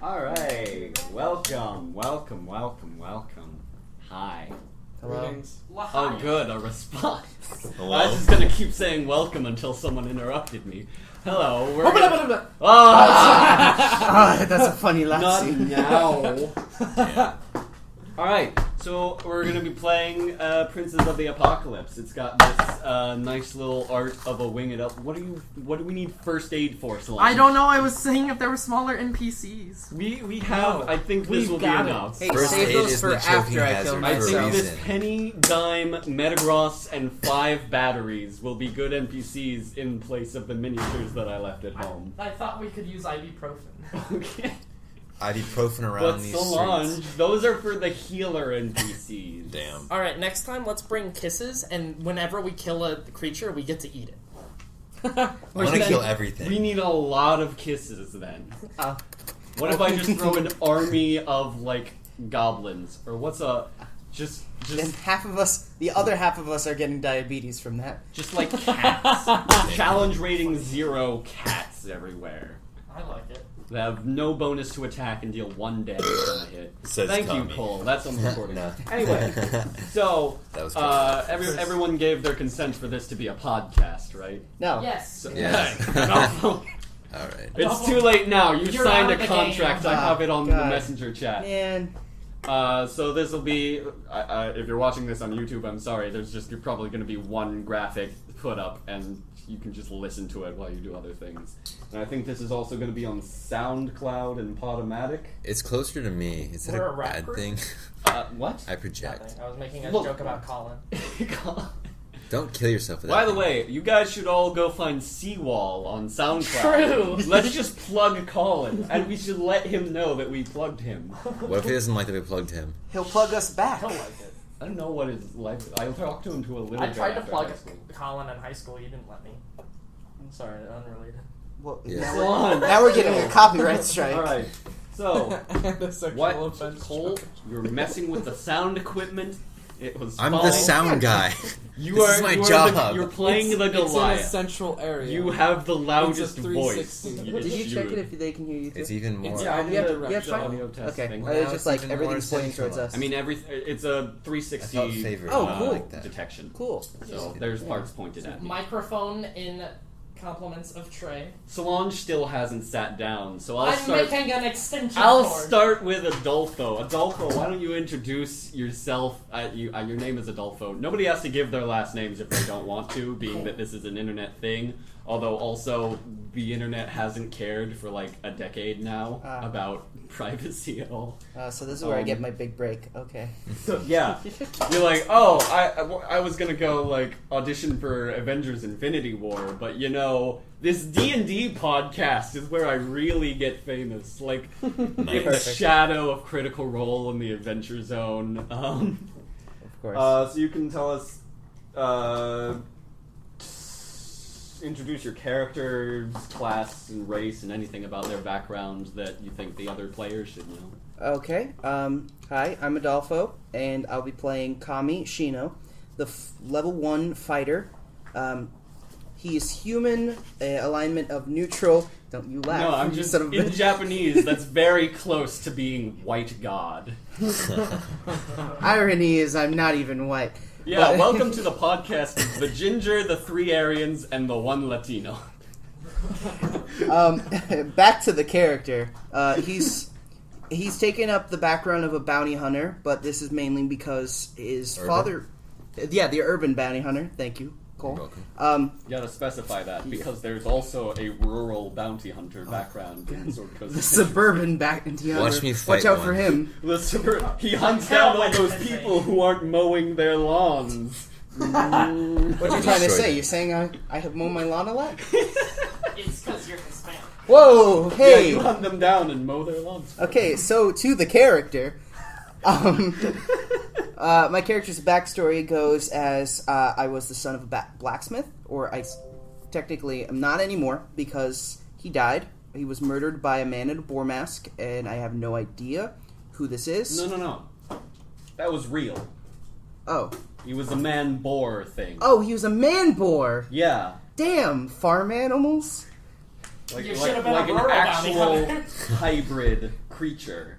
Alright, welcome. Hi. Hello. Oh good, a response. Hello? I was just gonna keep saying welcome until someone interrupted me. Hello, we're That's a funny laugh not scene. now. Yeah. Alright, so we're gonna be playing Princes of the Apocalypse. It's got this nice little art of a winged elf. What do we need first aid for, Soulange? I don't know, I was saying if there were smaller NPCs. We have, I think this will be got it. enough. Hey, First save aid those is for the choking after I kill hazard I for a think myself. this reason. penny, dime, metagross, and 5 batteries will be good NPCs in place of the miniatures that I left at home. I thought we could use ibuprofen. Okay. Ibuprofen But around these Soulange, streets. those are for the healer NPCs. Damn. Alright, next time let's bring kisses, and whenever we kill a creature, we get to eat it. I want to kill everything. We need a lot of kisses then. Oh. What if I just throw an army of, like, goblins? Or what's a... Then Just half of us, the other half of us are getting diabetes from that. like cats. Challenge rating 0 cats everywhere. I like it. They have no bonus to attack and deal 1 damage on a hit. Says Thank you, Tommy. Cole. That's on the recording. No. Anyway, so That was close. everyone gave their consent for this to be a podcast, right? No. Yes. So, Yes. Adolfo, Alright. it's too late now. You You're signed out a of the contract. game. I have it on the God. messenger chat. Man. So this will be. If you're watching this on YouTube, I'm sorry. You're probably going to be one graphic put up, and you can just listen to it while you do other things. And I think this is also going to be on SoundCloud and Podomatic. It's closer to me. Is that We're a a rap bad group? thing? What? I project. Nothing. I was making a Look. joke about Colin. Don't kill yourself with that. By the way, you guys should all go find Seawall on SoundCloud. True. Let's just plug Colin, and we should let him know that we plugged him. What if he doesn't like that we plugged him? He'll plug us back. He'll like it. I don't know what his life. I talked to him to a little I bit tried to after plug high school. Colin in high school, you didn't let me. I'm sorry, unrelated. Well, Yeah. now we're getting a copyright strike. All right. So, The sexual what, offense Cole? You're messing with the sound equipment. It was. I'm fine. the sound guy. You This are. is my you are job. You're playing the It's in a Goliath. central area. You have the loudest It's a voice. 360. Did you check it should. if they can hear you too? It's even more. It's- Yeah, I You did have the to rep yeah, the fine. audio test Okay. thing. Well, It's now just it's like even everything's more pointing towards us. centralized. I mean, it's a I 360 felt favored. Oh, I cool. like that. detection. Cool. So there's parts pointed at me. Microphone in compliments of Trey. Solange still hasn't sat down, so I'll I'm start. making an extension I'll cord. start with Adolfo. Adolfo, why don't you introduce yourself? Your name is Adolfo. Nobody has to give their last names if they don't want to, being that this is an internet thing. Although also the internet hasn't cared for like a decade now about privacy at all. So this is where I get my big break. Okay. So yeah, you're like, oh, I was gonna go like audition for Avengers: Infinity War, but you know, this D&D podcast is where I really get famous, like in the Nice. shadow of Critical Role in the Adventure Zone. Of course. So you can tell us, introduce your characters, class, and race, and anything about their background that you think the other players should know. Okay. Hi, I'm Adolfo, and I'll be playing Kami Shino, the level 1 fighter. He is human, alignment of neutral. Don't you laugh. No, I'm you just son of a in bitch. Japanese. That's very close to being white god. Irony is I'm not even white. Yeah, But- welcome to the podcast of the Ginger, the 3 Aryans, and the 1 Latino. Back to the character. He's taken up the background of a bounty hunter, but this is mainly because his Urban? father... Yeah, the urban bounty hunter. Thank you, Cole. You're welcome. You gotta specify that, because there's also a rural bounty hunter background in Sword Coast. The suburban bounty hunter. Watch me fight Watch out one. for him. He hunts down all those people who aren't mowing their lawns. What are you trying to Destroyed say? it. You saying I have mown my lawn a lot? It's because you're Hispanic. Whoa, Yeah, hey! you hunt them down and mow their lawns. Okay, so to the character. My character's backstory goes as I was the son of a blacksmith, or technically am not anymore because he died. He was murdered by a man in a boar mask, and I have no idea who this is. No. That was real. Oh. He was a man boar thing. Oh, he was a man boar! Yeah. Damn, farm animals? Like You should have been an a rural bounty actual hunter. hybrid creature.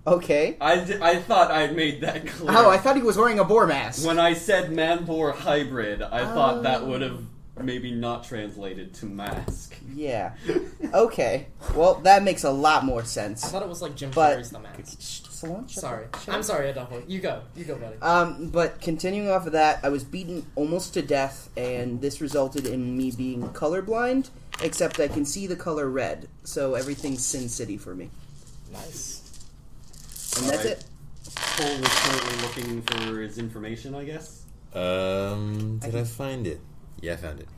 Okay. I thought I'd made that clear. Oh, I thought he was wearing a boar mask. When I said man-boar hybrid, I thought that would have maybe not translated to mask. Yeah. Okay. Well, that makes a lot more sense. I thought it was like Jim But- Carrey's The Mask. Solange, shut Sorry. up. I'm sorry, Adolfo. You go, buddy. But continuing off of that, I was beaten almost to death, and this resulted in me being colorblind, except I can see the color red, so everything's Sin City for me. Nice. And that's Alright. it. Cole was currently looking for his information, I guess. Did I find it? Yeah, I found it.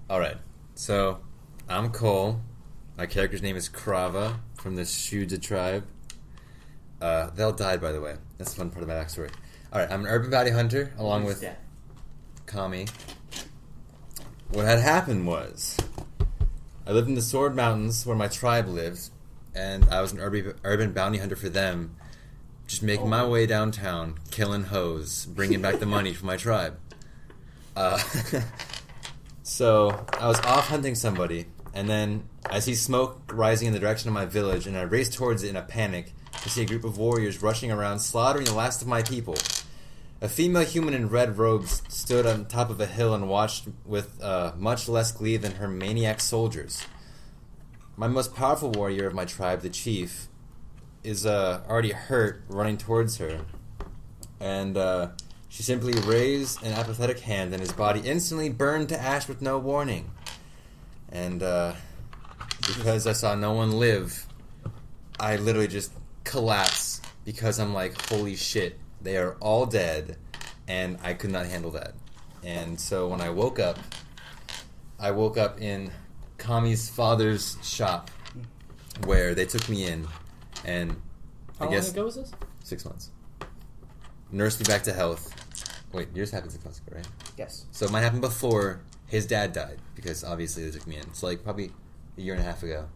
Alright, so I'm Cole. My character's name is Krava from the Shuja tribe. They all died, by the way. That's the fun part of my backstory. Alright, I'm an urban bounty hunter, along with Kami. What had happened was, I lived in the Sword Mountains, where my tribe lived, and I was an urban bounty hunter for them, just making my way downtown, killing hoes, bringing back the money for my tribe. So, I was off hunting somebody, and then I see smoke rising in the direction of my village, and I race towards it in a panic to see a group of warriors rushing around, slaughtering the last of my people. A female human in red robes stood on top of a hill and watched with much less glee than her maniac soldiers. My most powerful warrior of my tribe, the chief, is already hurt, running towards her. And she simply raised an apathetic hand, and his body instantly burned to ash with no warning. And because I saw no one live, I literally just collapsed, because I'm like, holy shit, they are all dead, and I could not handle that. And so when I woke up in Kami's father's shop, where they took me in, and How long ago was this? 6 months. Nursed me back to health. Wait, yours happened 6 months ago, right? Yes. So mine happened before his dad died, because obviously they took me in. So like probably a year and a half ago.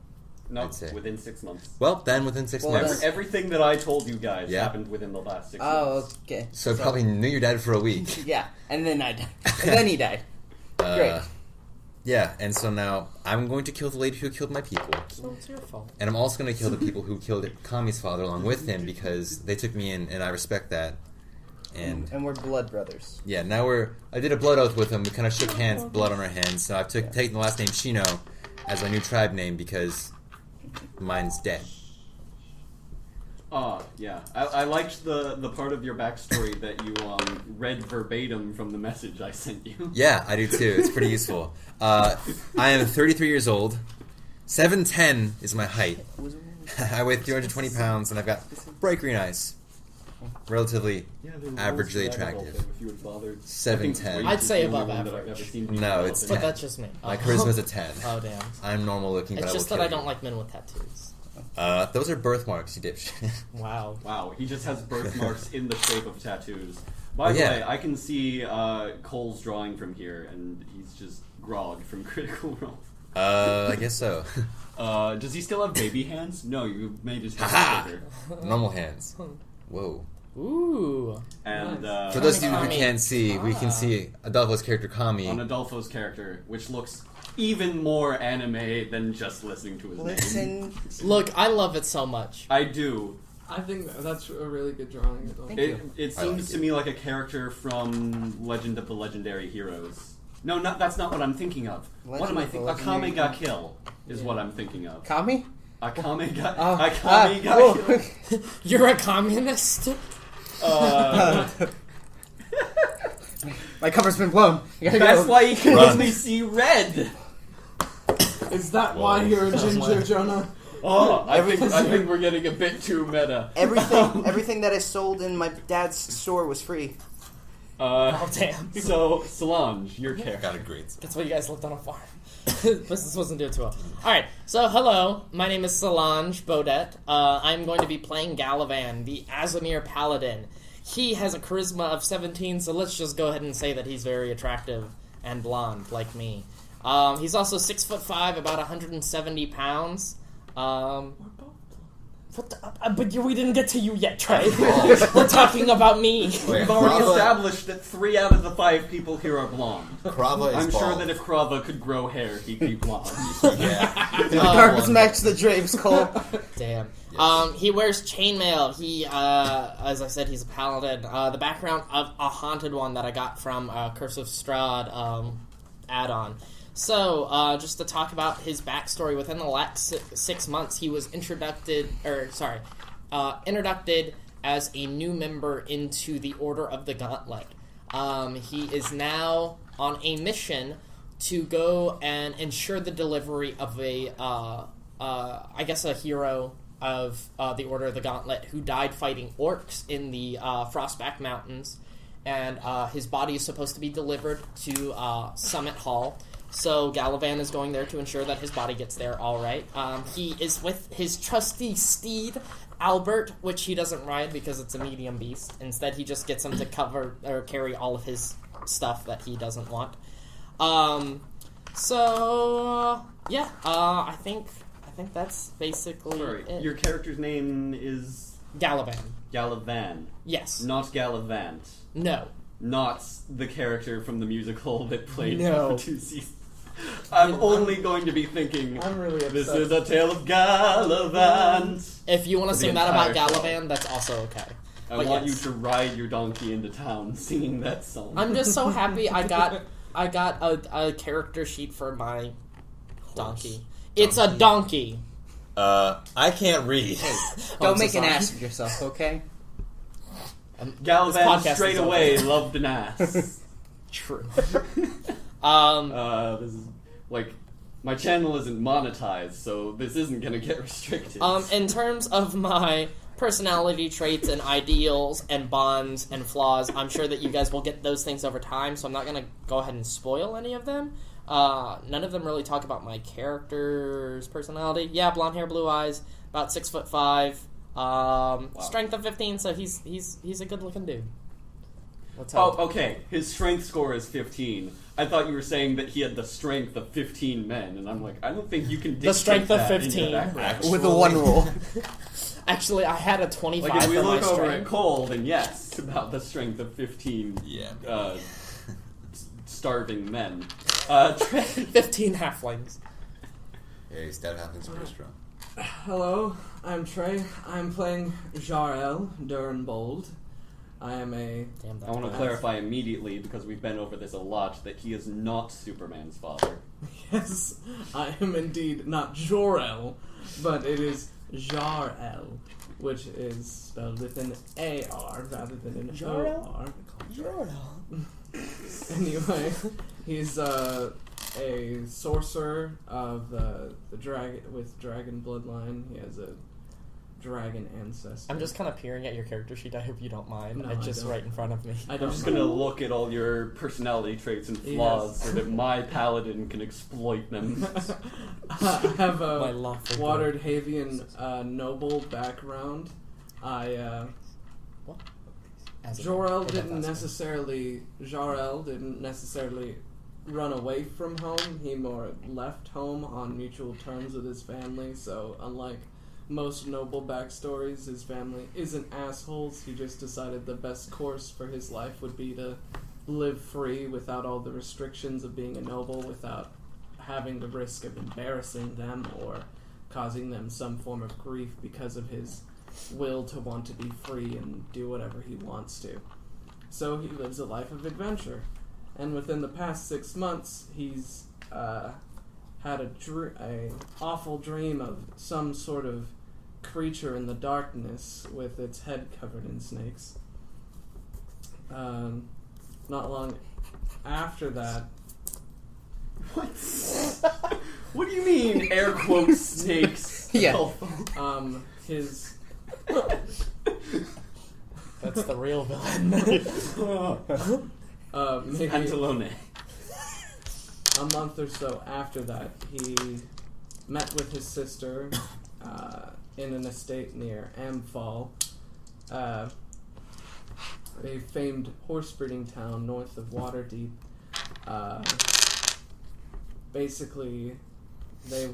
No, I'd say. within 6 months. Well, then within 6 Well, months. Everything that I told you guys Yeah. happened within the last 6 Oh, months. okay. So probably knew your dad for a week. Yeah, and then I died. And then he died. Great. Yeah, and so now I'm going to kill the lady who killed my people. So it's your fault. And I'm also going to kill the people who killed Kami's father along with him, because they took me in and I respect that. And we're blood brothers. yeah, now I did a blood oath with him. We kind of shook hands, blood on our hands. So I've taken the last name Shino as my new tribe name, because mine's dead. Yeah. I liked the part of your backstory that you read verbatim from the message I sent you. Yeah, I do too. It's pretty useful. I am 33 years old. 7'10" is my height. I weigh 320 pounds, and I've got bright green eyes. Relatively averagely attractive. If you had bothered. 7'10". I'd say It's the only above one that I've average. ever seen be No, above it's it. But 10. that's just me. My charisma's a 10. Oh, damn. I'm normal looking, but It's I will just that kill I don't you. like men with tattoos. Those are birthmarks, you dipshit. Wow. Wow, he just has birthmarks in the shape of tattoos. By the yeah. way, I can see Cole's drawing from here, and he's just Grog from Critical Role. I guess so. Does he still have baby hands? No, you made his hands Haha! bigger. Normal hands. Whoa. Ooh. And For those of you who Kami. can't see, we can see Adolfo's character Kami. on Adolfo's character, which looks even more anime than just listening to his name. Listen. Look, I love it so much. I do. I think that's a really good drawing. Thank It, you. it I seems like to it. me like a character from Legend of the Legendary Heroes. No, that's not what I'm thinking of. What Legend am I of the thinking? Legendary Akame ga Kill is what I'm thinking of. Kami? Akame ga Oh, Kill. You're a communist? My cover's been blown. You gotta That's go. why he can Run. only see red. Is that why you're a ginger, Jonah? Oh, I think we're getting a bit too meta. Everything that I sold in my dad's store was free. Oh, damn. So Soulange, your character. Got a great. That's why you guys lived on a farm. This wasn't doing too well. Alright, so hello. My name is Soulange Baudet. I'm going to be playing Galavan, the Azamir Paladin. He has a charisma of 17, so let's just go ahead and say that he's very attractive and blonde, like me. He's also 6'5", about 170 pounds. we didn't get to you yet, Trey. We're talking about me. Wait, We've already Krava- established that 3 out of the 5 people here are blonde. Krava is I'm sure bald. that if Krava could grow hair, he'd be blonde. Yeah. The darkest match the drapes, Cole. Damn. Yes. He wears chainmail. He, as I said, he's a paladin. The background of a haunted one that I got from Curse of Strahd add-on. So, just to talk about his backstory, within the last 6 months, he was introduced as a new member into the Order of the Gauntlet. He is now on a mission to go and ensure the delivery of a hero of the Order of the Gauntlet who died fighting orcs in the Frostback Mountains, and his body is supposed to be delivered to Summit Hall. So Galavan is going there to ensure that his body gets there all right. He is with his trusty steed, Albert, which he doesn't ride because it's a medium beast. Instead, he just gets him to cover or carry all of his stuff that he doesn't want. I think that's basically Sorry, it. your character's name is Galavan. Galavan, Yes. not Galavant. No. Not the character from the musical that played No. for 2 seasons. I'm only going to be thinking, I'm really upset. this is a tale of Galavant. If you want to The sing that about entire Galavan, that's also okay. I But want yes. you to ride your donkey into town singing that song. I'm just so happy I got a character sheet for my donkey. It's a donkey. I can't read. Don't I'm so make an sorry. ass of yourself, okay? This Galavan podcast straight is over. away loved an ass. True. This is like my channel isn't monetized, so this isn't gonna get restricted. In terms of my personality traits and ideals and bonds and flaws, I'm sure that you guys will get those things over time, so I'm not going to go ahead and spoil any of them. None of them really talk about my character's personality. Yeah, blonde hair, blue eyes, about 6'5", strength of 15, so he's a good looking dude. Let's hope. Oh, okay. His strength score is 15. I thought you were saying that he had the strength of 15 men, and I'm like, I don't think you can dictate The strength of that into 15. background. With the one rule. Actually, I had a 25 Like, if we for my look over at strength. Cole, then yes, about the strength of 15 Yeah. starving men. Trey, 15 halflings. Yeah, he's dead halfling's pretty strong. Hello, I'm Trey. I'm playing Jarl Durenbold. I am a... Damn, I want to clarify immediately, because we've been over this a lot, that he is not Superman's father. Yes, I am indeed not Jor-El, but it is Jar-El, which is spelled with an A-R rather than an O-R. Anyway, he's a sorcerer of the dragon with dragon bloodline. He has a dragon ancestor. I'm just kind of peering at your character sheet. I hope you don't mind. No, it's I just don't. right in front of me. I I'm don't just know. going to look at all your personality traits and flaws Yes. so that my paladin can exploit them. I have My a lawful Watered Havian noble background. As a- Jor-El or didn't that's necessarily run away from home. He more left home on mutual terms with his family. So unlike most noble backstories, his family isn't assholes. He just decided the best course for his life would be to live free without all the restrictions of being a noble, without having the risk of embarrassing them or causing them some form of grief because of his will to want to be free and do whatever he wants to. So he lives a life of adventure. And within the past 6 months, he's had a awful dream of some sort of creature in the darkness with its head covered in snakes. Not long after that, What? What do you mean, air quotes, snakes? Yeah. his That's the real villain. maybe Pantalone. a month or so after that, he met with his sister in an estate near Amphal, a famed horse breeding town north of Waterdeep. Basically, they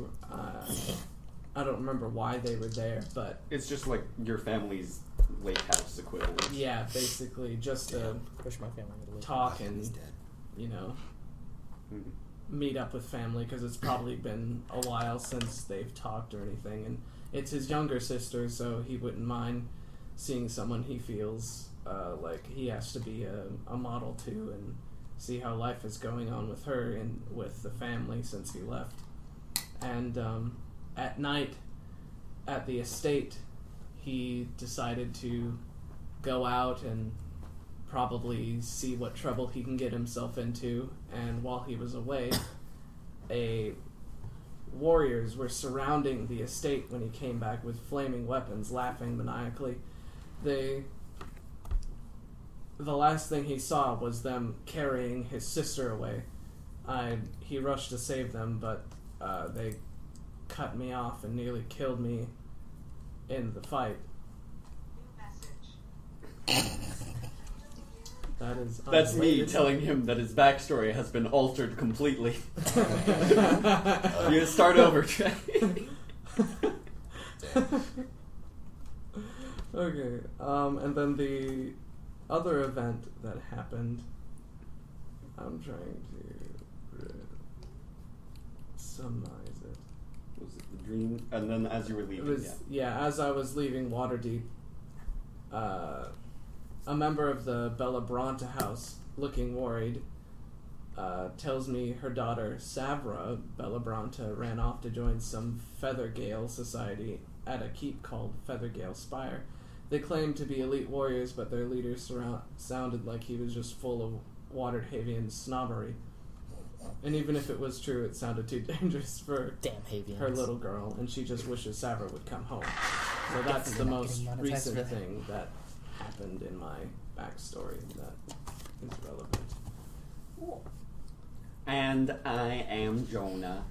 I don't remember why they were there, but It's just like your family's lake house equivalent. yeah, basically just to Push my family to leave. talk He's and, dead. you know, Mhm. meet up with family, because it's probably been a while since they've talked or anything, and it's his younger sister, so he wouldn't mind seeing someone he feels like he has to be a model to, and see how life is going on with her and with the family since he left. And at night at the estate, he decided to go out and probably see what trouble he can get himself into. And while he was away, warriors were surrounding the estate when he came back with flaming weapons, laughing maniacally. The last thing he saw was them carrying his sister away. He rushed to save them, but they cut me off and nearly killed me in the fight. That is That's me unrelated. telling him that his backstory has been altered completely. You start over, Trey. Okay, and then the other event that happened, I'm trying to summarize it. Was it the dream? And then as you were It leaving, was, yeah, as I was leaving Waterdeep, a member of the Bella Bronte house, looking worried, tells me her daughter, Savra Bella Bronte, ran off to join some Feathergale society at a keep called Feathergale Spire. They claimed to be elite warriors, but their leader sounded like he was just full of Waterhavian snobbery. And even if it was true, it sounded too dangerous for Damn Havians. her little girl, and she just wishes Savra would come home. So that's the Definitely not most getting monetized recent for that. thing that happened in my backstory that is relevant. And I am Jonah.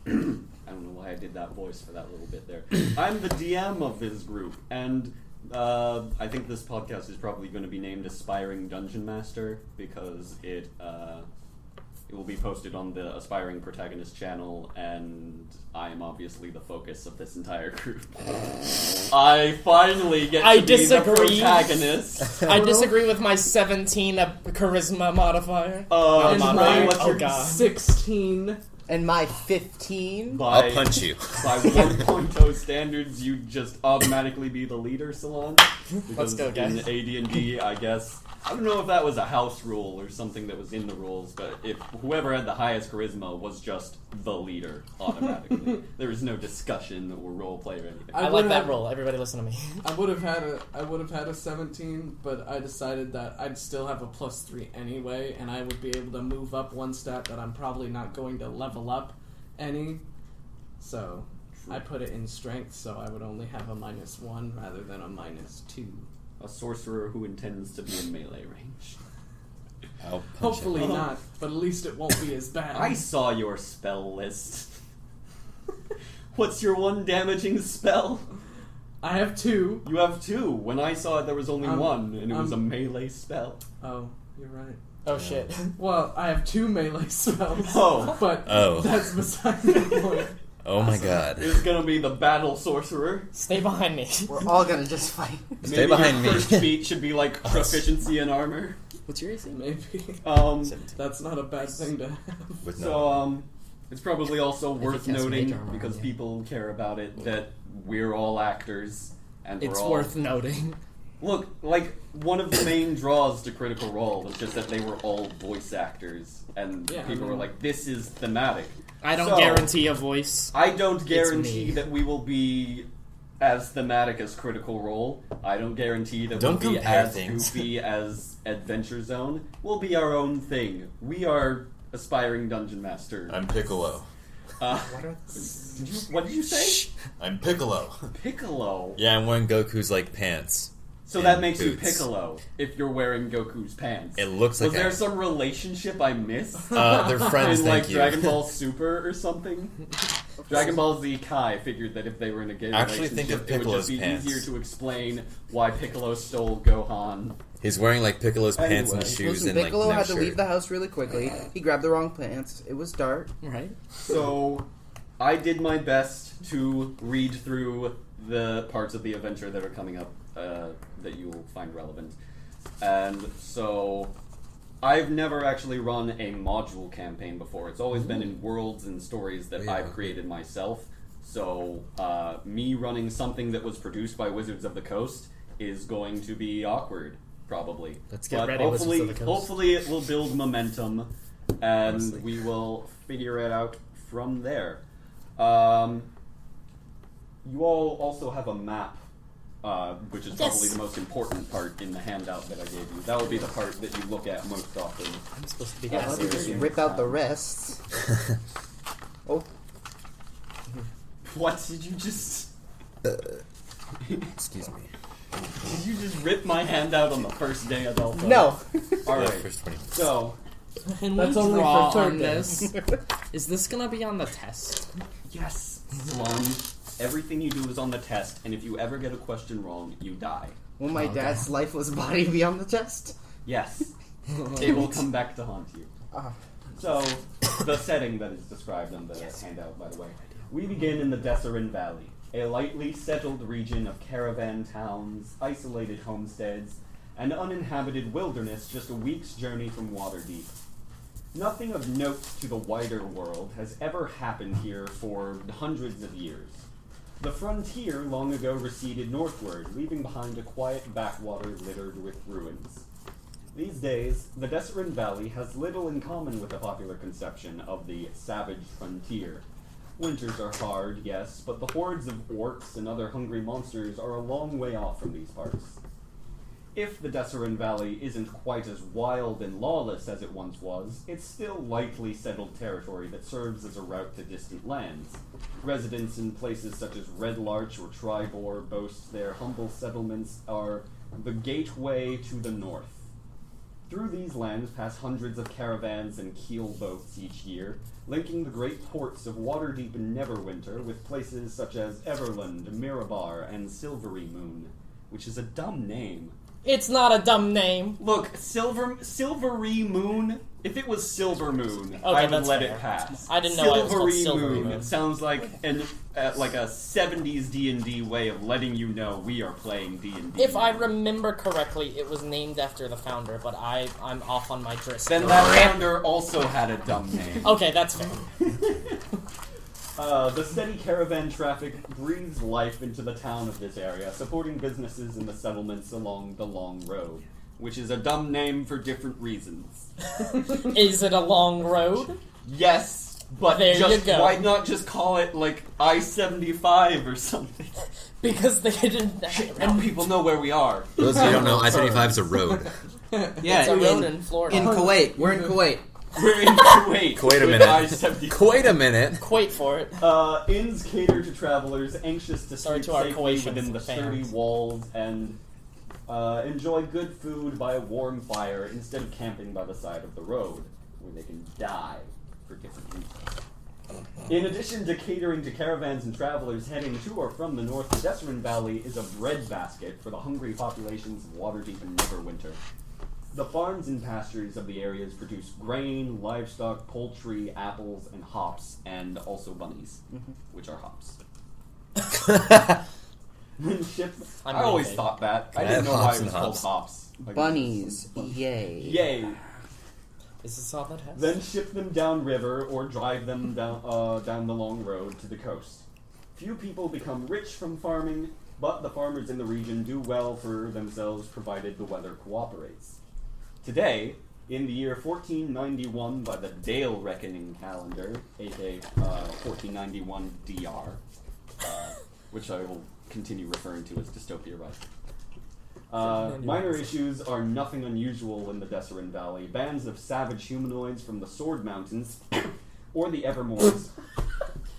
I don't know why I did that voice for that little bit there. I'm the DM of this group, and I think this podcast is probably going to be named Aspiring Dungeon Master because it will be posted on the Aspiring Protagonist channel, and I am obviously the focus of this entire group. I finally get I to disagree. be the protagonist. I disagree with my 17 charisma modifier. And Trey, my what's your 16. And my 15. I'll punch you. By 1.0 standards, you'd just automatically be the leader, Soulange. Let's go, guys. In AD&D, I guess. I don't know if that was a house rule or something that was in the rules, but if whoever had the highest charisma was just the leader automatically. There was no discussion or role play or anything. I I like would that have- role. Everybody listen to me. I would have had a 17, but I decided that I'd still have a +3 anyway, and I would be able to move up one stat that I'm probably not going to level up any. So I put it in strength, so I would only have a -1 rather than a -2. A sorcerer who intends to be in melee range. I'll punch Hopefully him. not, but at least it won't be as bad. I saw your spell list. What's your one damaging spell? I have 2. You have 2. When I saw it, there was only 1, and it was a I'm- melee spell. Oh, you're right. Oh shit. Well, I have 2 melee spells. Oh. But Oh. that's beside the point. Oh my god. It's gonna be the battle sorcerer. Stay behind me. We're all gonna just fight. Stay Maybe behind your me. first feat should be like proficiency in armor. What's your AC? Maybe. That's not a bad thing to have. With no. So, it's probably also worth he casts noting, mage armor, because yeah. people care about it, that we're all actors, and It's we're all... worth noting. Look, like, one of the main draws to Critical Role was just that they were all voice actors, and Yeah, I people were mean- like, this is thematic. I don't So- guarantee a voice. I don't guarantee me. that we will be as thematic as Critical Role. I don't guarantee that Don't we'll be compare as things. goofy as Adventure Zone. We'll be our own thing. We are aspiring dungeon master. I'm Piccolo. What did you say? Shh. I'm Piccolo. Piccolo. Yeah, I'm wearing Goku's like pants. So And that makes you boots. Piccolo if you're wearing Goku's pants. It looks like Was there a- some relationship I missed? They're friends. in Thank like you. Dragon Ball Super or something. Dragon Ball Z Kai figured that if they were in a gay Actually, think relationship, of it would just Piccolo's be pants. easier to explain why Piccolo stole Gohan. He's wearing like Piccolo's pants and Anyway. shoes Listen, and like Piccolo no had to shirt. leave the house really quickly. He grabbed the wrong pants. It was dark. Right? So I did my best to read through the parts of the adventure that are coming up that you will find relevant. And so I've never actually run a module campaign before. It's always been in worlds and stories that I've created myself. So me running something that was produced by Wizards of the Coast is going to be awkward, probably. Let's get but ready, hopefully, Wizards of the Coast. hopefully it will build momentum, and Honestly. we will figure it out from there. You all also have a map, which is probably the most important part in the handout that I gave you. That will be the part that you look at most often. I'm supposed to be Yeah, let me just serious. rip out the rest. Oh, What did you just... Excuse me. Did you just rip my handout on the first day, Adolfo? no. Alright, First 20. so, Can That's we only draw for third on day. this? Is this gonna be on the test? yes, Soulange, everything you do is on the test, and if you ever get a question wrong, you die. Will my dad's lifeless body be on the test? Yes, it will come back to haunt you. Ah. So, the setting that is described on the handout, by the way. We begin in the Desserin Valley, a lightly settled region of caravan towns, isolated homesteads, and uninhabited wilderness just a week's journey from Waterdeep. Nothing of note to the wider world has ever happened here for hundreds of years. The frontier long ago receded northward, leaving behind a quiet backwater littered with ruins. These days, the Desserin Valley has little in common with the popular conception of the savage frontier. Winters are hard, yes, but the hordes of orcs and other hungry monsters are a long way off from these parts. If the Desserin Valley isn't quite as wild and lawless as it once was, it's still lightly settled territory that serves as a route to distant lands. Residents in places such as Red Larch or Tribor boast their humble settlements are the gateway to the north. Through these lands pass hundreds of caravans and keel boats each year, linking the great ports of Waterdeep and Neverwinter with places such as Everland, Mirabar, and Silvery Moon, which is a dumb name. It's not a dumb name. Look, Silvery Moon. If it was Silver Moon, Okay, I would that's let fair. it pass. I didn't know it was called Silvery Moon. It sounds like like a 70s D&D way of letting you know we are playing D&D. If I remember correctly, it was named after the founder, but I'm off on my drift. then that founder also had a dumb name. Okay, that's fair. The steady caravan traffic breathes life into the town of this area, supporting businesses in the settlements along the Long Road, which is a dumb name for different reasons. Is it a long road? Yes, but There you go. why not just call it like I-75 or something? Because they didn't. And people know where we are. Those of you who don't know, I-75 is a road. Yeah, It's a road in Florida. in Kuwait. We're in Kuwait. We're in Kuwait. Wait a with minute. I-75. Wait a minute. Wait for it. Inns cater to travelers anxious to Sorry sleep to our safely Kuwaitian within the sturdy fans. walls and enjoy good food by a warm fire instead of camping by the side of the road, where they can die for different reasons. In addition to catering to caravans and travelers heading to or from the North, the Desserin Valley is a breadbasket for the hungry populations of Waterdeep and Neverwinter. The farms and pastures of the areas produce grain, livestock, poultry, apples, and hops, and also bunnies, which are hops. I I'm always leaving. thought that. I I didn't have know why hops it was and called hops? hops. Like, Bunnies. Yay. Yay! Is this all that has? Then ship them downriver or drive them down the long road to the coast. Few people become rich from farming, but the farmers in the region do well for themselves provided the weather cooperates. Today, in the year 1491 by the Dale Reckoning calendar, aka 1491 DR, which I will continue referring to as Dystopia Rising. Minor issues are nothing unusual in the Desserin Valley. Bands of savage humanoids from the Sword Mountains or the Evermoors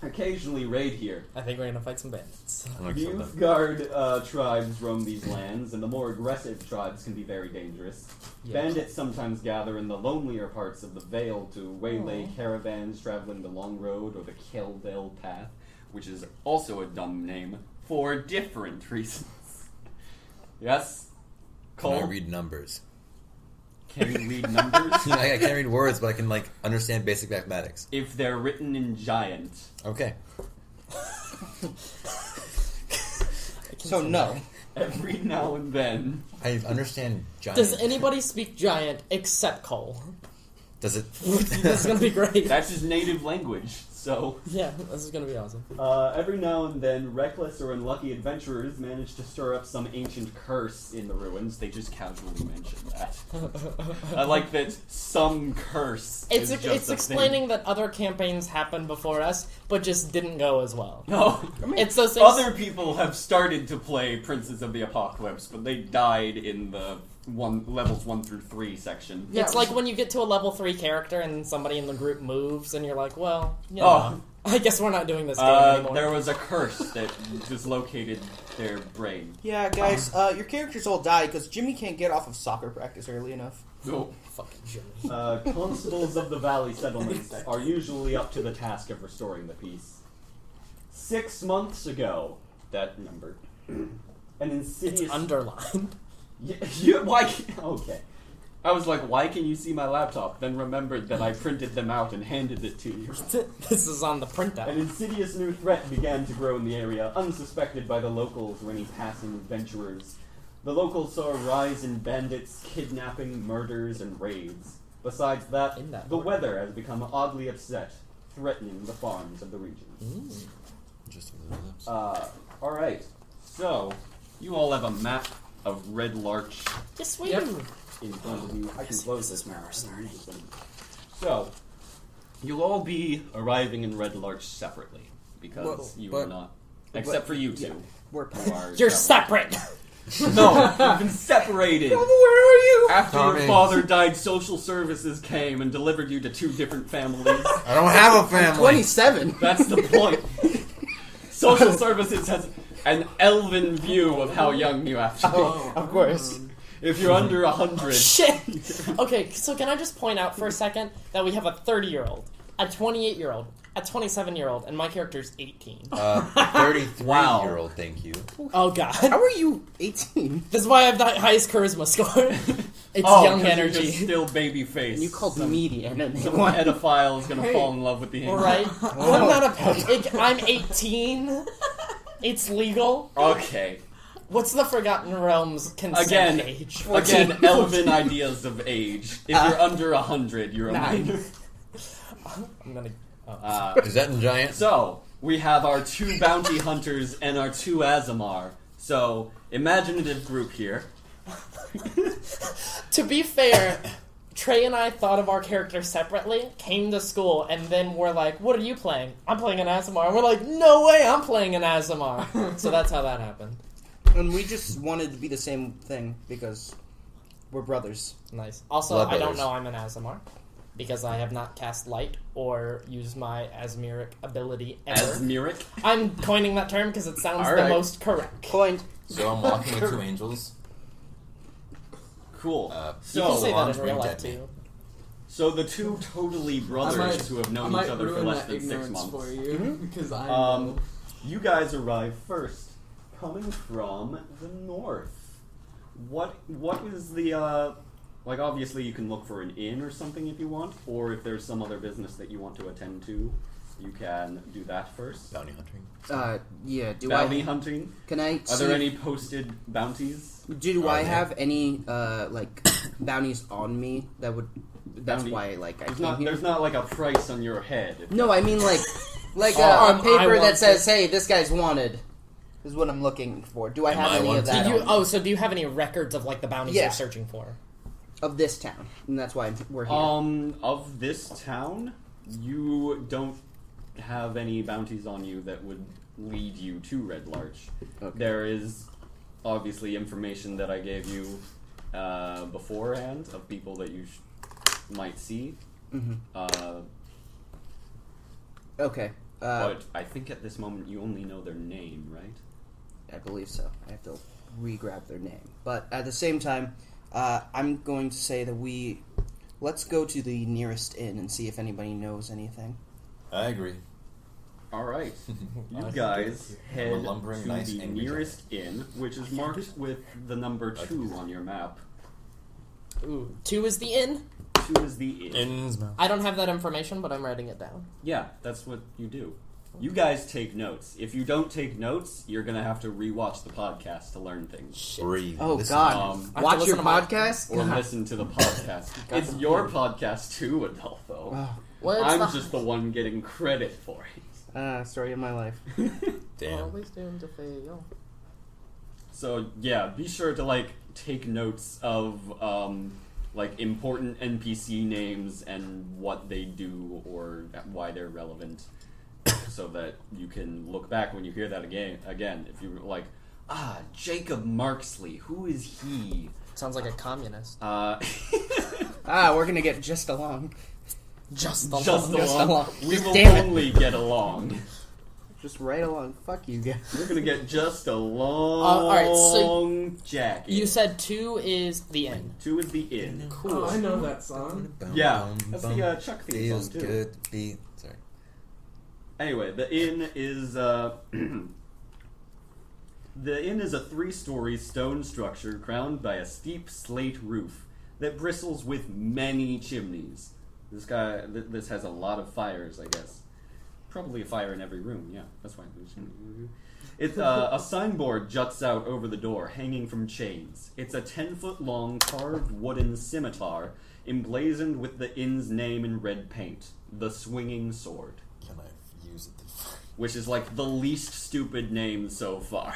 occasionally raid here. I think we're gonna fight some bandits. I'm The excited. Youth Guard tribes roam these lands, and the more aggressive tribes can be very dangerous. Yeah. Bandits sometimes gather in the lonelier parts of the Vale to waylay caravans traveling the Long Road or the Keldale Path, which is also a dumb name for different reasons. Yes? Can I Cole? read numbers? Can you read numbers? I can't read words, but I can understand basic mathematics. If they're written in giant. Okay. So no. Every now and then. I understand giant. Does anybody speak giant except Cole? Does it? This is gonna be great. That's his native language, so... Yeah, this is gonna be awesome. Every now and then, reckless or unlucky adventurers manage to stir up some ancient curse in the ruins. They just casually mention that. I like that some curse is just It's a explaining thing. that other campaigns happened before us, but just didn't go as well. No, It's those things. other people have started to play Princes of the Apocalypse, but they died in the levels 1 through 3 section. Yeah, It's like when you get to a level 3 character and somebody in the group moves, and you're like, well, you know, Oh. I guess we're not doing this game anymore. There was a curse that dislocated their brain. Yeah, guys, your characters all died because Jimmy can't get off of soccer practice early enough. So, Fucking Jimmy. constables of the valley settlements are usually up to the task of restoring the peace. 6 months ago, that number, an It's insidious... underlined. Why? Okay. I was like, why can you see my laptop? Then remembered that I printed them out and handed it to you. This is on the printout. An insidious new threat began to grow in the area, unsuspected by the locals or any passing adventurers. The locals saw a rise in bandits, kidnapping, murders, and raids. Besides that, In that the order. weather has become oddly upset, threatening the farms of the region. Just Alright, so, you all have a map of Red Larch Yes, we Yep. do. in front of you. I can This close is this where map. we're starting. So, you'll all be arriving in Red Larch separately, because Well, you but- are not... Except for you two. yeah. We're who are You're separate. separate. No, you've been separated. Where are you? After Tommy. your father died, social services came and delivered you to 2 different families. I don't have a family. 27. That's the point. Social services has an elven view of how young you have to be. Oh, of course. If you're under 100, Shit. Okay, so can I just point out for a second that we have a 30-year-old, a 28-year-old, a 27-year-old, and my character's 18. 33-year-old, thank you. Oh god. How are you 18? This is why I have the highest charisma score. It's oh, young 'cause you're energy. just still baby face. And you called some, me the enemy. some pedophile is gonna fall in love with the angel. Right? I'm not a I'm 18. It's legal. Okay. What's the Forgotten Realms consent Again, age? Again, elven ideas of age. If you're under 100, you're a minor. I'm gonna. Is that in giant? So, we have our 2 bounty hunters and our 2 Azamar. So, imaginative group here. To be fair, Trey and I thought of our characters separately, came to school, and then we're like, what are you playing? I'm playing an Azamar. And we're like, no way, I'm playing an Azamar. So that's how that happened. And we just wanted to be the same thing because we're brothers. Nice. Also, Blood I don't brothers. know I'm an Azamar, because I have not cast Light or used my Asmiric ability ever. Asmiric. I'm coining that term because it sounds All the right. most correct. Coined. So I'm walking with 2 angels. Cool. You can say that Solange in real winked life at me. too. So the 2 totally brothers who have known each other for less than 6 months. for you because I know. You guys arrive first, coming from the north. What is the like? Obviously, you can look for an inn or something if you want, or if there's some other business that you want to attend to, you can do that first. Bounty hunting. Yeah. Do Bounty I? hunting. Can I? Are see there any posted bounties? Do I yeah. have any like bounties on me that would? That's Bounty- why like I There's came not. here. There's not like a price on your head. No, I mean like Oh, a I paper want that says, "Hey, this guy's wanted." Is what I'm looking for. Do I Am have I any of wanted? that? Do you, on me? so do you have any records of like the bounties Yeah. you're searching for? Of this town, and that's why we're here. Of this town, you don't have any bounties on you that would lead you to Red Larch. Okay. There is obviously information that I gave you beforehand of people that you might see. Mm-hmm. Okay. But I think at this moment you only know their name, right? I believe so. I have to re-grab their name. But at the same time, I'm going to say that let's go to the nearest inn and see if anybody knows anything. I agree. All right, you I guys head I'm a lumbering, to nice, the angry nearest inn, which is marked with the number 2 on your map. Ooh, 2 is the inn? 2 is the inn. In's mouth. I don't have that information, but I'm writing it down. Yeah, that's what you do. You guys take notes. If you don't take notes, you're gonna have to rewatch the podcast to learn things. Breathe. Oh, Listen. God. I have to Watch listen your to my- podcast? Or listen to the podcast. It's your podcast too, Adolfo. Oh, Well, I'm not- just the one getting credit for it. story of my life. Damn. Always doomed to fail. So yeah, be sure to like take notes of like important NPC names and what they do or why they're relevant, so that you can look back when you hear that again. If you're like, Jacob Marksley, who is he? Sounds like a communist. We're gonna get just along. Just the Just long- along. We Just will damn it. only get along. Just right along. Fuck you guys. We're gonna get just a long alright, so jacket. You said 2 is the inn. 2 is the inn. Cool. Oh, I know that song. Yeah, that's the Chuck theme Feels song too. good to be. Sorry. Anyway, the inn is the inn is a 3-story stone structure crowned by a steep slate roof that bristles with many chimneys. This has a lot of fires, I guess. Probably a fire in every room. Yeah, that's why. It's a signboard juts out over the door, hanging from chains. It's a 10-foot-long carved wooden scimitar emblazoned with the inn's name in red paint, the Swinging Sword, Can I use it? which is like the least stupid name so far.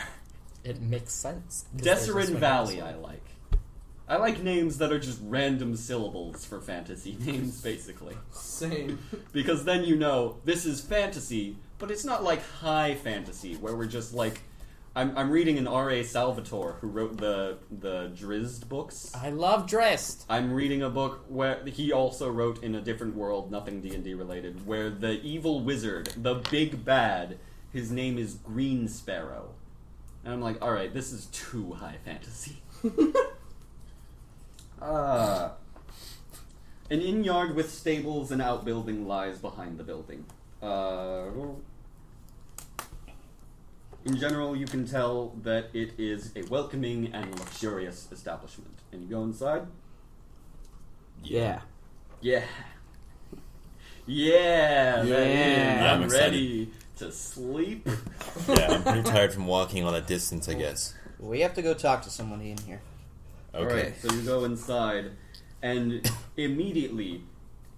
It makes sense. 'Cause there's a Desserin swing Valley, also. I like. I like names that are just random syllables for fantasy names, basically. Same. Because then you know, this is fantasy, but it's not like high fantasy, where we're just like... I'm reading an R.A. Salvatore, who wrote the Drizzt books. I love Drizzt. I'm reading a book where he also wrote in a different world, nothing D&D related, where the evil wizard, the big bad, his name is Green Sparrow. And I'm like, alright, this is too high fantasy. An inn yard with stables and outbuilding lies behind the building. In general, you can tell that it is a welcoming and luxurious establishment. And you go inside? Yeah. Yeah. Yeah, Yeah. I'm I'm ready to sleep. Yeah, I'm pretty tired from walking all that distance, I guess. We have to go talk to somebody in here. Okay. Alright, so you go inside, and immediately,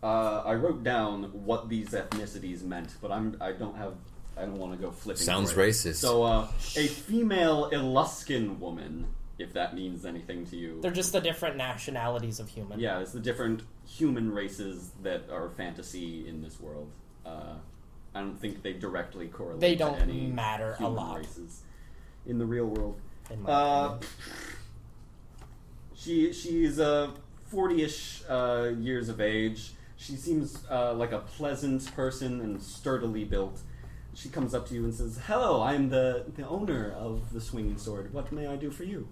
I wrote down what these ethnicities meant, but I don't want to go flipping. Sounds for it. racist. So, a female Eluskin woman, if that means anything to you. They're just the different nationalities of human. Yeah, it's the different human races that are fantasy in this world. I don't think they directly correlate. They to don't any matter a human lot. races in the real world. In my opinion. She's 40-ish years of age. She seems like a pleasant person and sturdily built. She comes up to you and says, "Hello, I'm the owner of the Swinging Sword. What may I do for you?"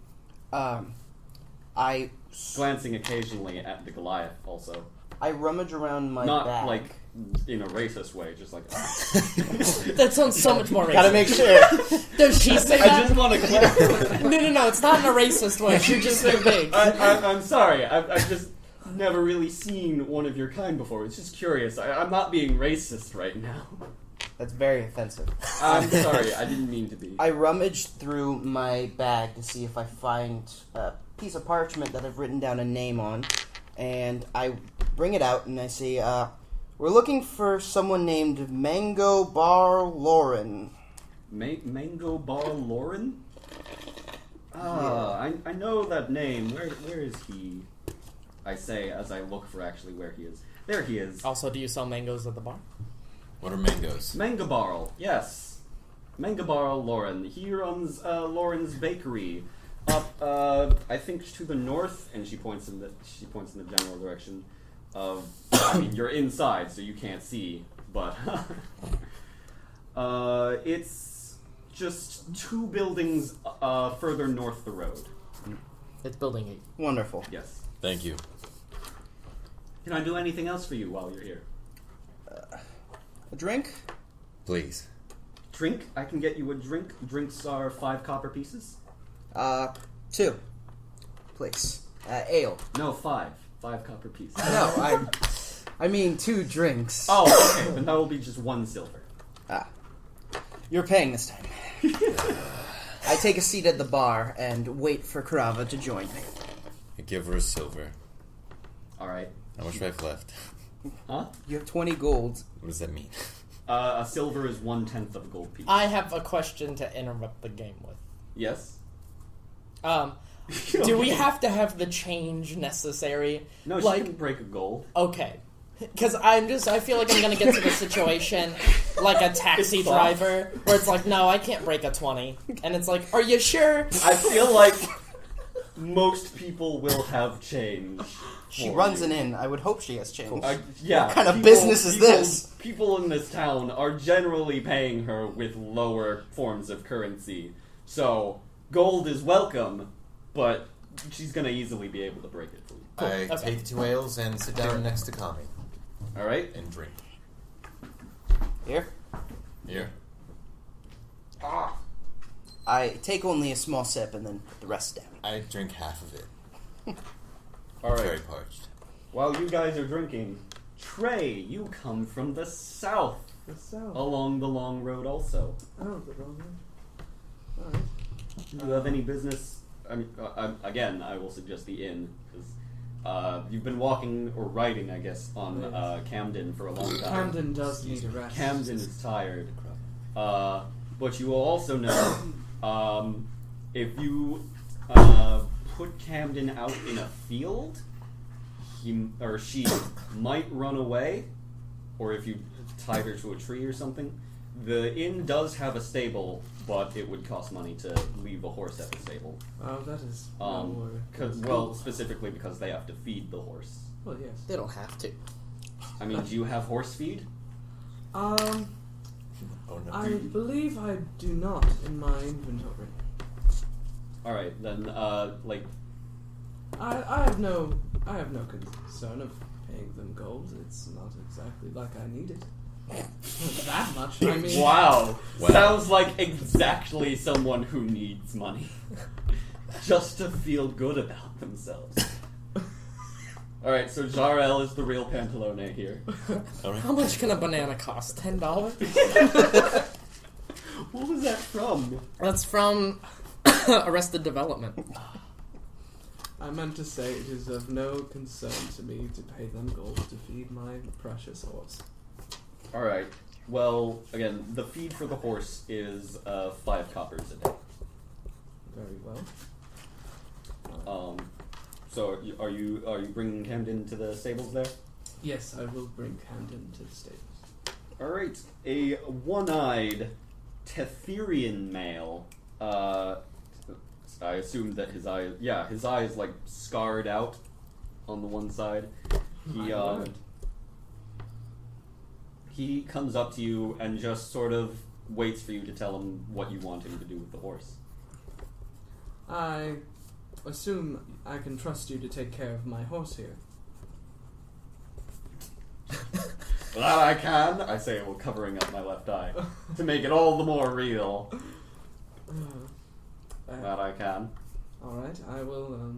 I Glancing occasionally at the Goliath, also. rummage around my Not bag. like in a racist way, just like. That sounds so much more racist. Gotta make sure. Does she say I that? just want to clarify. No, it's not in a racist way. You're just so big. I'm sorry. I've just never really seen one of your kind before. It's just curious. I'm not being racist right now. That's very offensive. I'm sorry. I didn't mean to be. I rummage through my bag to see if I find a piece of parchment that I've written down a name on, and I bring it out and I say, we're looking for someone named Mango Bar Lauren. Mango Bar Lauren? I know that name. Where is he? I say as I look for actually where he is. There he is. Also, do you sell mangoes at the bar? What are mangoes? Mangabarl, yes. Mangabarl Lauren. He runs Lauren's Bakery up, I think, to the north, and she points in the general direction of. I mean, you're inside, so you can't see, but it's just 2 buildings further north the road. It's building 8. Wonderful. Yes. Thank you. Can I do anything else for you while you're here? A drink? Please. Drink? I can get you a drink. Drinks are 5 copper pieces. 2. Please. Ale. No, 5. 5 copper pieces. No, I mean 2 drinks. Oh, okay. Then that will be just 1 silver. You're paying this time. I take a seat at the bar and wait for Karava to join me. I give her a silver. All right. How much do I have left? Huh? You have 20 gold. What does that mean? A silver is 1/10 of a gold piece. I have a question to interrupt the game with. Yes. Do we have to have the change necessary? No, she like, can break a gold. okay. Because I feel like I'm going to get to the situation like a taxi It's fun. driver, where it's like, no, I can't break a 20. And it's like, are you sure? I feel like most people will have change. She for runs you. an inn. I would hope she has change. Yeah. What kind of business is this? People in this town are generally paying her with lower forms of currency. So, gold is welcome, but she's going to easily be able to break it for you. I Okay. take 2 ales and sit down next to Kami Alright? and drink. Here? Here. I take only a small sip and then put the rest down. I drink half of it. Very Alright. parched. While you guys are drinking, Trey, you come from the south. The south. Along the long road also. Oh, the wrong one. Alright. Do you have any business? I mean, again, I will suggest the inn, because you've been walking, or riding, I guess, on Camden for a long time. Camden does need a rest. Camden is tired. But you will also know, if you put Camden out in a field, he or she might run away, or if you tied her to a tree or something. The inn does have a stable, but it would cost money to leave a horse at the stable. Oh, that is no worry. Specifically because they have to feed the horse. Well, yes. They don't have to. I mean, do you have horse feed? Oh no. I believe I do not in my inventory. Alright, then, I have no concern of paying them gold. It's not exactly like I need it. That much, I mean. Wow. Wow. Sounds like exactly someone who needs money. Just to feel good about themselves. Alright, so Jarel is the real Pantalone here. Alright. How much can a banana cost? $10? What was that from? That's from Arrested Development. I meant to say it is of no concern to me to pay them gold to feed my precious horse. Alright, well, again, the feed for the horse is 5 coppers a day. Very well. So are you bringing Camden to the stables there? Yes, I will bring Camden to the stables. Alright, a one-eyed Tetherian male. I assume that his eye is like scarred out on the one side. He comes up to you and just sort of waits for you to tell him what you want him to do with the horse. I assume I can trust you to take care of my horse here. That I can, I say while covering up my left eye, to make it all the more real. That I can. Alright, I will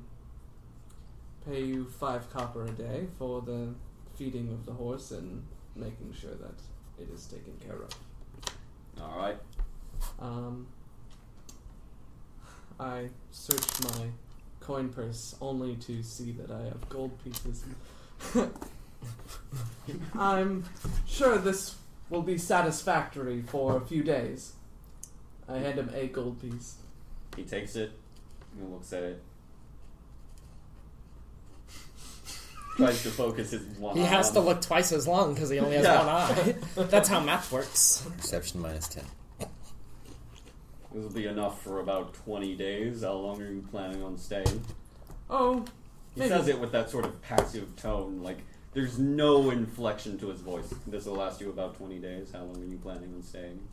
pay you 5 copper a day for the feeding of the horse and making sure that it is taken care of. Alright. I searched my coin purse only to see that I have gold pieces. I'm sure this will be satisfactory for a few days. I hand him a gold piece. He takes it and looks at it. Tries to focus his one He eye has on to look twice as long because he only has Yeah. one eye. That's how math works. Perception -10. This will be enough for about 20 days. How long are you planning on staying? Oh, He maybe. says it with that sort of passive tone, like there's no inflection to his voice. This will last you about 20 days. How long are you planning on staying?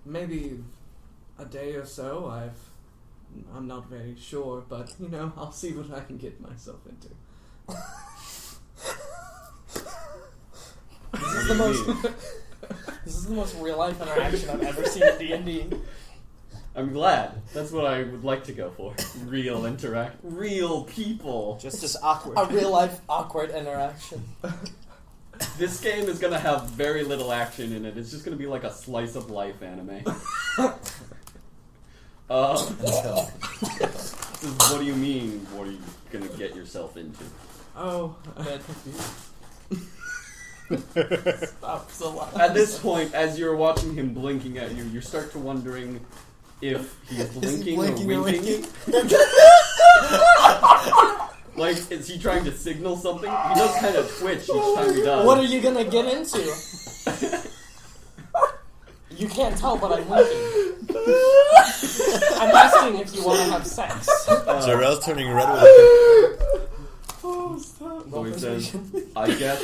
Maybe a day or so. I'm not very sure, but I'll see what I can get myself into. This is the most real life interaction I've ever seen in D&D. I'm glad. That's what I would like to go for. Real people. Just as awkward. A real life awkward interaction. This game is gonna have very little action in it. It's just gonna be like a slice of life anime. What do you mean? What are you gonna get yourself into? Oh, Good. stop so loud. At this point, as you're watching him blinking at you, you start to wondering if he's blinking or winking. Like, is he trying to signal something? He does kind of twitch each time he does. What are you gonna get into? You can't tell, but I'm winking. I'm asking if you want to have sex. Jarrell's turning red with a Oh, stop. So he says, I guess...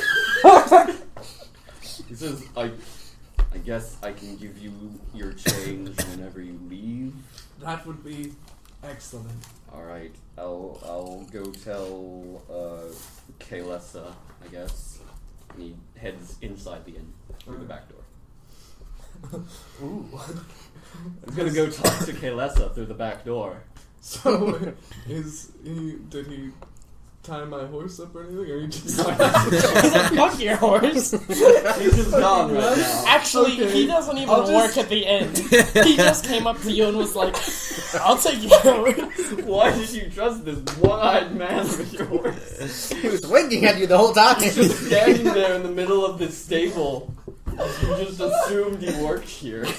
He says, I guess I can give you your change whenever you leave. That would be excellent. Alright, I'll go tell Kaylessa, I guess. And he heads inside the inn through the back door. Ooh. He's gonna go talk to Kaylessa through the back door. So, did he tie my horse up or anything? Or he just... Fuck your horse. He's just gone right now. Actually, Okay. he doesn't even I'll just- work at the inn. He just came up to you and was like, I'll take your horse. Why did you trust this one-eyed man with your horse? He was winking at you the whole time. He's just standing there in the middle of this stable. You just assumed he worked here. It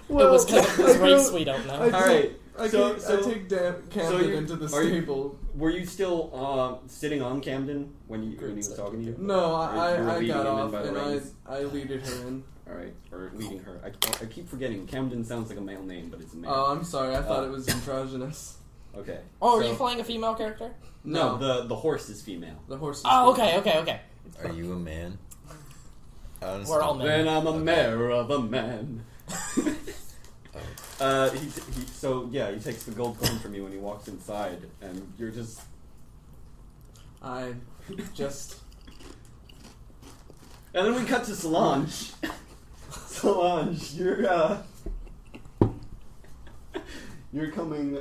was because of his race, we don't know. Alright, I take Camden into the stable. Were you still sitting on Camden when he was talking to you? No, You were I leading got him in off by the and reins? I leaded her in. Alright, or leading her. I keep forgetting. Camden sounds like a male name, but it's a male. Oh, I'm sorry. I thought it was androgynous. Okay. Oh, are so- you playing a female character? No, the horse is female. The horse is Oh, female. okay. Are you a man? We're all men. Then I'm a mayor of a man. He takes the gold coin from you when he walks inside, and you're just... I just... And then we cut to Soulange. Soulange, you're coming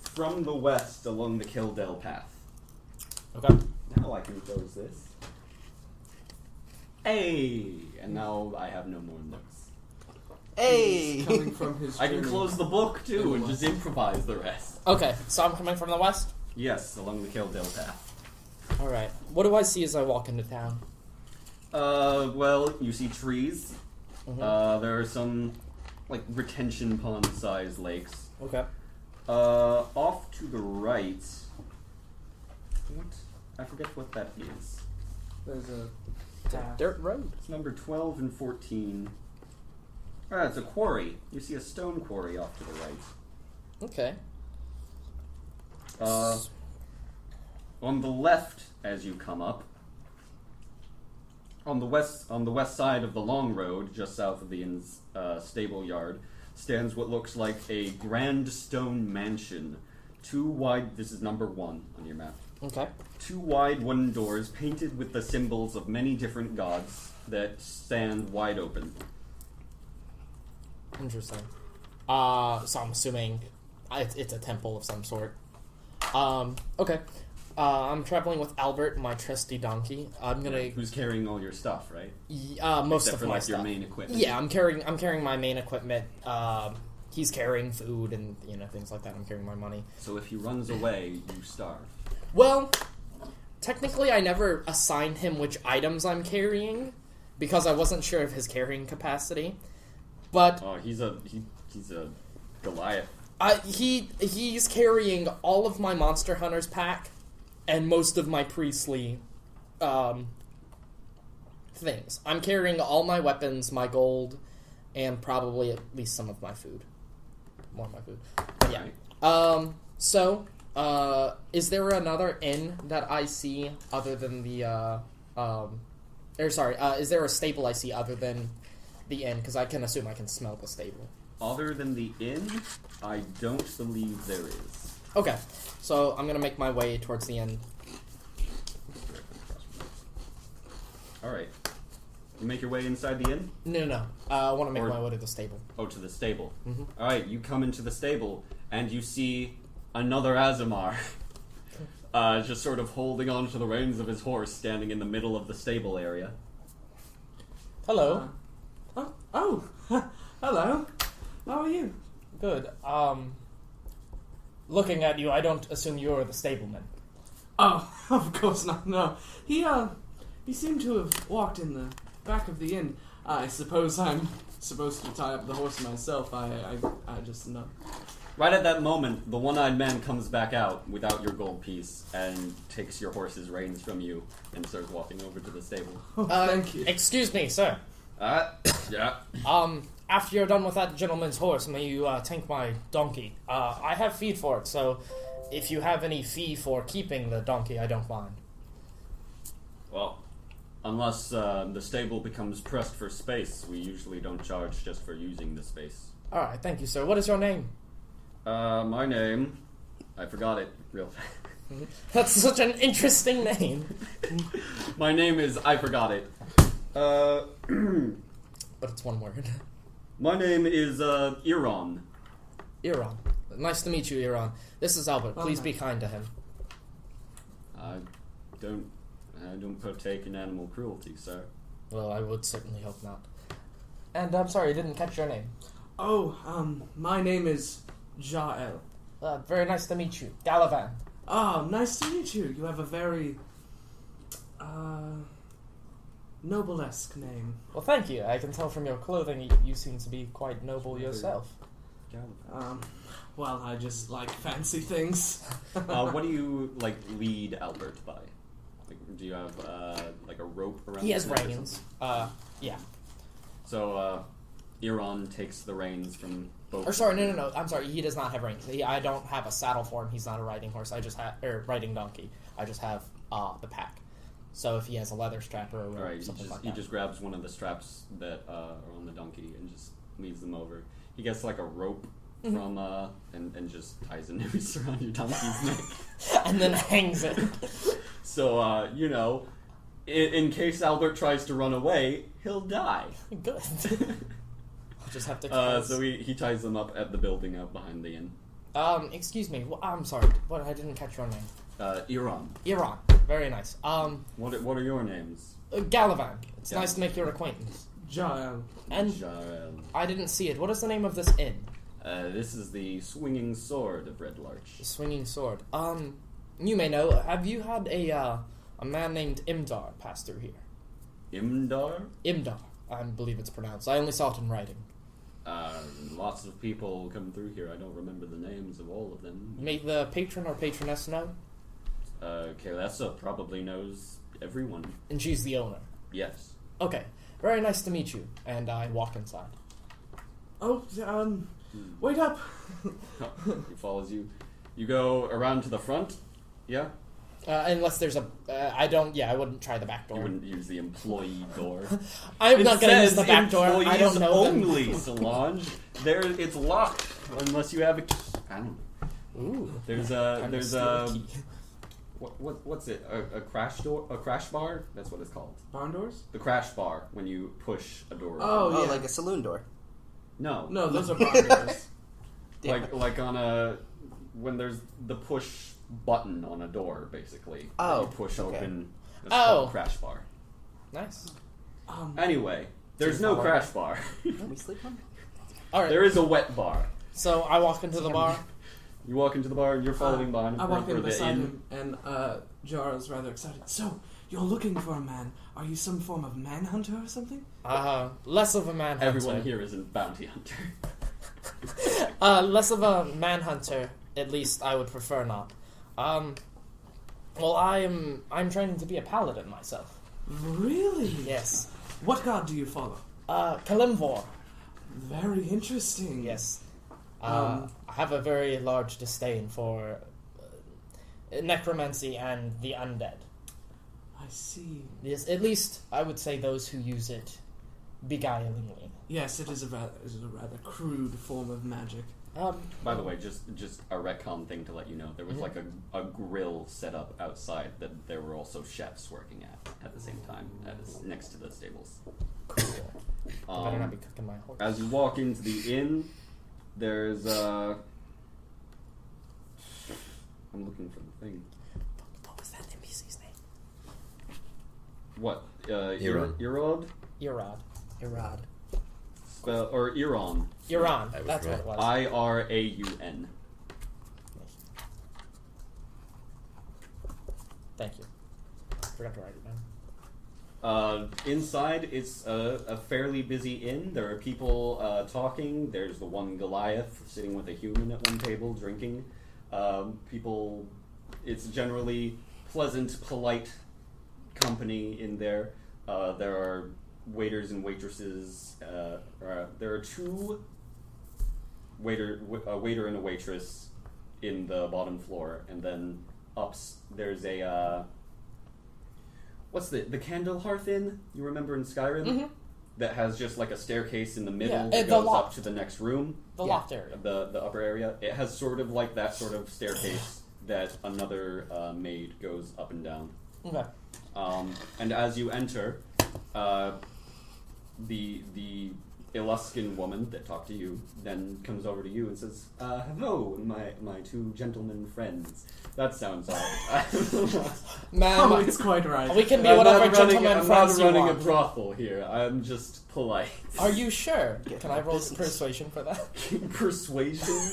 from the west along the Kildale path. Okay. Now I can close this. Hey! And now I have no more notes. Hey! He's coming from his I can journey. close the book too and just improvise the rest. Okay, so I'm coming from the west? Yes, along the Kildale path. Alright. What do I see as I walk into town? Well, you see trees. Mhm. There are some, like, retention pond-sized lakes. Okay. Off to the right... What? I forget what that is. There's a path. Dirt road. It's number 12 and 14. Ah, it's a quarry. You see a stone quarry off to the right. Okay. On the left, as you come up, on the west side of the long road, just south of the inn's stable yard, stands what looks like a grand stone mansion. Two wide. This is number 1 on your map. Okay. 2 wide wooden doors painted with the symbols of many different gods that stand wide open. Interesting. So I'm assuming it's a temple of some sort. Okay. I'm traveling with Albert, my trusty donkey. I'm gonna Who's carrying all your stuff, right? most Except of for my like stuff. your main equipment. Yeah, I'm carrying my main equipment. He's carrying food and things like that. I'm carrying my money. So if he runs away, you starve. Well, technically, I never assigned him which items I'm carrying because I wasn't sure of his carrying capacity. But Oh, he's a Goliath. he's carrying all of my Monster Hunters pack and most of my priestly things. I'm carrying all my weapons, my gold, and probably at least some of my food. More of my food. But yeah. Right. Is there another inn that I see other than the is there a stable I see other than the inn? Because I can assume I can smell the stable. Other than the inn, I don't believe there is. Okay, so I'm gonna make my way towards the inn. Alright. You make your way inside the inn? No. I want to make Or- my way to the stable. Oh, to the stable. Mhm. Alright, you come into the stable, and you see another Azamar. Just sort of holding on to the reins of his horse, standing in the middle of the stable area. Hello. Oh, hello. How are you? Good. Looking at you, I don't assume you're the stableman. Oh, of course not. No, he seemed to have walked in the back of the inn. I suppose I'm supposed to tie up the horse myself. I just know. Right at that moment, the one-eyed man comes back out without your gold piece and takes your horse's reins from you and starts walking over to the stable. Oh, thank you. Excuse me, sir. Yeah. After you're done with that gentleman's horse, may you take my donkey. I have feed for it, so if you have any fee for keeping the donkey, I don't mind. Well, unless the stable becomes pressed for space, we usually don't charge just for using the space. Alright, thank you, sir. What is your name? My name... I forgot it real fast. That's such an interesting name. My name is... I forgot it. But it's one word. My name is, Iran. Iran. Nice to meet you, Iran. This is Albert. Please hi. be kind to him. I don't partake in animal cruelty, sir. Well, I would certainly hope not. And I'm sorry, I didn't catch your name. Oh, my name is Jael. Very nice to meet you. Galavan. Ah, nice to meet you. You have a very, noble-esque name. Well, thank you. I can tell from your clothing you seem to be quite noble yourself. Well, I just like fancy things. What do you, lead Albert by? Do you have, a rope around He has his neck or reins. something? Yeah. So, Iran takes the reins from both... Or sorry, no. I'm sorry. He does not have reins. I don't have a saddle for him. He's not a riding horse. I just have riding donkey. I just have the pack. So if he has a leather strap or a rope, Alright, something like he that. just grabs one of the straps that are on the donkey and just leads them over. He gets a rope from and just ties a noose around your donkey's neck. And then hangs it. So in case Albert tries to run away, he'll die. Good. I'll just have to. So he ties them up at the building out behind the inn. Excuse me. I'm sorry. What? I didn't catch your name. Iran. Iran. Very nice. What are your names? Galavan. It's Yeah. nice to make your acquaintance. Jael. And Jarel. I didn't see it. What is the name of this inn? This is the Swinging Sword of Red Larch. The Swinging Sword. You may know. Have you had a man named Imdar pass through here? Imdar? Imdar, I believe it's pronounced. I only saw it in writing. Lots of people come through here. I don't remember the names of all of them. May the patron or patroness know? Kalesa probably knows everyone. And she's the owner. Yes. Okay. Very nice to meet you. And I walk inside. Oh, wait up. He follows you. You go around to the front. Yeah. Unless there's a... I wouldn't try the back door. You wouldn't use the employee door. I'm not going to use the back door. I don't know them. Only, Soulange. It's locked unless you have a key. I don't know. Ooh. There's Time to steal a a key. what's it? A crash door? A crash bar? That's what it's called. Barn doors? The crash bar when you push a door. Oh, open. Oh, yeah. like a saloon door. No. No, those are barn doors. Damn it. Like on a when there's the push button on a door, basically. that Oh, you push okay. open. That's Oh. called a crash bar. Nice. Anyway, there's no crash bar. Can we sleep on? All right. There is a wet bar. So I walk into the bar. You walk into the bar and you're following behind. I walk for in the beside inn. him, and Jara's rather excited. So, you're looking for a man. Are you some form of manhunter or something? Less of a manhunter. Everyone here isn't bounty hunter. Less of a manhunter. At least I would prefer not. Well, I'm training to be a paladin myself. Really? Yes. What god do you follow? Kalimvor. Very interesting. Yes. I have a very large disdain for necromancy and the undead. I see. Yes, at least I would say those who use it beguilingly. Yes, it is a rather crude form of magic. By the way, just a retcon thing to let you know. There was like a grill set up outside that there were also chefs working at the same time next to the stables. Cool. I better not be cooking my horse. As you walk into the inn, there's I'm looking for the thing. What was that NPC's name? What? Irod. Irad. Spell or Iran. Iran. I was That's right. what it was. Iraun. Thank you. Forgot to write it down. Inside, it's a fairly busy inn. There are people talking. There's the one Goliath sitting with a human at one table drinking. People, it's generally pleasant, polite company in there. There are waiters and waitresses. There are two a waiter and a waitress in the bottom floor, and then there's a what's the Candle Hearth Inn you remember in Skyrim? Mm-hmm. That has just like a staircase in the middle Yeah, that the goes loft. up to the next room. The loft area. The upper area. It has sort of like that sort of staircase that another maid goes up and down. Okay. And as you enter, the Eluskin woman that talked to you then comes over to you and says, "Hello, my two gentlemen friends." That sounds odd. Ma'am, it's quite right. we can be I'm whatever not running, gentleman I'm friends not you running a want. brothel here. I'm just polite. Are you sure? Get Can my I roll business. persuasion for that? Persuasion?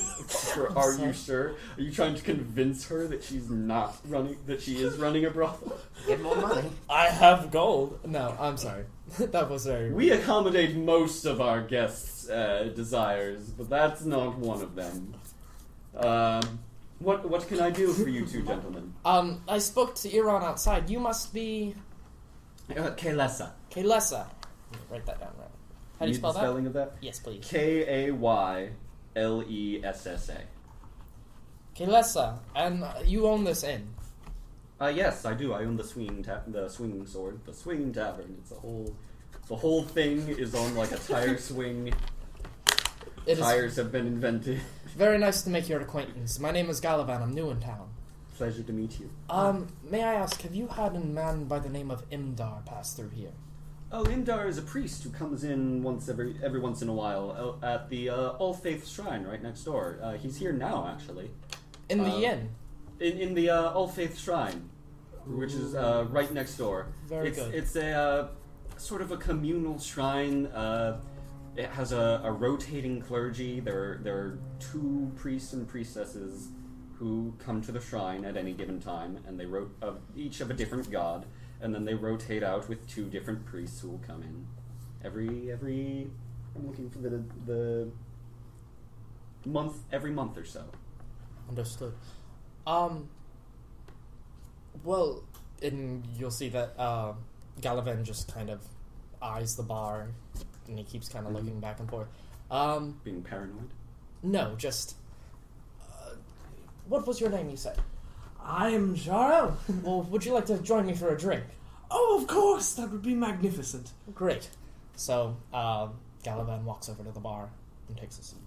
Are you sure? Are you trying to convince her that she is running a brothel? Get more money. I have gold. No, I'm sorry. That was very We accommodate most of our guests' desires, but that's not one of them. What can I do for you two gentlemen? I spoke to Iran outside. You must be Kaylessa. Kaylessa. Write that down, right? How do you spell the that? spelling of that? Yes, please. Kaylessa. Kaylessa, and you own this inn. Yes, I do. I own the swinging tavern. It's the whole thing is on like a tire swing. It is Tires have been invented. very nice to make your acquaintance. My name is Galavan. I'm new in town. Pleasure to meet you. May I ask, have you had a man by the name of Imdar pass through here? Oh, Imdar is a priest who comes in every once in a while at the All Faith Shrine right next door. He's here now, actually. In the inn. In the All Faith Shrine, which is right next door. Very good. It's a sort of a communal shrine. It has a rotating clergy. There are two priests and priestesses who come to the shrine at any given time, and they each of a different god, and then they rotate out with two different priests who will come in every. I'm looking for the month, every month or so. Understood. Well, you'll see that Galavan just kind of eyes the bar, and he keeps kind of looking back and forth. Being paranoid. No, just... what was your name, you said? I am Jaro. Well, would you like to join me for a drink? Oh, of course, that would be magnificent. Great. So, Galavan walks over to the bar and takes a seat.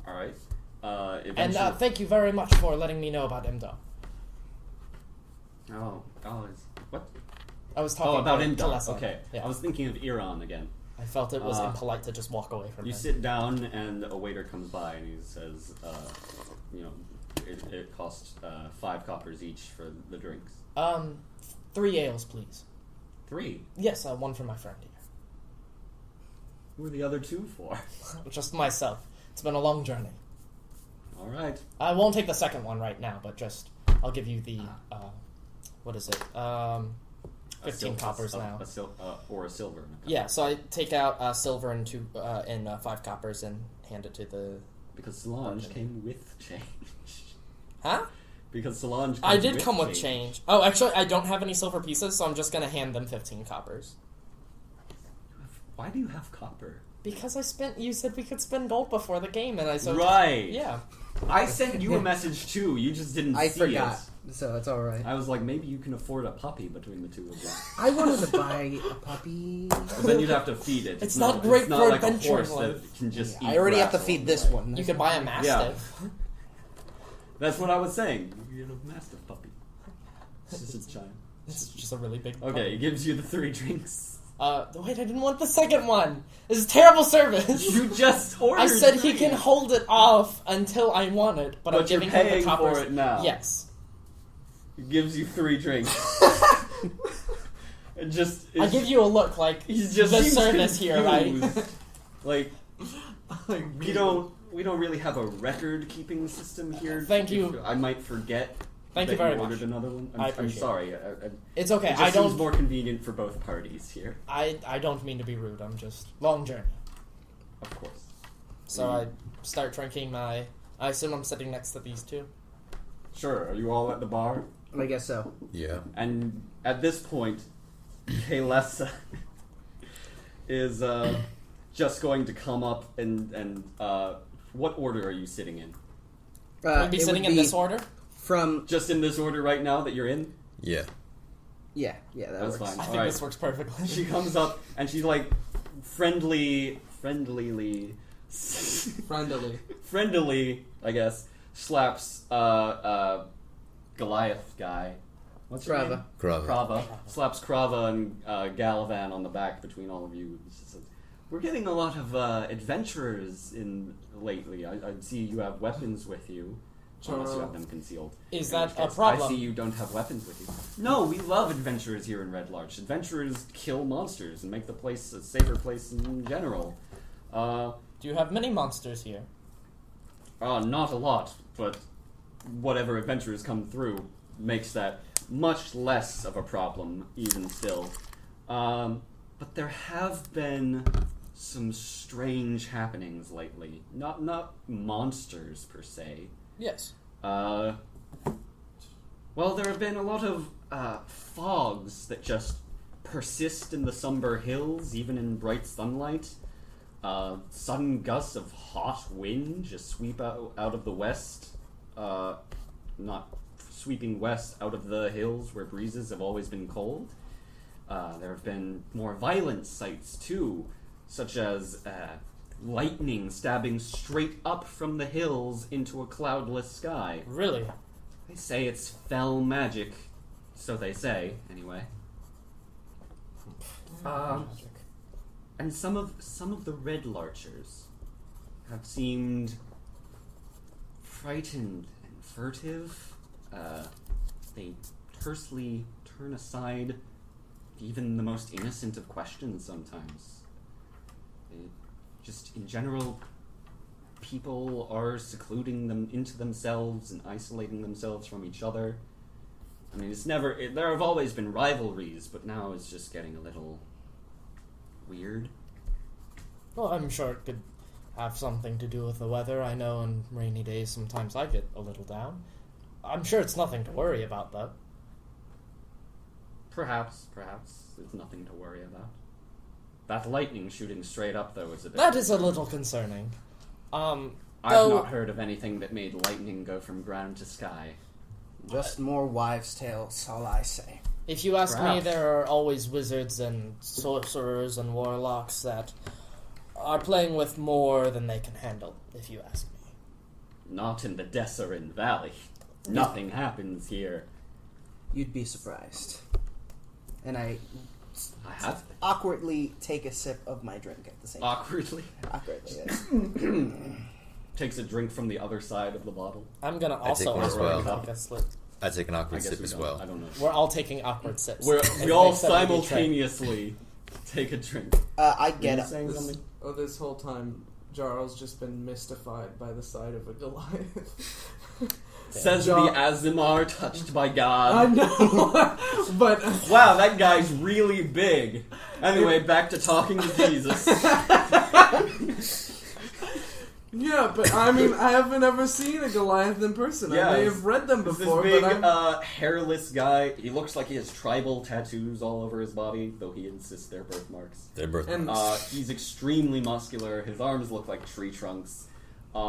All right. And Eventually- thank you very much for letting me know about Imdar. What? I was talking About to Imdar. Talessa. Okay. Yeah. I was thinking of Iran again. I felt it was impolite to just walk away from You him. sit down, and a waiter comes by, and he says, it costs 5 coppers each for the drinks. 3 ales, please. 3? Yes, one for my friend here. Who are the other 2 for? Just myself. It's been a long journey. All right. I won't take the second one right now, but I'll give you the, what is it? 15 coppers now. Or a silver. Yeah, so I take out silver and 5 coppers and hand it to the... Because Soulange came with change. Huh? Because Soulange I did come with change. Oh, actually, I don't have any silver pieces, so I'm just going to hand them 15 coppers. Why do you have copper? Because you said we could spend gold before the game, and I said... Right. Yeah. I sent you a message too. You just didn't I see forgot. it. so it's all right. I was like, maybe you can afford a puppy between the two of them. I wanted to buy a puppy. But then you'd have to feed it. It's not great it's not for like a adventuring horse life. that can just eat I already have to grass feed along this the way. one. You could buy a mastiff. That's what I was saying. You get a mastiff puppy. It's just a giant. It's just a really big. Okay, he gives you the 3 drinks. Wait, I didn't want the second one. This is terrible service. You just ordered I said 3. he can hold it off until I want it, but I'm you're giving him the paying toppers. for it now. Yes. He gives you 3 drinks. And just I give you a look like he's just the seems service here, right? confused. Like we don't really have a record keeping system here. Thank you. I might forget. Thank that you very ordered much. another one. I I'm appreciate sorry. It's okay. It just I seems don't. more convenient for both parties here. I don't mean to be rude. I'm just long journey. Of course. So I start drinking my. I assume I'm sitting next to these two. Sure. Are you all at the bar? I guess so. Yeah. And at this point, Kaylessa is just going to come up and what order are you sitting in? Can we be it sitting would in be this order? From Just in this order right now that you're in? Yeah. yeah, that That's works. fine. I think Alright. this works perfectly. She comes up and she's like friendlyly, Friendly. I guess, slaps Goliath guy. What's your Krava. name? Krava. Slaps Krava and Galavan on the back between all of you. She says, we're getting a lot of adventurers in lately. I see you have weapons with you. Unless you have them concealed. Is In that which a case, problem? I see you don't have weapons with you. No, we love adventurers here in Red Larch. Adventurers kill monsters and make the place a safer place in general. Do you have many monsters here? Not a lot, but whatever adventurers come through makes that much less of a problem, even still. But there have been some strange happenings lately. Not monsters per se. Yes. Well, there have been a lot of fogs that just persist in the somber hills, even in bright sunlight. Sudden gusts of hot wind just sweep out of the west. Not sweeping west out of the hills where breezes have always been cold. There have been more violent sights, too, such as lightning stabbing straight up from the hills into a cloudless sky. Really? They say it's fell magic. So they say, anyway. And some of the Red Larchers have seemed frightened and furtive. They tersely turn aside even the most innocent of questions sometimes. Just in general, people are secluding them into themselves and isolating themselves from each other. I mean, there have always been rivalries, but now it's just getting a little weird. Well, I'm sure it could have something to do with the weather. I know on rainy days sometimes I get a little down. I'm sure it's nothing to worry about, though. Perhaps it's nothing to worry about. That lightning shooting straight up, though, is a bit... That is a little concerning. I've though- not heard of anything that made lightning go from ground to sky. Just more wives' tales, all I say. If you ask me, Perhaps. there are always wizards and sorcerers and warlocks that are playing with more than they can handle, if you ask me. Not in the Desserin Valley. Nothing happens here. You'd be surprised. And I I have awkwardly take a sip of my drink at the same time. awkwardly Awkwardly, yes. takes a drink from the other side of the bottle. I'm gonna I also take one as well. take a slip. I take an I awkward guess sip we as don't. well. I don't know. We're all taking awkward sips. We Except all for Trey. simultaneously take a drink. I Were get you up. saying something? This whole time, Jarl's just been mystified by the sight of a Goliath. Says Jar- the Azimar touched by I God. know, but Wow, that guy's really big. Anyway, back to talking to Jesus. yeah, but I mean, I haven't ever seen a Goliath in person. Yeah, I may have read them This before, big, but I'm... hairless guy. He looks like he has tribal tattoos all over his body, though he insists they're birthmarks. Their birth. And- He's extremely muscular. His arms look like tree trunks. There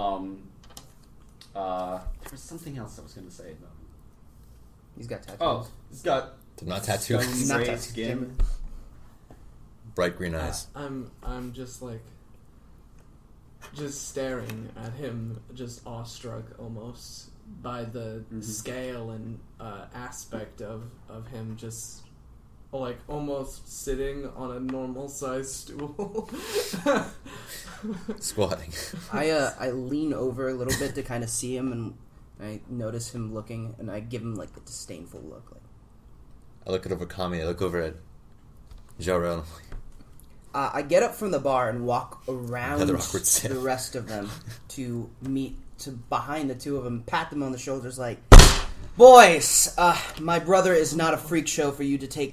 was something else I was going to say, though. He's got tattoos. Oh, he's got Not tattooed. stone Not gray tattooed. skin. Bright green eyes. I'm just like just staring at him, just awestruck almost by the scale and aspect of him, just like almost sitting on a normal sized stool. Squatting. I lean over a little bit to kind of see him, and I notice him looking, and I give him like a disdainful look. Like, I look over Kami. I look over at Jarrell. I get up from the bar and walk around Another awkward sit. the rest of them to meet to behind the two of them, pat them on the shoulders, like, boys, my brother is not a freak show for you to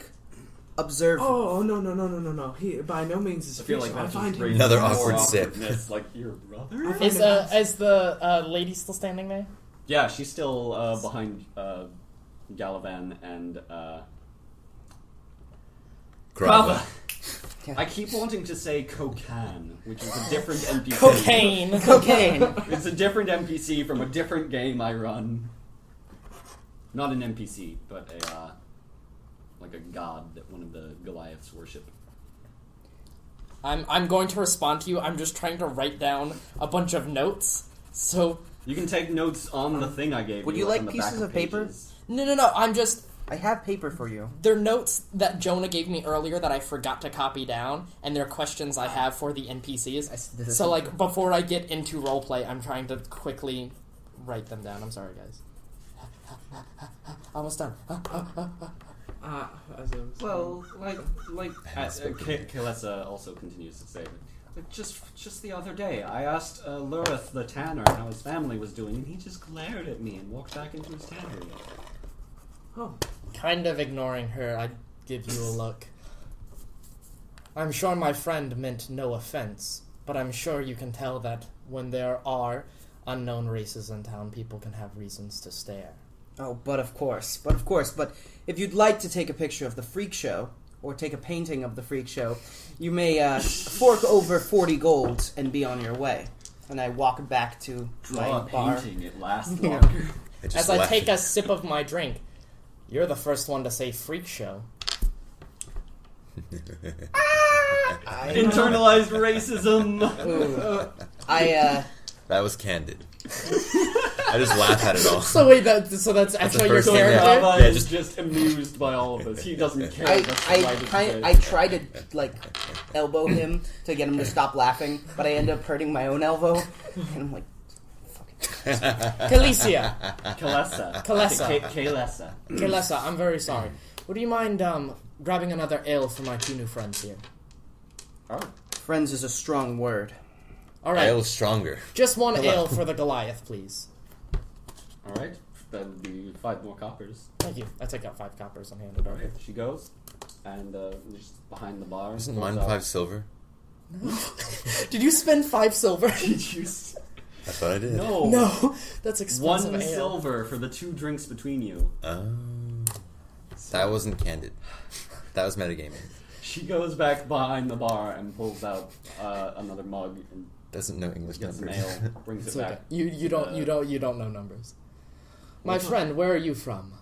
observe. Oh no! He by no means is. I feel like I that's find just him raising Another more awkward sip. awkwardness, like, your brother? Is the lady still standing there? Yeah, she's still behind Galavan and Grava. I keep wanting to say Cocan, which is a different NPC. Cocaine. Cocaine. It's a different NPC from a different game I run. Not an NPC, but a like a god that one of the Goliaths worship. I'm going to respond to you. I'm just trying to write down a bunch of notes. So You can take notes on the thing I gave Would you. you like on the pieces back of paper? pages. no. I'm just. I have paper for you. They're notes that Jonah gave me earlier that I forgot to copy down, and they're questions I have for the NPCs. So, like, before I get into roleplay, I'm trying to quickly write them down. I'm sorry, guys. Almost done. As I was Well, Kalessa also continues to say, but just the other day, I asked Lurith the tanner how his family was doing, and he just glared at me and walked back into his tannery. oh. Kind of ignoring her, I give you a look. I'm sure my friend meant no offense, but I'm sure you can tell that when there are unknown races in town, people can have reasons to stare. Oh, but of course. But if you'd like to take a picture of the freak show, or take a painting of the freak show, you may fork over 40 golds and be on your way. And I walk back to Draw my a bar. painting, it lasts longer. As I take a sip of my drink, you're the first one to say freak show. Internalized racism. That was candid. I just laugh at it all. So wait, so that's actually your first thing, character? yeah. Rava Yeah, is just amused by all of this. He doesn't care. I try to like elbow him to get him to stop laughing, but I end up hurting my own elbow, and I'm like, Kalicia. Kalessa. Kalessa. Kalessa, I'm very sorry. Would you mind grabbing another ale for my two new friends here? Oh. friends is a strong word. All right, Ale stronger. just one ale for the Goliath, please. All right. That would be 5 more coppers. Thank you. I take out 5 coppers and hand it All over. right. She goes, and just behind the bar. Isn't pulls mine out- 5 silver? Did you spend 5 silver? Did you? I thought I did. No. No, that's expensive 1 ale. silver for the 2 drinks between you. That wasn't candid. That was metagaming. She goes back behind the bar and pulls out another mug and Doesn't know English gets some numbers. ale, brings It's it okay. back. You don't know numbers. My friend, where are you from?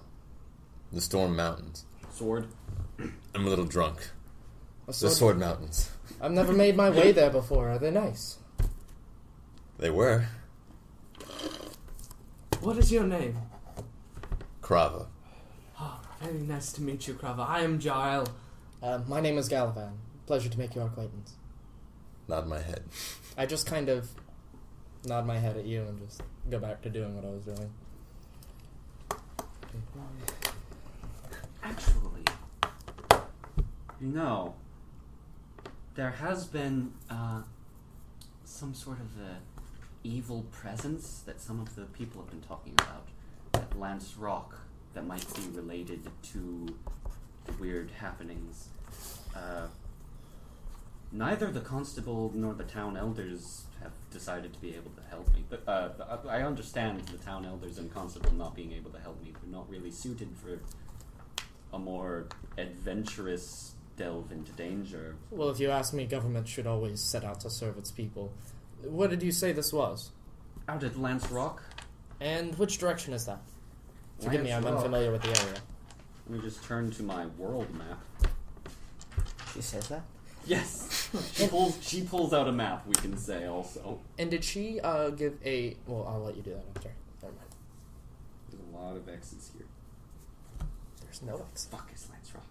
The Storm Mountains. Sword. I'm a little drunk. A The Sword Mountains. I've never made my way there before. Are they nice? They were. What is your name? Krava. Oh, very nice to meet you, Krava. I am Jarl. My name is Galavan. Pleasure to make your acquaintance. Nod my head. I just kind of nod my head at you and just go back to doing what I was doing. Actually, no. There has been some sort of evil presence that some of the people have been talking about at Lance Rock that might be related to weird happenings. Neither the constable nor the town elders have decided to be able to help me. But I understand the town elders and constable not being able to help me. They're not really suited for a more adventurous delve into danger. Well, if you ask me, government should always set out to serve its people. What did you say this was? Out at Lance Rock, And which direction is that? Forgive me, I'm Lance Rock. unfamiliar with the area. Let me just turn to my world map. She says that. Yes, she pulls out a map. We can say also. And did she give a? Well, I'll let you do that after. Never mind. There's a lot of X's here. There's no X. Fuck is Lance Rock?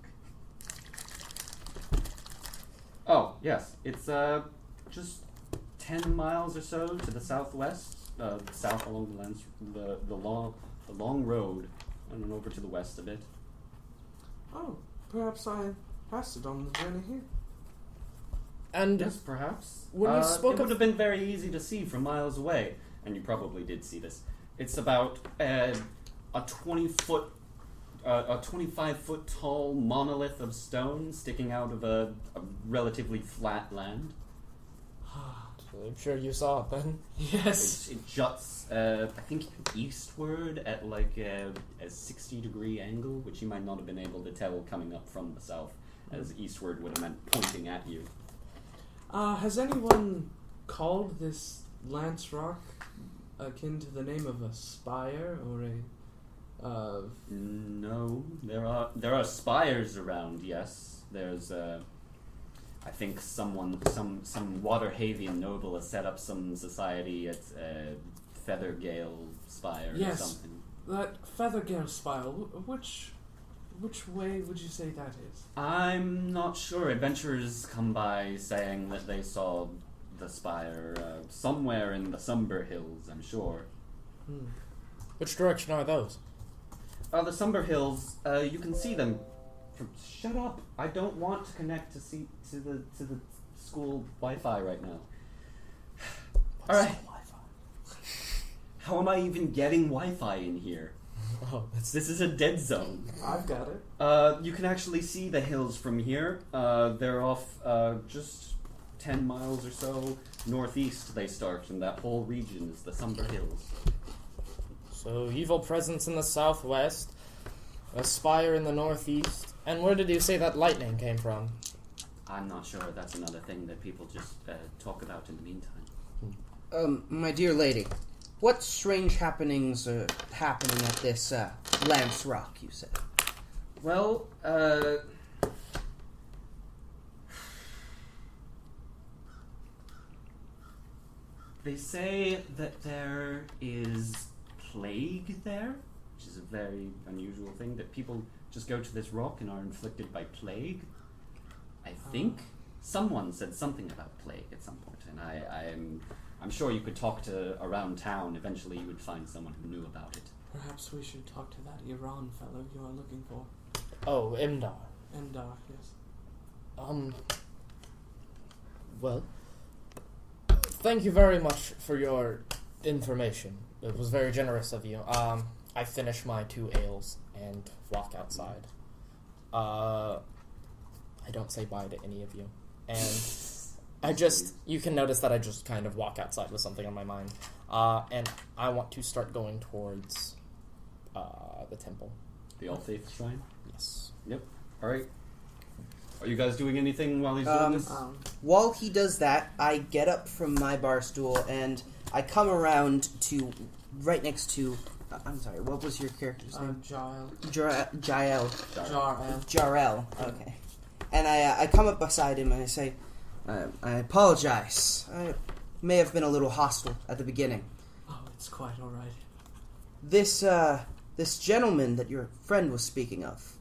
Oh yes, it's just 10 miles or so to the southwest, south along the long road, and then over to the west a bit. Oh, perhaps I passed it on the journey here. And Yes, perhaps. When you spoke it of- would have been very easy to see from miles away, and you probably did see this. It's about a 25-foot tall monolith of stone sticking out of a relatively flat land. I'm sure you saw it then. Yes. It juts, I think, eastward at like a 60-degree angle, which you might not have been able to tell coming up from the south, as eastward would have meant pointing at you. Has anyone called this Lance Rock akin to the name of a spire or a No, there are spires around. Yes, there's I think some Waterhavian noble has set up some society at Feathergale Spire or Yes. something. that Feathergale spire? Which way would you say that is? I'm not sure. Adventurers come by saying that they saw the spire somewhere in the Sumber Hills, I'm sure. Which direction are those? The Sumber Hills, you can see them. Shut up! I don't want to connect to the school Wi-Fi right now. All right. How am I even getting Wi-Fi in here? Oh, This is a dead zone. I've got it. You can actually see the hills from here. They're off just 10 miles or so northeast. They start, and that whole region is the Sumber Hills. so evil presence in the southwest, a spire in the northeast, and where did you say that lightning came from? I'm not sure. That's another thing that people just talk about in the meantime. My dear lady, what strange happenings are happening at this Lance Rock, you said? Well, they say that there is plague there, which is a very unusual thing, that people just go to this rock and are inflicted by plague. I think someone said something about plague at some point, and I'm sure you could talk to around town. Eventually you would find someone who knew about it. Perhaps we should talk to that Iran fellow you are looking for. Oh, Imdar. And, yes. Well, thank you very much for your information. It was very generous of you. I finish my 2 ales and walk outside. I don't say bye to any of you. And you can notice that I just kind of walk outside with something on my mind. And I want to start going towards the temple. The All Faith Shrine? Yes. Yep. Alright. Are you guys doing anything while he's doing this? While he does that, I get up from my bar stool and I come around to right next to. I'm sorry. What was your character's name? Jael. Jael. Jarel. Jarel. Okay. And I come up beside him and I say, I apologize. I may have been a little hostile at the beginning. Oh, it's quite alright. This gentleman that your friend was speaking of,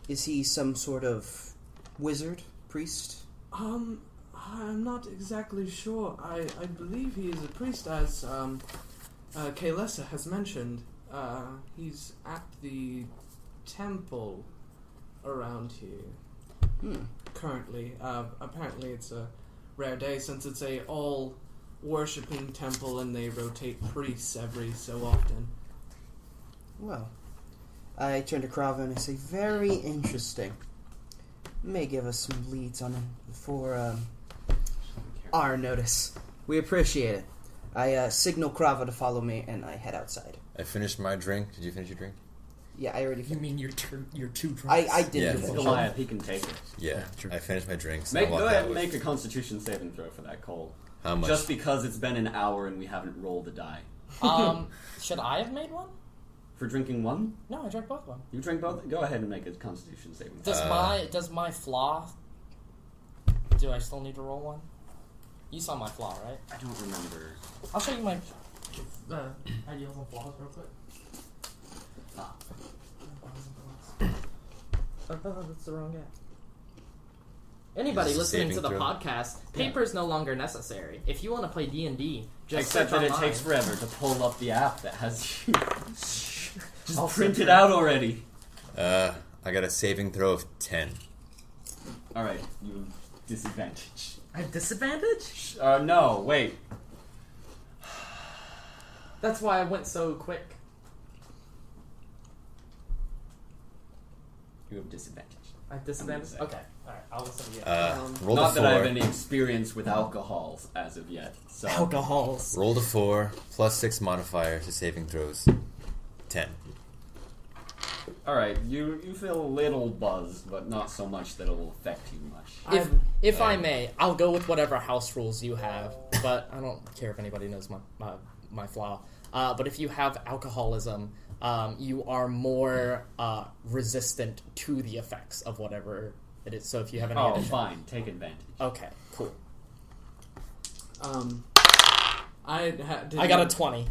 is he some sort of wizard, priest? I'm not exactly sure. I believe he is a priest, as Kaylessa has mentioned. He's at the temple around here currently. Apparently it's a rare day since it's a all-worshipping temple and they rotate priests every so often. Well, I turn to Krava and I say, very interesting. May give us some leads on him for our notice. We appreciate it. I signal Krava to follow me and I head outside. I finished my drink. Did you finish your drink? Yeah, I already You finished. mean your 2 drinks? I did Yeah. finish. Goliath, he can take it. Yeah, I finished my drinks. Go ahead and make a Constitution saving throw for that, Cole. How much? Just because it's been an hour and we haven't rolled a die. Should I have made one? For drinking one? No, I drank both of them. You drank both? Go ahead and make a Constitution saving throw. Does my flaw... Do I still need to roll one? You saw my flaw, right? I don't remember. I'll show you my ideals and flaws real quick. Ah. Oh, that's the wrong guy. Anybody listening to the podcast, paper's no longer necessary. If you want to play D&D, just except that search it online. takes forever to pull up the app that has just print it out already. I got a saving throw of 10. Alright, you have disadvantage. I have disadvantage? No, wait. That's why I went so quick. You have disadvantage. I have disadvantage? I'm gonna Okay, alright, I'll listen to you. Roll Not the that I have 4. any experience with alcohols as of yet. So Alcohols. Roll the 4 plus 6 modifier to saving throws. 10. Alright, you feel a little buzzed, but not so much that it'll affect you much. If I may, I'll go with whatever house rules you have, but I don't care if anybody knows my flaw. But if you have alcoholism, you are more resistant to the effects of whatever it is. So if you have any additional... fine. Take advantage. Okay, cool. I got a 20.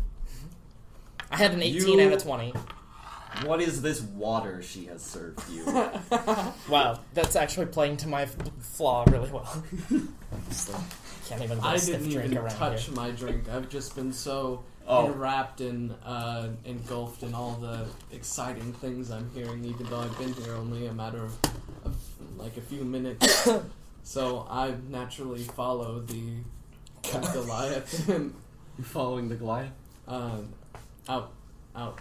I had an 18 and a 20. What is this water she has served you? Wow, that's actually playing to my flaw really well. Can't even get I a stiff didn't drink even around touch here. my drink. I've just been so enwrapped and engulfed in all the exciting things I'm hearing, even though I've been here only a matter of like a few minutes. So I naturally follow the Goliath You following the Goliath?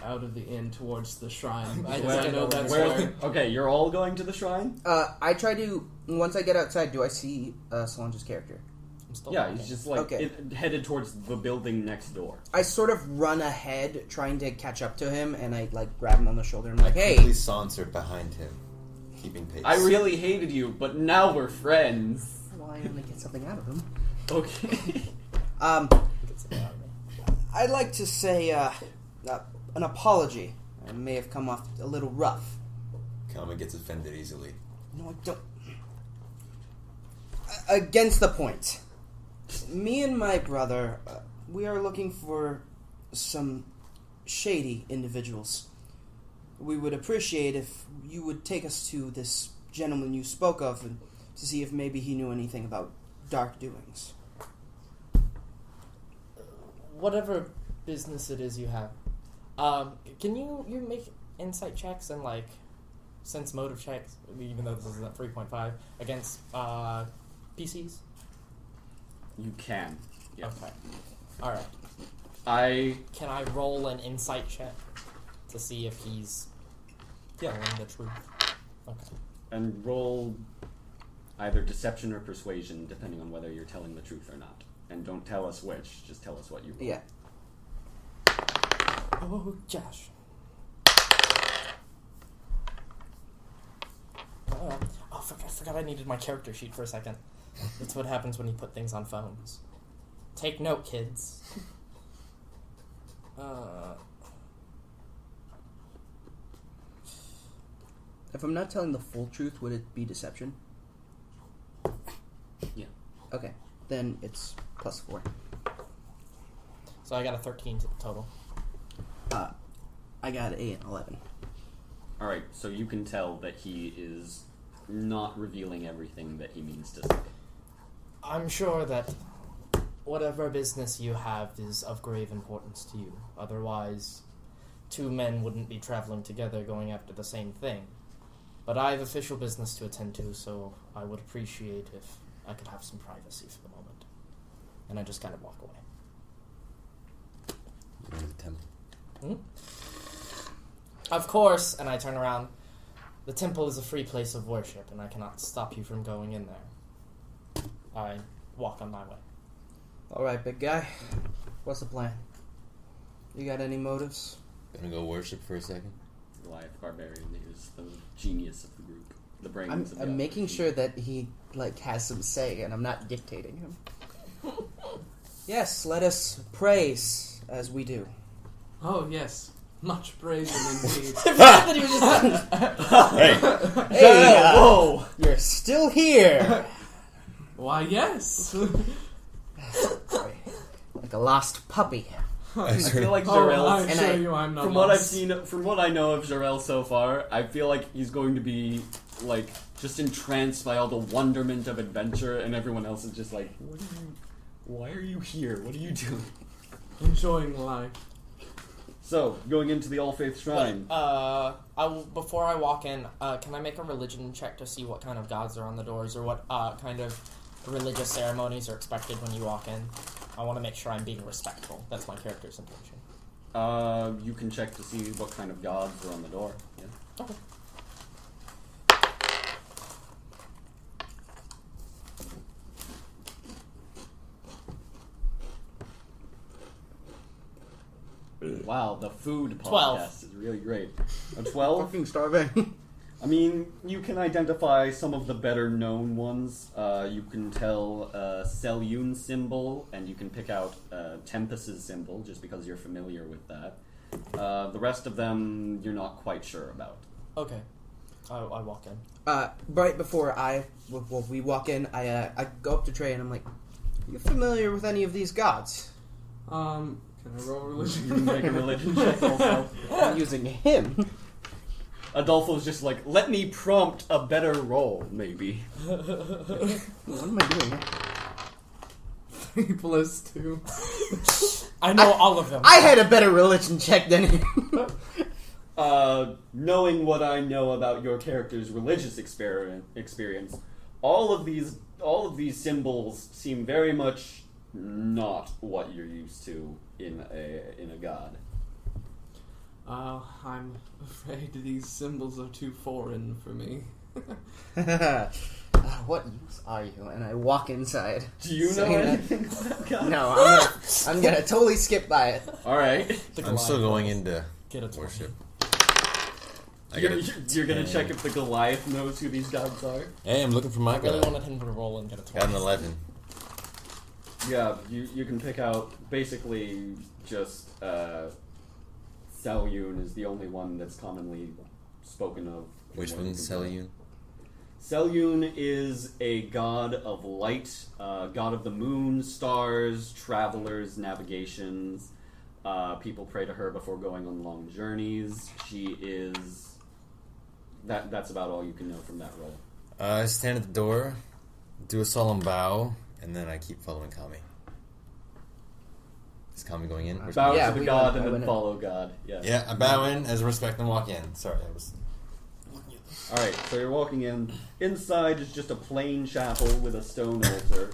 out of the inn towards the shrine. I Where- know that's where. Okay, you're all going to the shrine? I try to, once I get outside, do I see Soulange's character? I'm still Yeah, walking. he's just like Okay. headed towards the building next door. I sort of run ahead, trying to catch up to him, and I like grab him on the shoulder and I'm like, I "Hey!" quickly sauntered behind him, keeping pace. I really hated you, but now we're friends. Well, I only get something out of him. Okay. Get something out of me. I'd like to say an apology. I may have come off a little rough. Kama gets offended easily. No, I don't. Against the point. Me and my brother, we are looking for some shady individuals. We would appreciate if you would take us to this gentleman you spoke of and to see if maybe he knew anything about dark doings. Whatever business it is you have, can you make insight checks and like sense motive checks, even though this is at 3.5 against PCs? You can. Yeah. Okay. All right. Can I roll an insight check to see if he's telling the truth? Okay. And roll either deception or persuasion, depending on whether you're telling the truth or not. And don't tell us which, just tell us what you roll. Yeah. Oh, Josh. I forgot I needed my character sheet for a second. That's what happens when you put things on phones. Take note, kids. If I'm not telling the full truth, would it be deception? Yeah. Okay. Then it's +4. So I got a 13 total. I got an 11. Alright, so you can tell that he is not revealing everything that he means to say. I'm sure that whatever business you have is of grave importance to you. Otherwise, two men wouldn't be traveling together going after the same thing. But I have official business to attend to, so I would appreciate if I could have some privacy for the moment. And I just kind of walk away. You go to the temple. Of course, and I turn around. The temple is a free place of worship, and I cannot stop you from going in there. I walk on my way. Alright, big guy. What's the plan? You got any motives? Gonna go worship for a second? Goliath Barbarian is the genius of the group. The brains of the I'm making operation. sure that he has some say, and I'm not dictating him. Yes, let us praise as we do. Oh yes, Much praise indeed. That he was just Hey, Hey, Whoa! you're still here. Why, yes. Like a lost puppy. I feel like Oh, Jarell. I And assure I- you I'm not From what I've lost. seen, from what I know of Jarell so far, I feel like he's going to be like just entranced by all the wonderment of adventure, and everyone else is just like, "What are you? Why are you here? What are you doing?" Enjoying life. So, going into the All Faith Shrine. before I walk in, can I make a religion check to see what kind of gods are on the doors, or what kind of religious ceremonies are expected when you walk in? I want to make sure I'm being respectful. That's my character's intention. You can check to see what kind of gods are on the door. Yeah. Okay. Wow, the food 12. podcast is really great. A 12? Fucking starving. I mean, you can identify some of the better known ones. You can tell Selune symbol, and you can pick out Tempest's symbol, just because you're familiar with that. The rest of them, you're not quite sure about. Okay. I walk in. Right before we walk in, I go up to Trey and I'm like, "You familiar with any of these gods?" Can I roll religion? You can make a religion check also. I'm using him. Adolfo's just like, let me prompt a better roll, maybe. What am I doing? 3 plus 2. I know all of them. I had a better religion check than him. Knowing what I know about your character's religious experience, all of these symbols seem very much not what you're used to in a god. I'm afraid these symbols are too foreign for me. What use are you? And I walk inside. Do you know saying that- anything about god? No, I'm gonna totally skip by it. All right. The I'm still Goliath going rolls. into Get a 20. worship. I You're, got you're gonna 10. check if the Goliath knows who these gods are. Hey, I'm looking for my I really god. wanted him to roll and get a 20. Got an 11. Yeah, you can pick out basically just Selune is the only one that's commonly spoken of. Which one's Selune? Selune is a god of light, god of the moon, stars, travelers, navigations. People pray to her before going on long journeys. She is... That's about all you can know from that role. I stand at the door, do a solemn bow, and then I keep following Kami. Is Kami going in? Where's Bow Kami? Yeah, to the we god went- and I then went in. follow god. Yes. Yeah, I bow in as a respect and walk in. Sorry, I was... Alright, so you're walking in. Inside is just a plain chapel with a stone altar.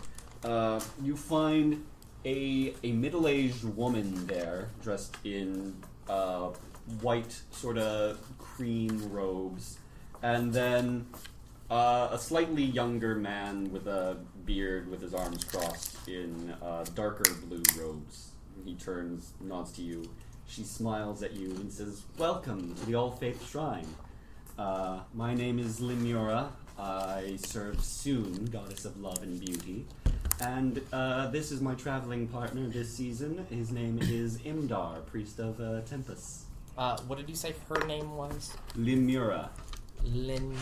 You find a middle-aged woman there, dressed in white, sort of cream robes. And then a slightly younger man with a beard with his arms crossed in darker blue robes. He turns, nods to you. She smiles at you and says, "Welcome to the All Faith Shrine. My name is Limura. I serve Soon, goddess of love and beauty. And this is my traveling partner this season. His name is Imdar, priest of Tempest. What did you say her name was? Limura, Lin.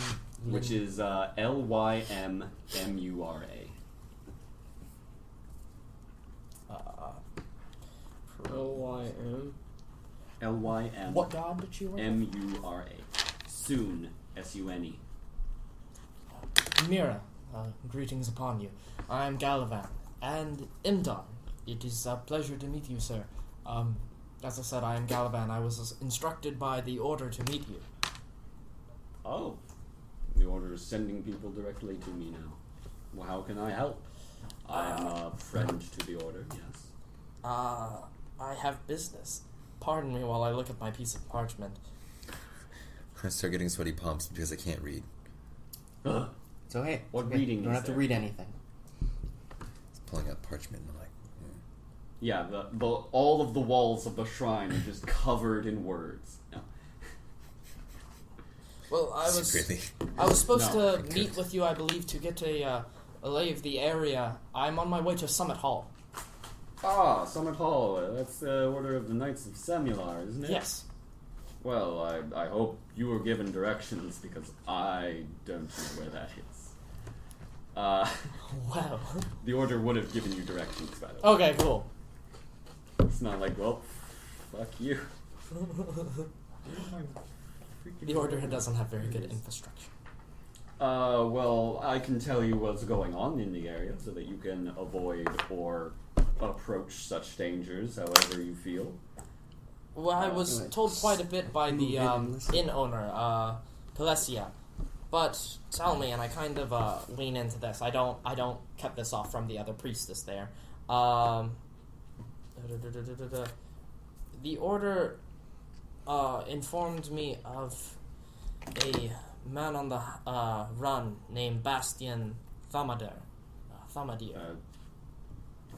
which is Lymmura. L-Y-M. Lymura. What god did she work? Soon, S-U-N-E. Mira, greetings upon you. I am Galavan, and Imdar. It is a pleasure to meet you, sir. As I said, I am Galavan. I was instructed by the Order to meet you. Oh, the order is sending people directly to me now. Well, how can I help? I am a friend to the order, yes. I have business. Pardon me while I look at my piece of parchment. I start getting sweaty palms because I can't read. So hey, What okay, reading you don't is have there? to read anything. It's pulling out parchment and I'm like, Yeah, the all of the walls of the shrine are just covered in words. No. Well, I was secretly. supposed No, to meet with you, I believe, to get a lay of the area. I'm on my way to Summit Hall. Ah, Summit Hall. That's the Order of the Knights of Semular, isn't it? Yes. Well, I hope you were given directions because I don't know where that is. Wow. The Order would have given you directions, by the way. Okay, cool. It's not like, well, fuck you. The Order doesn't have very good infrastructure. Well, I can tell you what's going on in the area so that you can avoid or approach such dangers however you feel. Well, I was told quite a bit by the inn owner, Palesia. But tell me, and I kind of lean into this. I don't cut this off from the other priestess there. The Order informed me of a man on the run named Bastian Thamadir.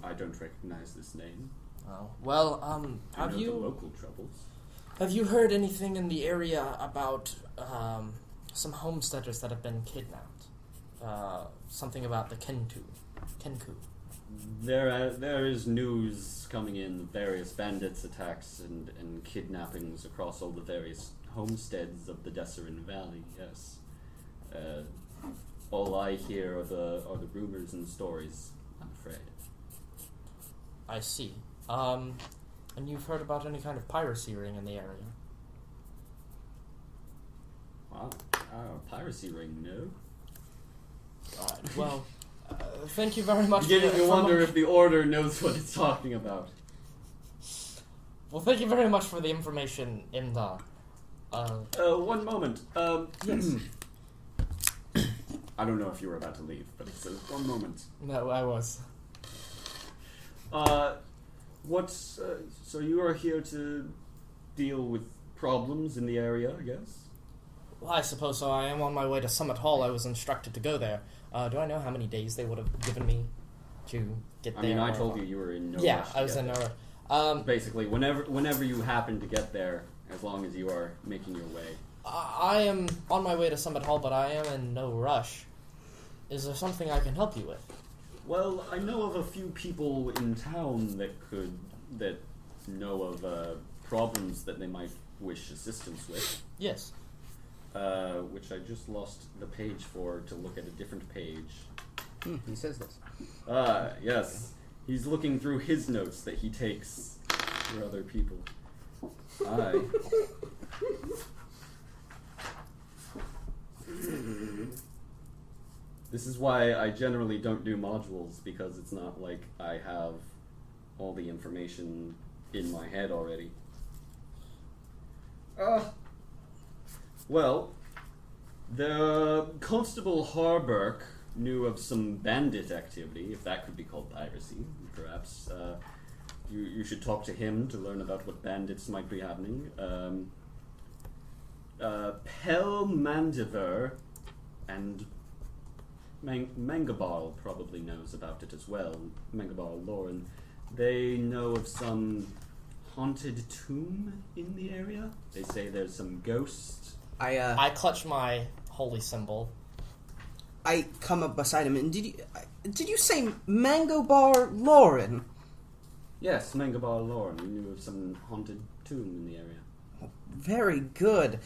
I don't recognize this name. Oh. Well, I have know you the local troubles? have you heard anything in the area about some homesteaders that have been kidnapped? Something about the Kenku. There is news coming in of various bandits attacks and kidnappings across all the various homesteads of the Desserin Valley. Yes, all I hear are the rumors and stories. I'm afraid. I see. And you've heard about any kind of piracy ring in the area? Wow, piracy ring, no. Alright, well, thank you very much. Beginning to wonder if the Order knows what it's talking about. Well, thank you very much for the information, Imdar. One moment. Yes. I don't know if you were about to leave, but it says 1 moment. No, I was. So you are here to deal with problems in the area, I guess? Well, I suppose so. I am on my way to Summit Hall. I was instructed to go there. Do I know how many days they would have given me to get there? I mean, I told you were in no Yeah, rush to I was get in no there. rush. Basically, whenever you happen to get there, as long as you are making your way. I am on my way to Summit Hall, but I am in no rush. Is there something I can help you with? Well, I know of a few people in town that know of problems that they might wish assistance with. Yes. Which I just lost the page for to look at a different page. He says this. Yes. He's looking through his notes that he takes for other people. Aye. This is why I generally don't do modules, because it's not like I have all the information in my head already. Well, the Constable Harburg knew of some bandit activity, if that could be called piracy, perhaps. You should talk to him to learn about what bandits might be happening. Pel Mandiver and Mangabal probably knows about it as well. Mangabal Lauren. They know of some haunted tomb in the area. They say there's some ghosts. I clutch my holy symbol. I come up beside him, and did you say Mango Bar Lauren? Yes, Mangabal Lauren. We knew of some haunted tomb in the area. Very good.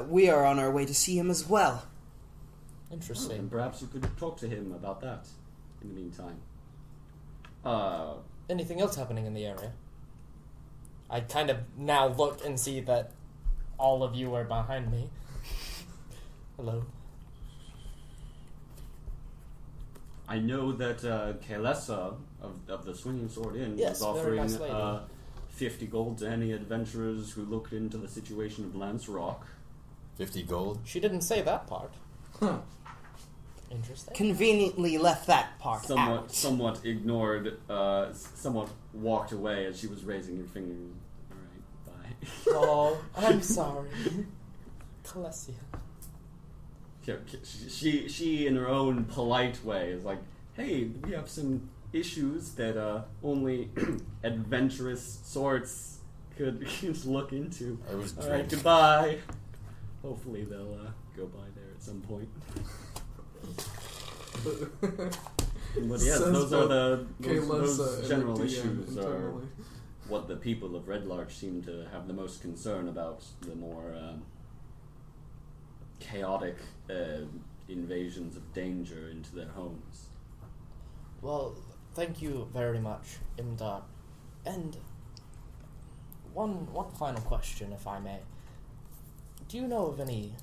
We are on our way to see him as well. Interesting. And perhaps you could talk to him about that in the meantime. Anything else happening in the area? I kind of now look and see that all of you are behind me. Hello. I know that Kaelessa of the Swinging Sword Inn Yes, was very offering nice lady. 50 gold to any adventurers who looked into the situation of Lance Rock. 50 gold. She didn't say that part. Huh. Interesting. Conveniently left that part out. Somewhat ignored, somewhat walked away as she was raising her finger. Alright, bye. Oh, I'm sorry. Calesia. She in her own polite way is like, hey, we have some issues that only adventurous sorts could look into. I was Alright, drunk. goodbye. Hopefully they'll go by there at some point. But yes, Says those are both those Kaelessa and general the DM issues are internally. what the people of Red Larch seem to have the most concern about, the more chaotic invasions of danger into their homes. Well, thank you very much, Imdar. And one final question, if I may. Do you know of any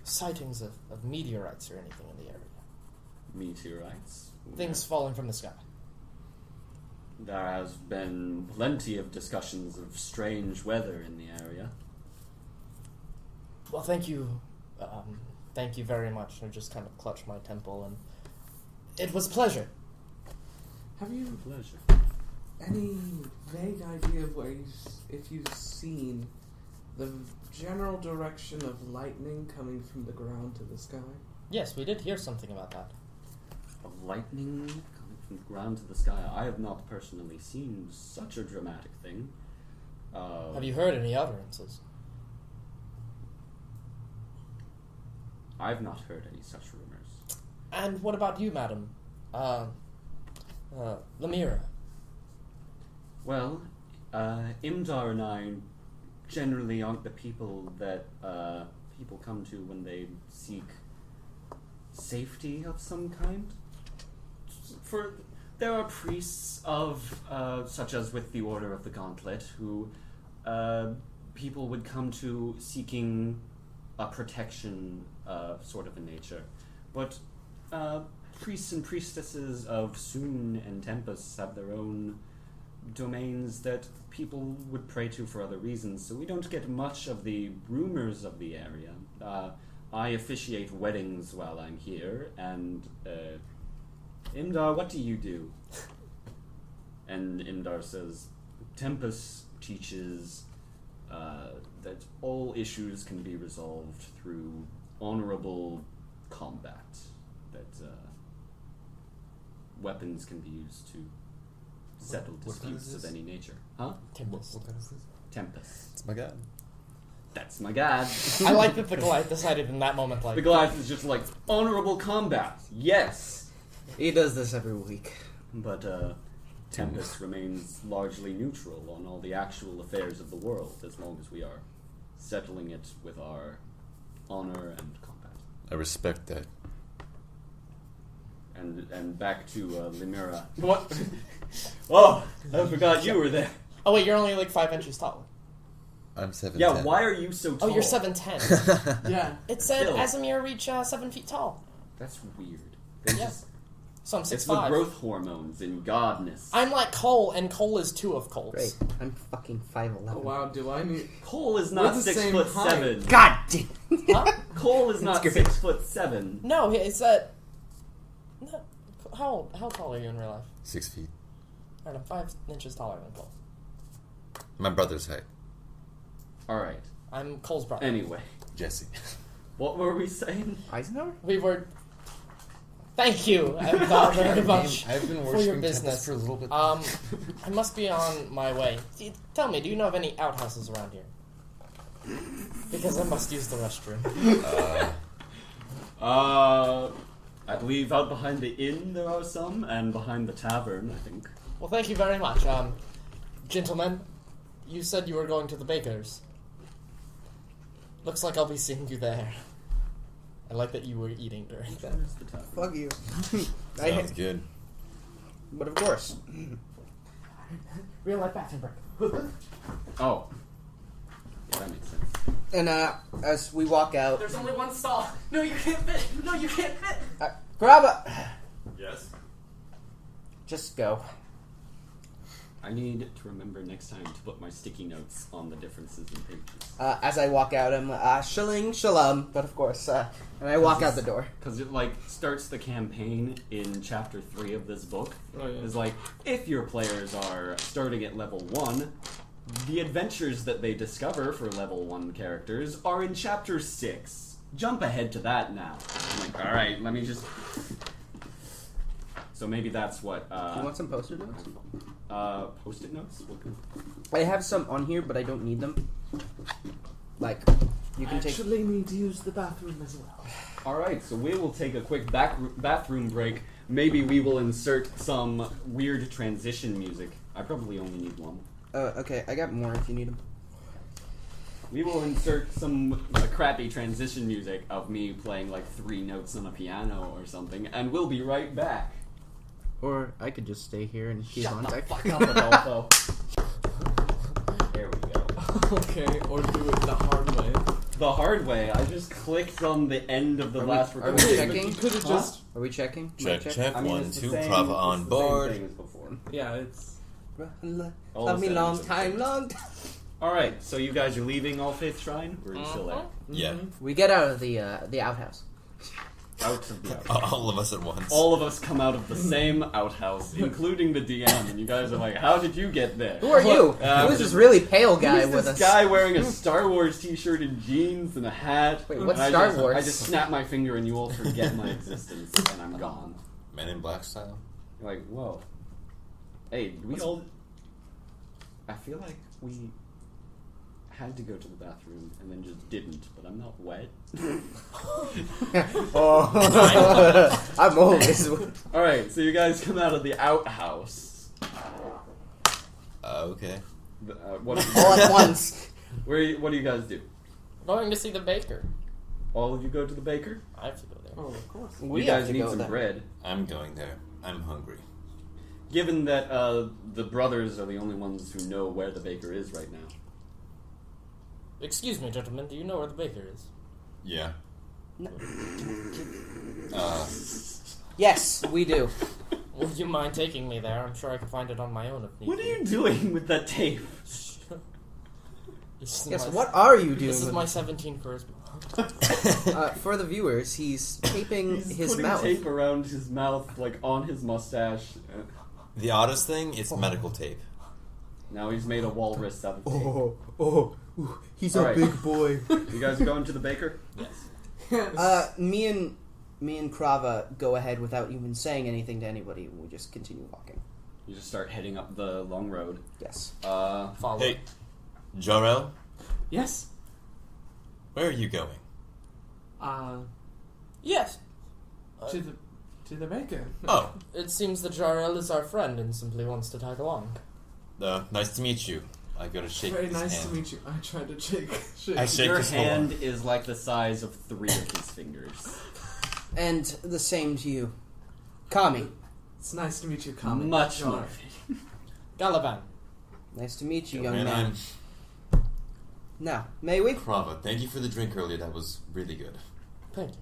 sightings of meteorites or anything in the area? Meteorites? Things falling from the sky. There has been plenty of discussions of strange weather in the area. Well, thank you. Thank you very much. I just kind of clutched my temple, and it was a pleasure. Have you Pleasure. any vague idea of if you've seen the general direction of lightning coming from the ground to the sky? Yes, we did hear something about that. Of lightning coming from the ground to the sky. I have not personally seen such a dramatic thing. Have you heard any utterances? I've not heard any such rumors. And what about you, madam? Lemira. Well, Imdar and I generally aren't the people that people come to when they seek safety of some kind. There are priests of, such as with the Order of the Gauntlet, who people would come to seeking a protection sort of a nature. But priests and priestesses of Soon and Tempest have their own domains that people would pray to for other reasons, so we don't get much of the rumors of the area. I officiate weddings while I'm here, and Imdar, what do you do? And Imdar says, Tempest teaches that all issues can be resolved through honorable combat, that weapons can be used to settle What kind disputes is of this? any nature. Huh? Tempest. What kind is this? Tempest. It's my god. That's my god. I like that the Goliath decided in that moment, like... The Goliath is just like, honorable combat, yes! He does this every week. But Tempest remains largely neutral on all the actual affairs of the world, as long as we are settling it with our honor and combat. I respect that. And back to Lemira. What? Oh, I forgot you were there. Oh wait, you're only like 5 inches tall. I'm 7'10". Yeah, why are you so tall? Oh, you're 7'10". Yeah. It said Still. Asimir reach 7 feet tall. That's weird. They Yeah. just- So I'm 6'5". it's the growth hormones in godness. I'm like Cole, and Cole is 2 of Cole's. Great. I'm fucking 5'11". Oh wow, do I need... Cole is We're not the 6 same foot height. 7. God damn. Huh? Cole is not That's great. 6'7". No, it's at... No. How tall are you in real life? 6 feet. Alright, I'm 5 inches taller than Cole. My brother's height. Alright. I'm Cole's brother. Anyway, Jesse. what were we saying? Eisenhower? We were... Thank you, Emma, very much I've been for your worshiping business. Tempest for a little bit. I must be on my way. Tell me, do you know of any outhouses around here? Because I must use the restroom. I believe out behind the inn there are some, and behind the tavern, I think. Well, thank you very much. Gentlemen, you said you were going to the baker's. Looks like I'll be seeing you there. I like that you were eating during that. Where's the tavern? Fuck you. Sounds good. But of course. Real life bathroom break. Oh. Yeah, that makes sense. And as we walk out, There's only one stall. No, you can't fit. No, you can't fit. Graba, Yes? just go. I need to remember next time to put my sticky notes on the differences in pages. As I walk out, I'm shaling shalom, but of course, and I walk out the door. Because it, like, starts the campaign in chapter 3 of this book. Oh, yeah. Is like, if your players are starting at level 1, the adventures that they discover for level 1 characters are in chapter 6. Jump ahead to that now. I'm like, alright, let me just... So maybe that's what, Do you want some post-it notes? post-it notes? I have some on here, but I don't need them. Like, you can take... Actually need to use the bathroom as well. Alright, so we will take a quick bathroom break maybe we will insert some weird transition music. I probably only need one. Okay, I got more if you need them. We will insert some crappy transition music of me playing like 3 notes on a piano or something, and we'll be right back. Or I could just stay here and keep on Shut the talking. fuck up, Adolfo. There we go. Okay, or do it the hard way. The hard way, I just clicked on the end of the last are we recording. checking? You could have just. Are we checking? Check, check. I mean, 1, it's the 2, same- Prava it's on the board. Same thing as before. Yeah, it's. All Love me settings long are time, fixed. long time. Alright, so you guys are leaving All Faith Shrine? Or are you still there? Yeah. We get out of the outhouse. Out of the outhouse. All of us at once. All of us come out of the same outhouse, including the DM, and you guys are like, how did you get there? Who are you? Who's this really pale guy Who's with this us? guy wearing a Star Wars t-shirt and jeans and a hat? Wait, what's And Star Wars? I just snap my finger and you all forget my existence, and I'm gone. Men in Black style. You're like, whoa. Hey, we all... I feel like we had to go to the bathroom and then just didn't, but I'm not wet. Oh, I'm always. Alright, so you guys come out of the outhouse. Okay. What do All at once. what do you guys do? Going to see the baker. All of you go to the baker? I have to go there. Oh, of course. We you have guys to need go some there. bread. I'm going there. I'm hungry. Given that the brothers are the only ones who know where the baker is right now. Excuse me, gentlemen. Do you know where the baker is? Yeah. No. Yes, we do. Would you mind taking me there? I'm sure I can find it on my own if need What are be. you doing with that tape? This is Yes, my- what are you doing? This is with my 17 charisma. for the viewers, he's taping He's his putting mouth. tape around his mouth, like on his mustache. The oddest thing, it's medical tape. Now he's made a walrus out of tape. He's All right. boy. You guys are going to the baker? Yes. Me and Krava go ahead without even saying anything to anybody. We just continue walking. You just start heading up the long road. Yes. Follow. Hey, Jor-El, Yes. where are you going? Yes. To the baker. Oh, It seems that Jarrell is our friend and simply wants to tag along. nice to meet you. I go to shake Very his nice hand. to meet you. I tried to shake. I shake Your his whole hand arm. is like the size of 3 of his fingers. And the same to you. Kami. It's nice to meet you, Kami. Much Jar. more. Galavan. Nice to meet you, young And man. I'm Now, may we? Krava. Thank you for the drink earlier. That was really good. Thank you.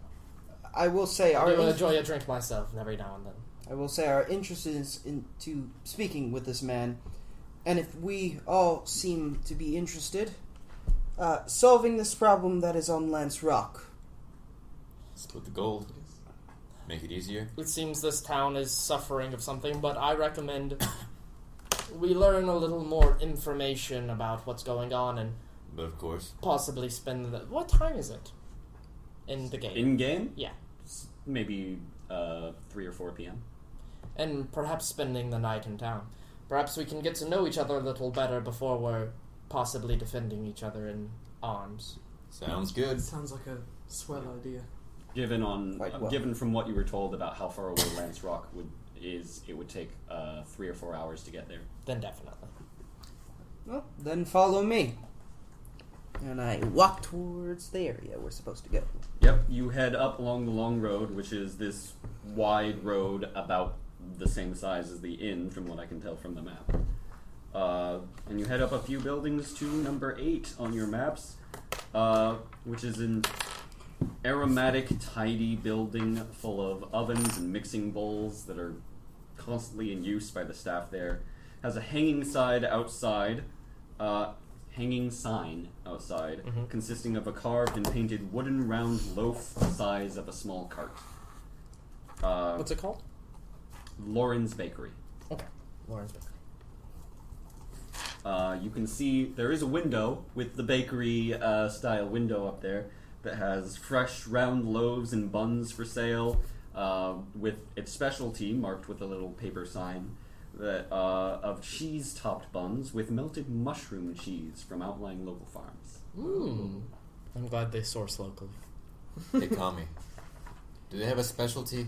I will say I our do enjoy a drink myself every now and then. our interest is into speaking with this man, and if we all seem to be interested, solving this problem that is on Lance Rock. Split the gold. Make it easier. It seems this town is suffering of something, but I recommend we learn a little more information about what's going on and But of course. possibly spend the... What time is it? In the game? In game? Yeah. Maybe 3 or 4 p.m. And perhaps spending the night in town. Perhaps we can get to know each other a little better before we're possibly defending each other in arms. Sounds good. Sounds like a swell idea. Given from what you were told about how far away Lance Rock it would take 3 or 4 hours to get there. Then definitely. Well, then follow me. And I walk towards the area we're supposed to go. Yep, you head up along the long road, which is this wide road about the same size as the inn, from what I can tell from the map. And you head up a few buildings to number 8 on your maps, which is an aromatic, tidy building full of ovens and mixing bowls that are constantly in use by the staff there. Has a hanging sign outside, consisting of a carved and painted wooden round loaf the size of a small cart. What's it called? Lauren's Bakery. Okay. Lawrence Baker. You can see there is a window with the bakery style window up there that has fresh round loaves and buns for sale, with its specialty marked with a little paper sign that of cheese-topped buns with melted mushroom cheese from outlying local farms. I'm glad they source locally. Hey, Kami. Do they have a specialty?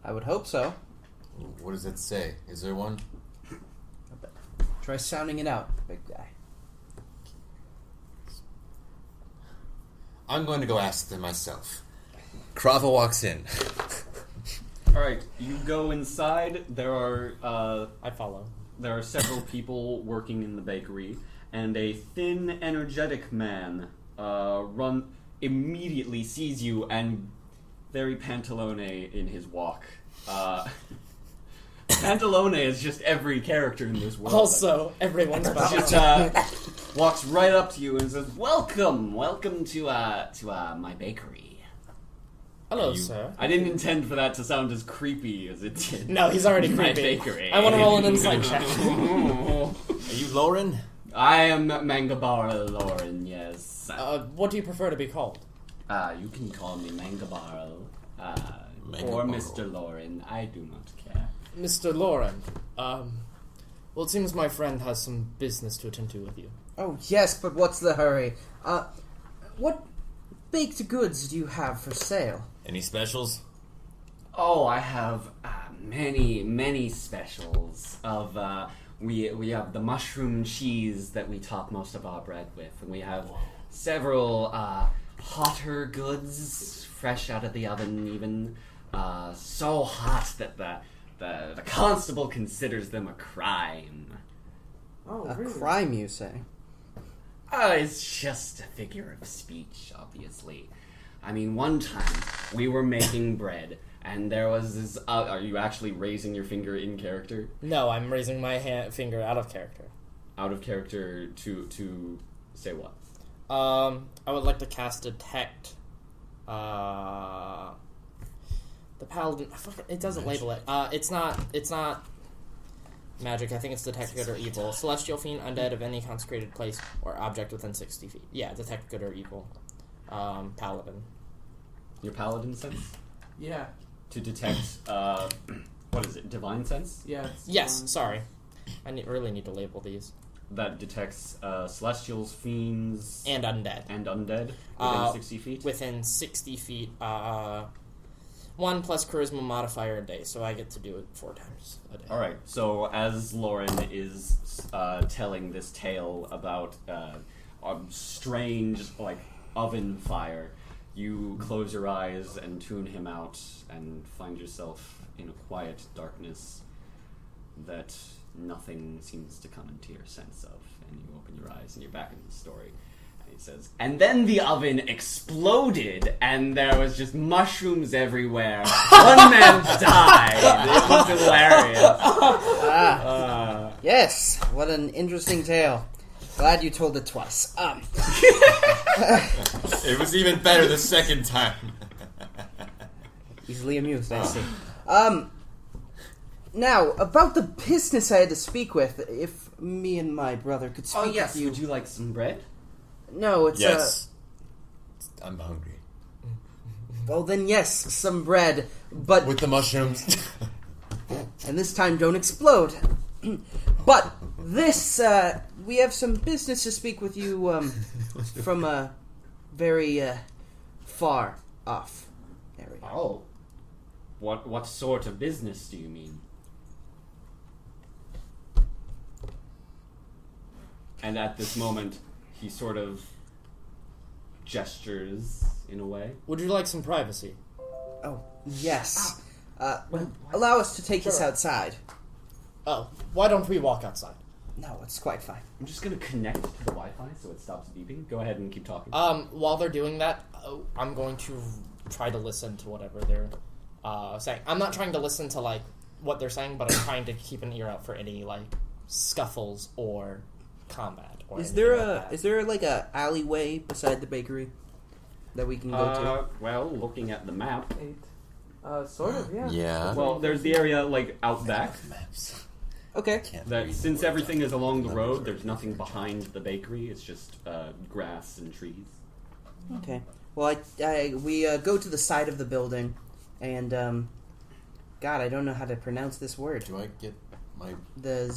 I would hope so. What does it say? Is there one? Try sounding it out, big guy. I'm going to go ask them myself. Krava walks in. Alright, you go inside. There are I follow. there are several people working in the bakery, and a thin, energetic man immediately sees you and very Pantalone in his walk. Pantalone is just every character in this world. Also, everyone's about Just walks right up to you and says, welcome to my bakery. Hello, sir. I didn't intend for that to sound as creepy as it did. No, he's already My creepy. bakery. I want to roll an insight check. Are you Lauren? I am Mangabara Lauren, yes. What do you prefer to be called? You can call me Mangabara, or Mangabaro. Mr. Lauren. I do not care. Mr. Lauren. Well, it seems my friend has some business to attend to with you. Oh, yes, but what's the hurry? What baked goods do you have for sale? Any specials? Oh, I have many specials of we have the mushroom cheese that we top most of our bread with, and we have several hotter goods fresh out of the oven, even so hot that the constable considers them a crime. Oh, A really? crime, you say? It's just a figure of speech, obviously. I mean, one time we were making bread, and there was this. Are you actually raising your finger in character? No, I'm raising my finger out of character. Out of character to say what? I would like to cast Detect. The Paladin. It doesn't label it. It's not magic. I think it's Detect Good or Evil. Celestial Fiend, Undead of any consecrated place or object within 60 feet. Yeah, Detect Good or Evil. Paladin. Your paladin sense? Yeah. To detect, what is it, divine sense? Yeah. Yes, sorry. I really need to label these. That detects celestials, fiends, And undead. and undead within 60 feet? Within 60 feet. 1 plus charisma modifier a day, so I get to do it 4 times a day. Alright, so as Lauren is telling this tale about a strange, like, oven fire, you close your eyes and tune him out and find yourself in a quiet darkness that nothing seems to come into your sense of. And you open your eyes and you're back in the story. And he says, and then the oven exploded and there was just mushrooms everywhere. One man died. It was hilarious. Yes, what an interesting tale. Glad you told it twice. It was even better the second time. Easily amused, I see. Now, about the business I had to speak with, if me and my brother could speak Oh yes, with you. would you like some bread? No, it's Yes. I'm hungry. well then yes, some bread, but With the mushrooms. and this time don't explode. But this, we have some business to speak with you, from a very, far off area. Oh. What sort of business do you mean? And at this moment, he sort of gestures in a way. Would you like some privacy? Oh, yes. Allow us to take this outside. Oh, why don't we walk outside? No, it's quite fine. I'm just gonna connect to the Wi-Fi so it stops beeping. Go ahead and keep talking. While they're doing that, I'm going to try to listen to whatever they're saying. I'm not trying to listen to, like, what they're saying, but I'm trying to keep an ear out for any, like, scuffles or combat. Or Is anything there like a that. is there like a alleyway beside the bakery that we can go to? Well, looking at the map. 8. Sort of, yeah. Yeah. Well, there's the area like out back. Maps. Okay. Can't That read since the everything is along the numbers road, are- there's nothing behind the bakery. It's just grass and trees. Okay. Well, we go to the side of the building, and God, I don't know how to pronounce this word. Do I get my? The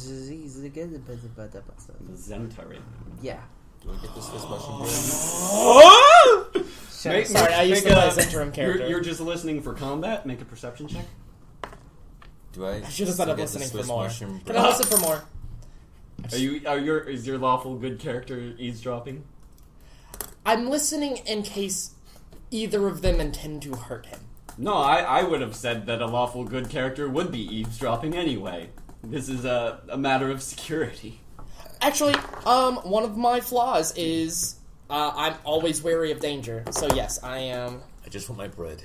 Zentarin. yeah. Do I get this mushroom bread? Sorry, Sorry, I used Make to play a- as interim character. You're just listening for combat. Make a perception check. Do I? I should have still said I'm get the listening for Swiss more. mushroom Can bread? I listen for more? Is your lawful good character eavesdropping? I'm listening in case either of them intend to hurt him. No, I would have said that a lawful good character would be eavesdropping anyway. This is a matter of security. Actually, one of my flaws is I'm always wary of danger. So yes, I am. I just want my bread.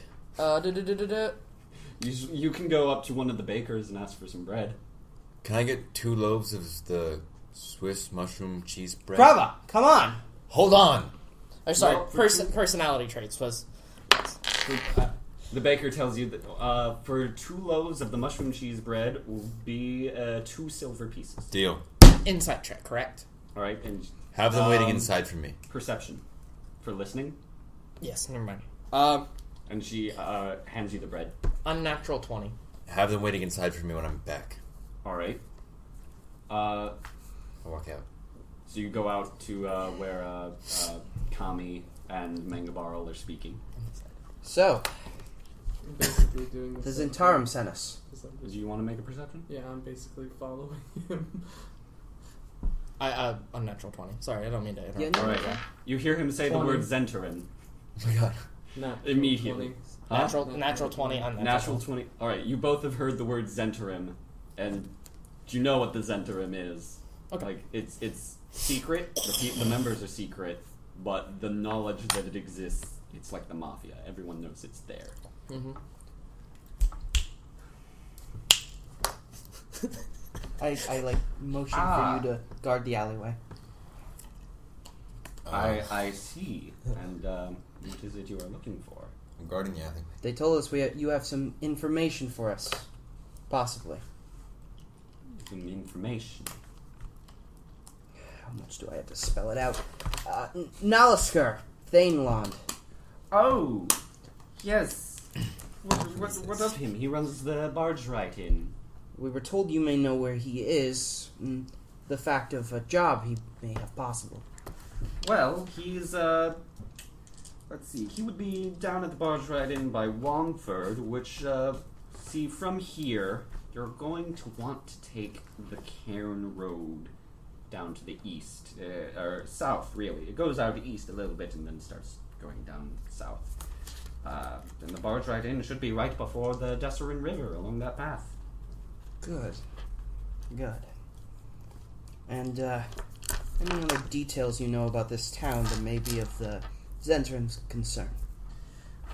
You can go up to one of the bakers and ask for some bread. Can I get 2 loaves of the Swiss mushroom cheese bread? Brava, come on. Hold on. Oh, sorry, Well, personality traits was. The baker tells you that for 2 loaves of the mushroom cheese bread will be 2 silver pieces. Deal. Insight check, correct? All right, and Have them waiting inside for me. perception for listening. Yes, never mind. And she hands you the bread. Unnatural 20. Have them waiting inside for me when I'm back. All right. I'll walk out. So you go out to where Kami and Mangabarl are speaking. So, I'm basically doing the same Zentarum thing. sent us. Do you want to make a perception? Yeah, I'm basically following him. Unnatural 20. Sorry, I don't mean to interrupt. Yeah, no, All right. okay. You hear him say 20. the word Zentarin. Oh my god. Not Immediately. 20. Huh? Natural 20, unnatural. Natural 20. All right, you both have heard the word Zentarim, and do you know what the Zentarim is? Okay. Like, it's secret. The members are secret, but the knowledge that it exists, it's like the mafia. Everyone knows it's there. Mm-hmm. I like motion for you to guard the alleyway. I see. And what is it you are looking for? I'm guarding the alleyway. They told us you have some information for us, possibly. Some information. How much do I have to spell it out? Nalisker, Thaneland. Oh, yes. What of him? He runs the barge right in. We were told you may know where he is. The fact of a job he may have possible. Well, he's, let's see, he would be down at the barge right in by Wongford, which, see, from here, you're going to want to take the Cairn Road down to the east, or south, really. It goes out east a little bit and then starts going down south. Then the barge right in should be right before the Desserin River along that path. Good. Good. And, any other details you know about this town that may be of the Zentarim's concern?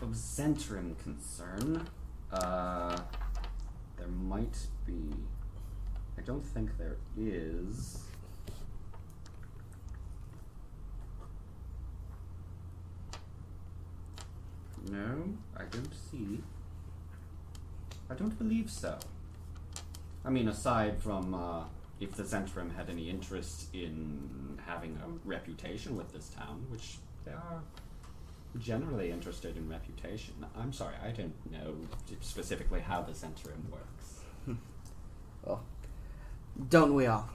Of Zentrim concern, there might be. I don't think there is. No, I don't see. I don't believe so. I mean, aside from if the Zentrim had any interest in having a reputation with this town, which they are generally interested in reputation. I'm sorry, I don't know specifically how the Zentrim works. Well, don't we all?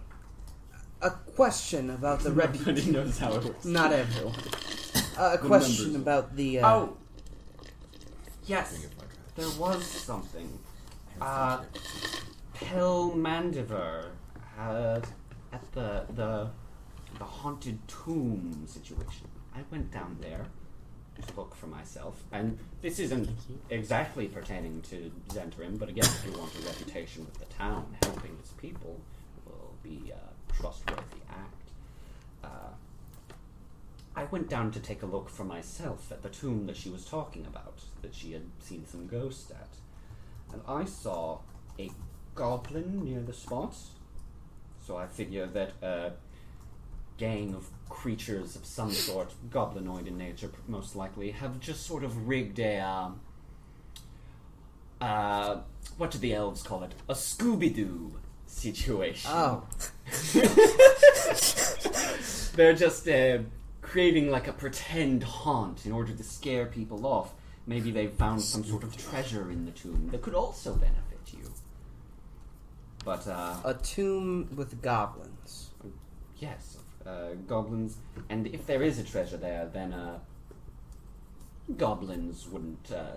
A question about the Nobody reputation. knows how it works. Not everyone. A question members. about the. Oh, yes, there was something. Pel Mandiver at the haunted tomb situation. I went down there to look for myself, and this isn't exactly pertaining to Zentrim, but again, if you want a reputation with the town, helping its people will be a trustworthy act. I went down to take a look for myself at the tomb that she was talking about, that she had seen some ghosts at, and I saw a goblin near the spot. So I figure that a gang of creatures of some sort, goblinoid in nature most likely, have just sort of rigged a, what do the elves call it? A ScoobyDoo situation. Oh. They're just creating like a pretend haunt in order to scare people off. Maybe they found some sort of treasure in the tomb that could also benefit you. But, A tomb with goblins. yes, goblins, and if there is a treasure there, then, goblins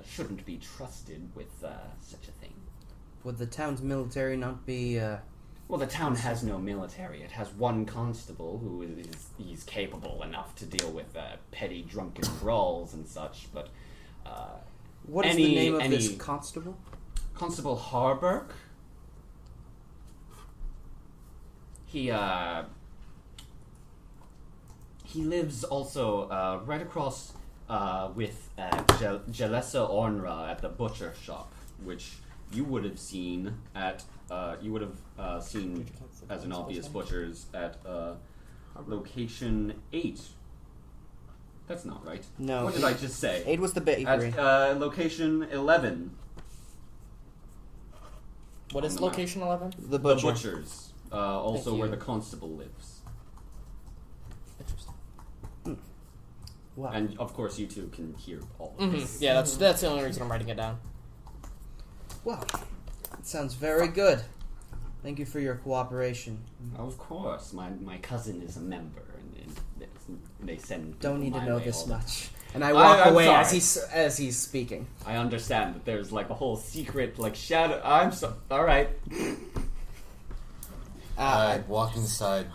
shouldn't be trusted with, such a thing. Would the town's military not be? Well, the town has no military. It has one constable who he's capable enough to deal with petty drunken brawls and such. But What is the name of this constable? Constable Harburg. He lives also right across with Jalessa Ornra at the butcher shop, which you would have seen at seen as an obvious butcher's at location 8. That's not right. No. What did I just say? 8 was the bakery. At location 11. What is location 11? The butcher. The butcher's. Also Thank where you. the constable lives. Interesting. Wow. And of course you two can hear all of this. Yeah, that's the only reason I'm writing it down. Wow. That sounds very good. Thank you for your cooperation. Of course, my cousin is a member, and they send. Don't need people to my know way this all the much. And I walk I'm away sorry. as he's speaking. I understand that there's like a whole secret like shadow. I'm so all right. I walk inside.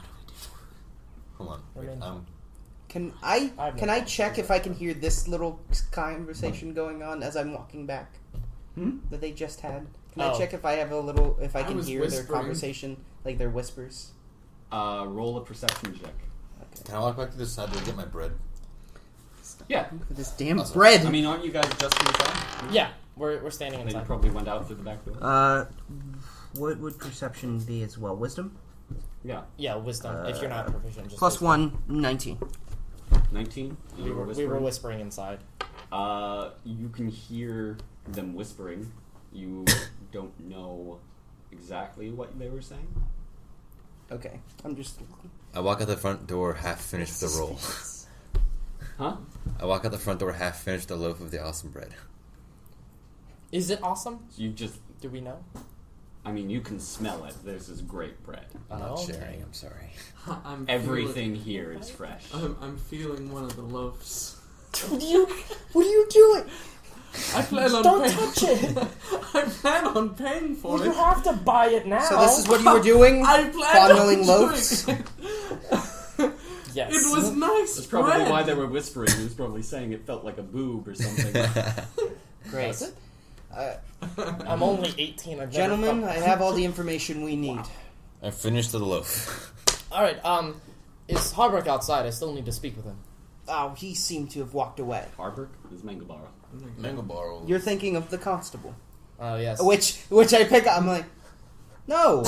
Hold on. Wait, Can I have no I check if I can hear this little conversation going on as I'm walking back that they just had? Can I check if I have if I can was hear their whispering. conversation, like their whispers? Roll a perception check. Can I walk back to this side to get my bread? Yeah. For this damn Awesome. bread. I mean, aren't you guys just inside? Yeah, we're standing They inside. probably went out through the back door. What would perception be as well? Wisdom? Yeah. Yeah, wisdom. If you're not proficient, just Plus wisdom. 1, 19. 19. We were whispering inside. You can hear them whispering. You don't know exactly what they were saying. Okay. I'm just... I walk out the front door half finished with the roll. Huh? I walk out the front door half finished with a loaf of the awesome bread. Is it awesome? You just. Do we know? I mean, you can smell it. This is great bread. I'm not Okay. sharing, I'm sorry. I'm Everything here is fresh. I'm feeling one of the loaves. What are you doing? I plan on Don't paying. touch it. I plan on paying for Well, you it. have to buy it now. So this is what you were doing? I planned Fondling on loaves? doing it. Yes. It was nice. That's probably bread. why they were whispering. He was probably saying it felt like a boob or something. Great. Does it? I'm only 18. I've never Gentlemen, fucked- I have all the information we need. I finished the loaf. Alright, is Harburg outside? I still need to speak with him. Oh, he seemed to have walked away. Harburg is Mangabara. Mango borrow. You're thinking of the constable. Oh, yes. Which I pick up. I'm like, no.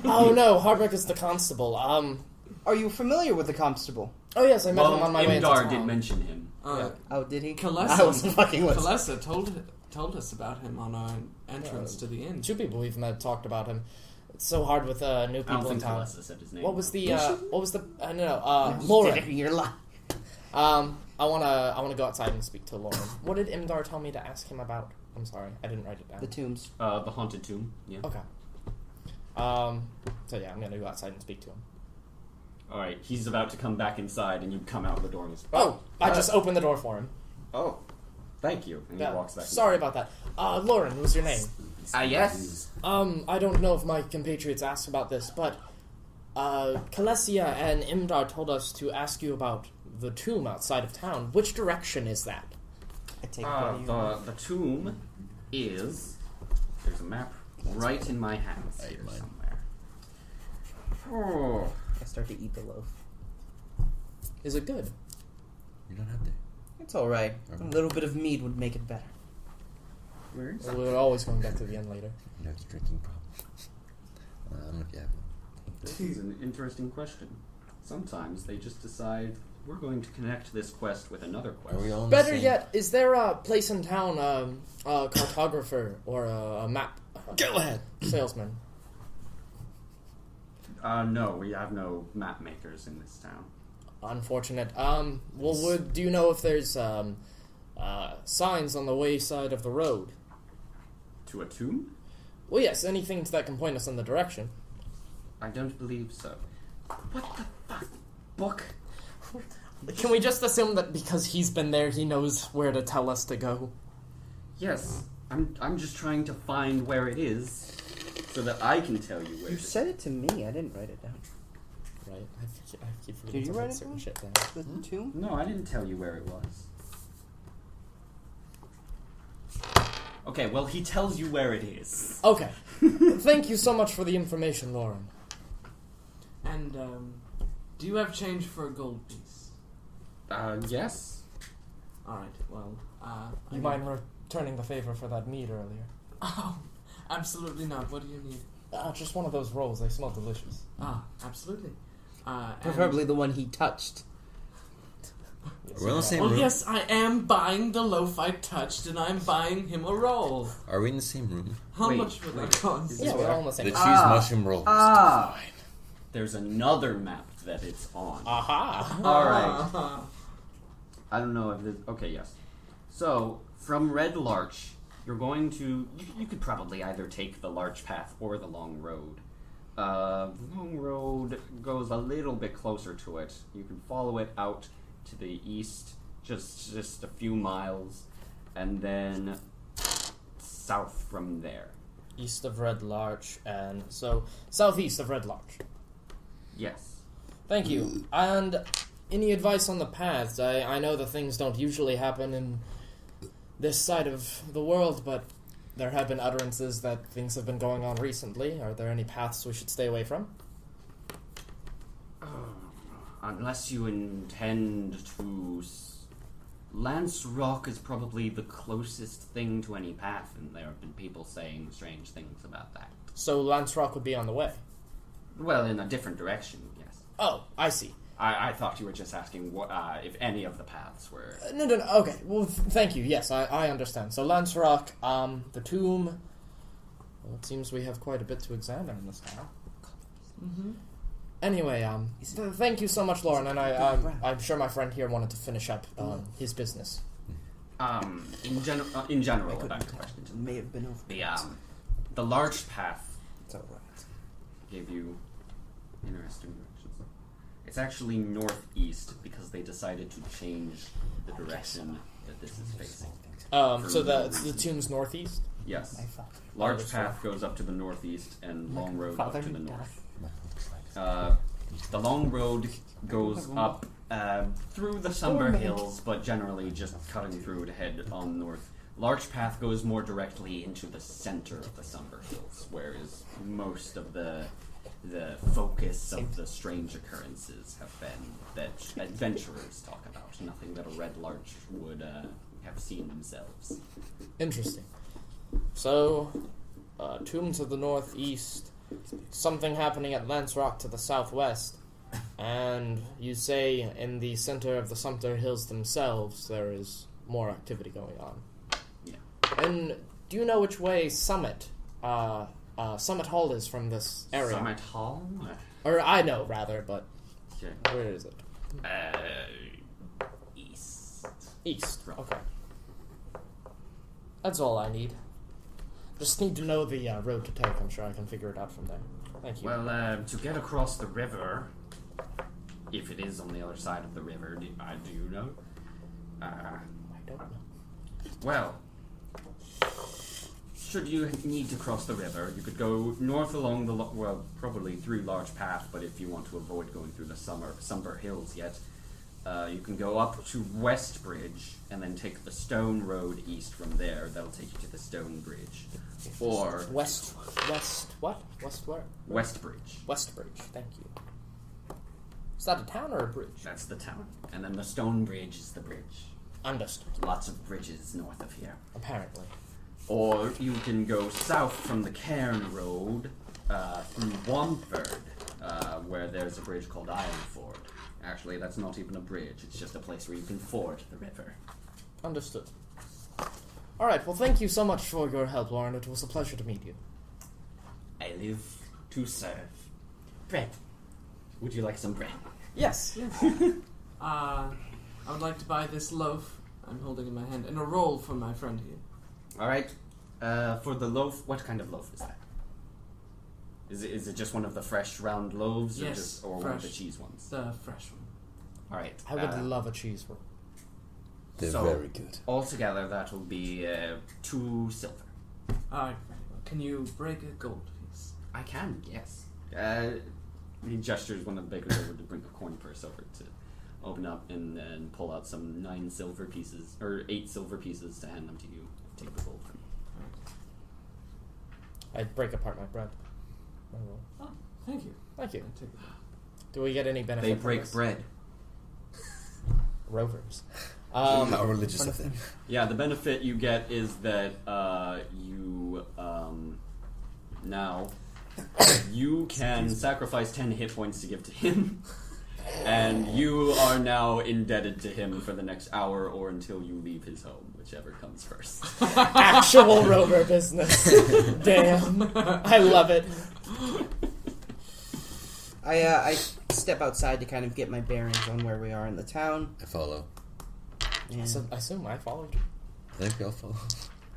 Oh, no, Harburg is the constable. Are you familiar with the constable? Oh, yes, I met Well, him on my way into Imdar town. did mention him. Oh, did he? Kalesa, I wasn't fucking listening. Kalesa told us about him on our entrance to the inn. Two people we've met talked about him. It's so hard with new I don't people in think town. Kalesa said his name. What was the Lauren. You're lying. I wanna go outside and speak to Lauren. What did Imdar tell me to ask him about? I'm sorry, I didn't write it down. The tombs. The haunted tomb. Yeah. Okay. So yeah, I'm gonna go outside and speak to him. All right. He's about to come back inside, and you come out the door and he's. I just opened the door for him. Oh, thank you. And he walks back. Sorry about that. Lauren, what's your name? Yes. I don't know if my compatriots asked about this, but Kalesia and Imdar told us to ask you about the tomb outside of town. Which direction is that? I take what you The tomb is. There's a map right in my hands here mine. somewhere. Oh. I start to eat the loaf. Is it good? You don't have to. It's all right. A little bit of mead would make it better. Where is Well, we're always going back to the end later. You have a drinking problem. I don't know if you have one. This is an interesting question. Sometimes they just decide we're going to connect this quest with another quest. Are we all in the Better same- yet, is there a place in town, a cartographer or a map Go ahead. salesman? No, we have no map makers in this town. Unfortunate. Well, do you know if there's signs on the wayside of the road? To a tomb? Well, yes, anything that can point us in the direction. I don't believe so. What the fuck? Book? Can we just assume that because he's been there, he knows where to tell us to go? Yes. I'm just trying to find where it is, so that I can tell you where. You said it to me. I didn't write it down. Right. I keep forgetting Did you to write write it certain down? shit down. The tomb? No, I didn't tell you where it was. Okay, well, he tells you where it is. Okay. Thank you so much for the information, Lauren. And, do you have change for a gold piece? Yes. Alright, well, You mind returning the favor for that meat earlier? Oh, absolutely not. What do you need? Just one of those rolls. They smell delicious. Absolutely. Preferably the one he touched. We're in the same Well, room. yes, I am buying the loaf I touched, and I'm buying him a roll. Are we in the same room? How Wait, much would that cost? Yeah, we're all in the The same. cheese mushroom rolls. There's another map that it's on. Aha! Alright. I don't know if this... Okay, yes. So, from Red Larch, you're going to... You could probably either take the Larch Path or the Long Road. The Long Road goes a little bit closer to it. You can follow it out to the east, just a few miles, and then south from there. East of Red Larch, and so southeast of Red Larch. Yes. Thank you. And any advice on the paths? I know that things don't usually happen in this side of the world, but there have been utterances that things have been going on recently. Are there any paths we should stay away from? Unless you intend to... Lance Rock is probably the closest thing to any path, and there have been people saying strange things about that. So Lance Rock would be on the way. Well, in a different direction, yes. Oh, I see. I thought you were just asking what, if any of the paths were... No. Okay. Well, thank you. Yes, I understand. So Lance Rock, the tomb. Well, it seems we have quite a bit to examine in this town. Mm-hmm. Anyway, thank you so much, Lauren, and I'm sure my friend here wanted to finish up his business. In general, about your question, It may have been over. the Larch Path It's alright. gave you interesting directions. It's actually northeast because they decided to change the direction that this is facing. So the tomb's northeast? Yes. My father. Larch Path goes up to the northeast and Long Road up Father to the died. north. The Long Road goes up through the Sumber Hills, but generally just cutting through to head on north. Larch Path goes more directly into the center of the Sumber Hills, whereas most of the focus of the strange occurrences have been that adventurers talk about, nothing that a Red Larch would have seen themselves. Interesting. So, tomb to the northeast, something happening at Lance Rock to the southwest, and you say in the center of the Sumter Hills themselves there is more activity going on. Yeah. And do you know which way Summit Hall is from this area? Summit Hall? Or I know, rather, but Okay. where is it? East. East. Okay. That's all I need. Just need to know the road to take. I'm sure I can figure it out from there. Thank you. Well, to get across the river, if it is on the other side of the river, do you know? I don't know. Well, should you need to cross the river, you could go north along the, probably through Large Path, but if you want to avoid going through the Sumber Hills yet, you can go up to West Bridge and then take the Stone Road east from there. That'll take you to the Stone Bridge. Or West what? West where? West Bridge. West Bridge. Thank you. Is that a town or a bridge? That's the town. And then the Stone Bridge is the bridge. Understood. Lots of bridges north of here. Apparently. Or you can go south from the Cairn Road through Womford, where there's a bridge called Ironford. Actually, that's not even a bridge. It's just a place where you can ford the river. Understood. Alright, well thank you so much for your help, Lauren. It was a pleasure to meet you. I live to serve. Bread. Would you like some bread? Yes. I would like to buy this loaf I'm holding in my hand and a roll for my friend here. Alright. For the loaf, what kind of loaf is that? Is it just one of the fresh round loaves? Yes, or one of fresh. the cheese ones? The fresh one. Alright. I would love a cheese roll. They're So- very good. Altogether, that will be 2 silver. Alright, can you break a gold piece? I can, yes. He gestures one of the bakers over to bring a coin purse over to open up and then pull out some 9 silver pieces, or 8 silver pieces to hand them to you. Take the gold from you. I break apart my bread. Oh, thank you. Thank you. I take it. Do we get any benefit? They from break this? bread. Rovers. How religious of them. Yeah, the benefit you get is that you now you can sacrifice 10 hit points to give to him, and you are now indebted to him for the next hour or until you leave his home, whichever comes first. Actual rover business. Damn. I love it. I step outside to kind of get my bearings on where we are in the town. I follow. And So I assume I followed you. I think we all follow.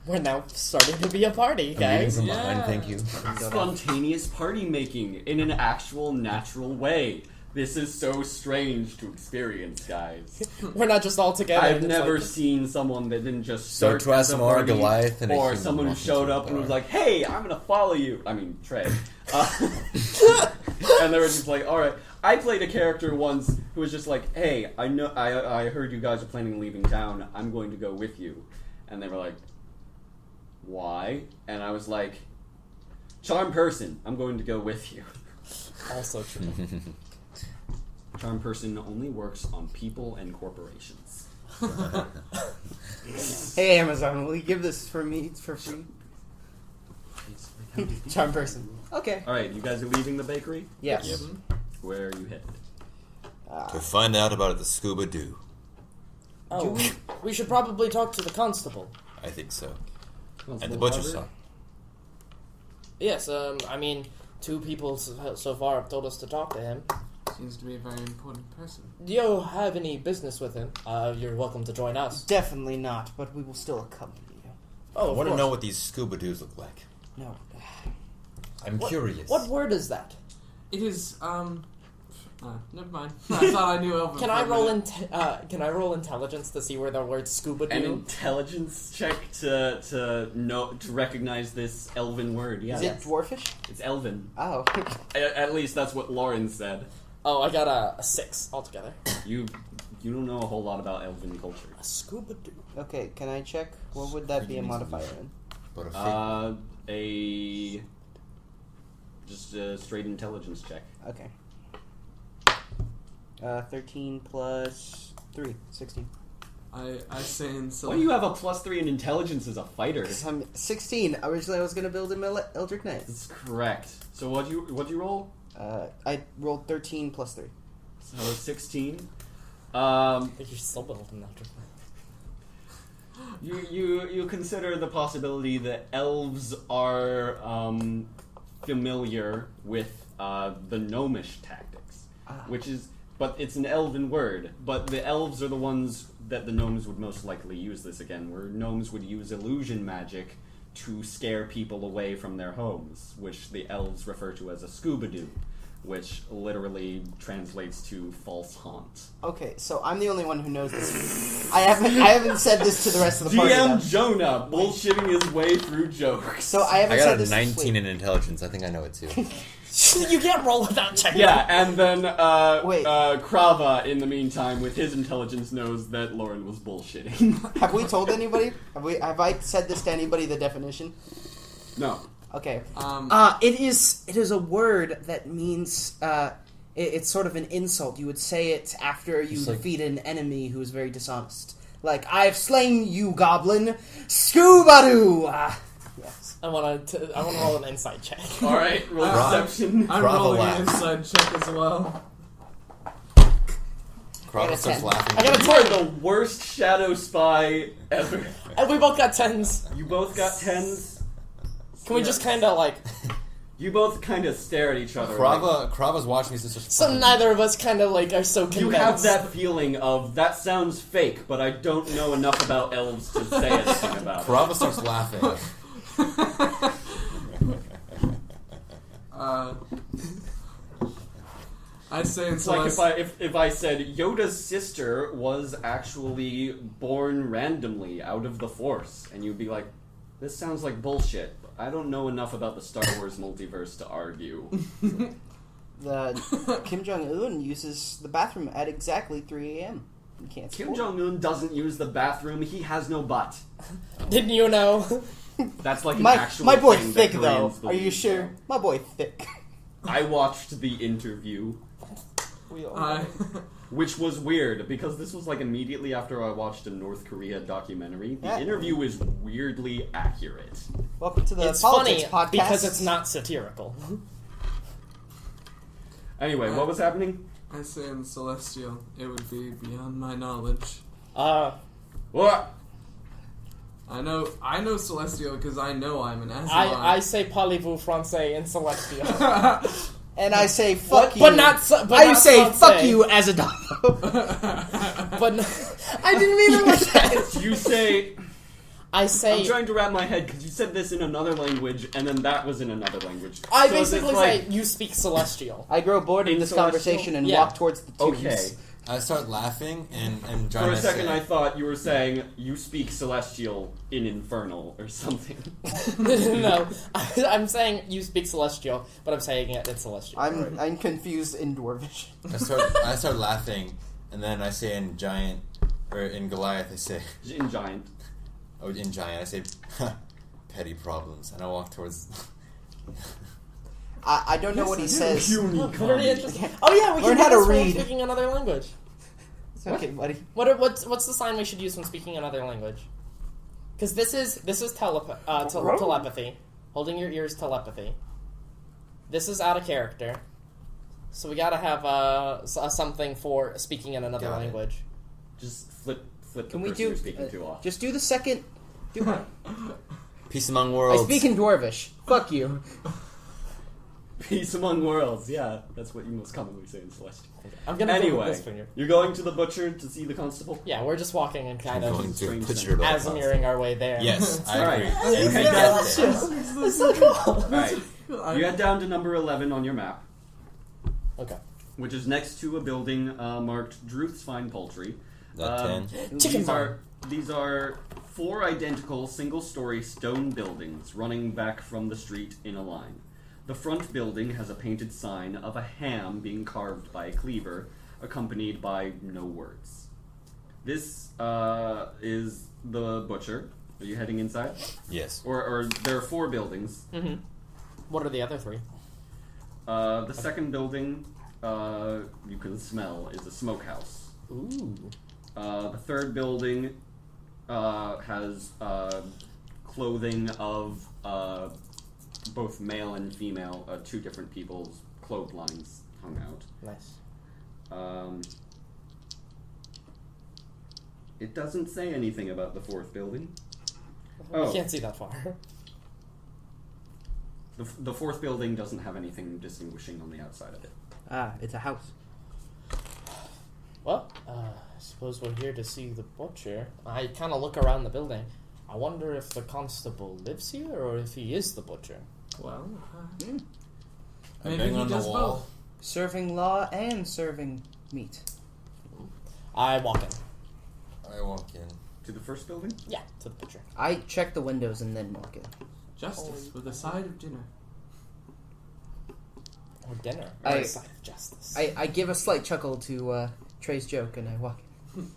We're now starting to be a party, I'm leading guys. from behind, Yeah. thank you. Spontaneous party making in an actual natural way. This is so strange to experience, guys. We're not just all together. I've It's never like- seen someone that didn't just So start as a Trasmar, party, Goliath, and a or human someone who walking showed to a up and was bar. like, "Hey, I'm gonna follow you." I mean, Trey. And they were just like, "All right." I played a character once who was just like, "Hey, I know, I heard you guys are planning on leaving town. I'm going to go with you," and they were like, "Why?" And I was like, "Charm person, I'm going to go with you." Also true. Charm person only works on people and corporations. hey, Amazon, will you give this for me for free? Charm person. Okay. All right, you guys are leaving the bakery. Yes. Yep. Where are you headed? To find out about the ScoobyDoo. Oh, we should probably talk to the constable. I think so. Constable And the butcher Carter? shop. Yes, I mean, 2 people so far have told us to talk to him. Seems to be a very important person. Do you have any business with him? You're welcome to join us. Definitely not, but we will still accompany you. Oh, I of want to course. know what these ScoobyDoos look like. No. I'm curious. What word is that? It is, never mind. I thought I knew Elven. Can for I a roll minute. Can I roll intelligence to see where the word scuba An do? intelligence check to recognize this elven word. Yeah, Is it dwarfish? it's elven. Oh. At least that's what Lauren said. Oh, I got a 6 altogether. You don't know a whole lot about elven culture. A scuba do. Okay, can I check? What would that be a modifier in? But a fake Just a straight intelligence check. Okay. 13 plus 3, 16. I say in Why do you have a +3 in intelligence as a fighter? I'm 16. Originally, I was going to build him Eldritch Knight. That's correct. So what'd you roll? I rolled 13 plus 3. So 16. I think you're still building that. You consider the possibility that elves are familiar with the gnomish tactics, but it's an elven word. But the elves are the ones that the gnomes would most likely use this again, where gnomes would use illusion magic to scare people away from their homes, which the elves refer to as a ScoobyDoo, which literally translates to false haunt. Okay, so I'm the only one who knows this. I haven't said this to the rest of the party. GM though. Jonah bullshitting his way through jokes. So I haven't I said got a this. 19 wait. in intelligence. I think I know it too. You can't roll without checking. Yeah, and then Wait. Krava, in the meantime, with his intelligence, knows that Lauren was bullshitting. Have we told anybody? Have I said this to anybody? The definition. No. Okay. Um, It is a word that means it's sort of an insult. You would say it after you It's like- defeat an enemy who is very dishonest. Like, I've slain you, goblin. Scuba-doo! Yes. I want to roll an insight check. All right, roll Bravo. deception. I'm Bravo rolling laughs. an inside check as well. Crowd I got a starts 10. laughing. I got a You are the worst shadow spy ever. And we both got 10s. You both got 10s. Can we just kind of like... You both kind of stare at each other. like- Krava's watching me. So neither of us kind of like are so convinced. you have that feeling of, that sounds fake, but I don't know enough about elves to say anything about it. Krava starts laughing. I say in It's like Celeste. if I said Yoda's sister was actually born randomly out of the Force, and you'd be like, this sounds like bullshit. I don't know enough about the Star Wars multiverse to argue. Kim Jong Un uses the bathroom at exactly 3 a.m. You can't. Kim Jong Un doesn't use the bathroom. He has no butt. Didn't you know? That's like an My actual boy thing thick that though. Koreans Are you believe, sure? though. My boy thick. I watched the interview, which was weird because this was like immediately after I watched a North Korea documentary. The Yeah. interview is weirdly accurate. Welcome to the It's politics funny podcast. because it's not satirical. Anyway, what was happening? I say in Celestial, it would be beyond my knowledge. What? I know Celestial because I know I'm an Asimov. I say parlez-vous français in Celestial. And I say fuck you. But not so, but I not say Francais. fuck you as Adolfo. But I didn't mean it like that. You say... I say... I'm trying to wrap my head because you said this in another language and then that was in another language. I So is it basically like, say, you speak Celestial. I grow bored in this Celestial? conversation and Yeah. walk towards the tubes. okay. I start laughing and For trying a to second, say, I thought you were saying you speak Celestial in Infernal or something. No, I'm saying you speak Celestial, but I'm saying it in Celestial. I'm confused in Dwarvish. I start laughing, and then I say in Giant, or in Goliath, I say, In Giant. oh, in Giant, I say, petty problems, and I walk towards. I don't know what he says. Very interesting. Oh yeah, we Learn can how do to this when we're read. speaking another language. It's okay, buddy. What's the sign we should use when speaking another language? Because this is telepathy. Holding your ears, telepathy. This is out of character. So we gotta have something for speaking in another Got it. language. Just flip Can the we person do? you're speaking to off. Just do the second. Peace among I worlds. speak in Dwarvish. Fuck you. Peace among worlds, yeah. That's what you most commonly say in Celestial. I'm gonna go with Anyway, this finger. you're going to the butcher to see the constable? Yeah, we're just walking and kind I'm of going to strange put thing. your Asimiring our way there. Yes, I Alright. agree. And we get there. It's so cool. Alright. You head down to number 11 on your map, Okay. which is next to a building marked Druth's Fine Poultry. That 10. Chicken These are 4 identical single-story stone buildings running back from the street in a line. The front building has a painted sign of a ham being carved by a cleaver, accompanied by no words. This is the butcher. Are you heading inside? Yes. Or there are 4 buildings. Mm-hmm. What are the other 3? The second building, you can smell, is a smokehouse. Ooh. The third building has clothing of both male and female, 2 different people's clotheslines hung out. Nice. It doesn't say anything about the 4th building. We Oh. can't see that far. The 4th building doesn't have anything distinguishing on the outside of it. Ah, it's a house. Well, I suppose we're here to see the butcher. I kind of look around the building. I wonder if the constable lives here or if he is the butcher. Well, I maybe bang he on the does wall. both. Serving law and serving meat. I walk in. I walk in. To the first building? Yeah, to the butcher. I check the windows and then walk in. Justice with a side of dinner. Or dinner. I- Or side of justice. I give a slight chuckle to Trey's joke and I walk in.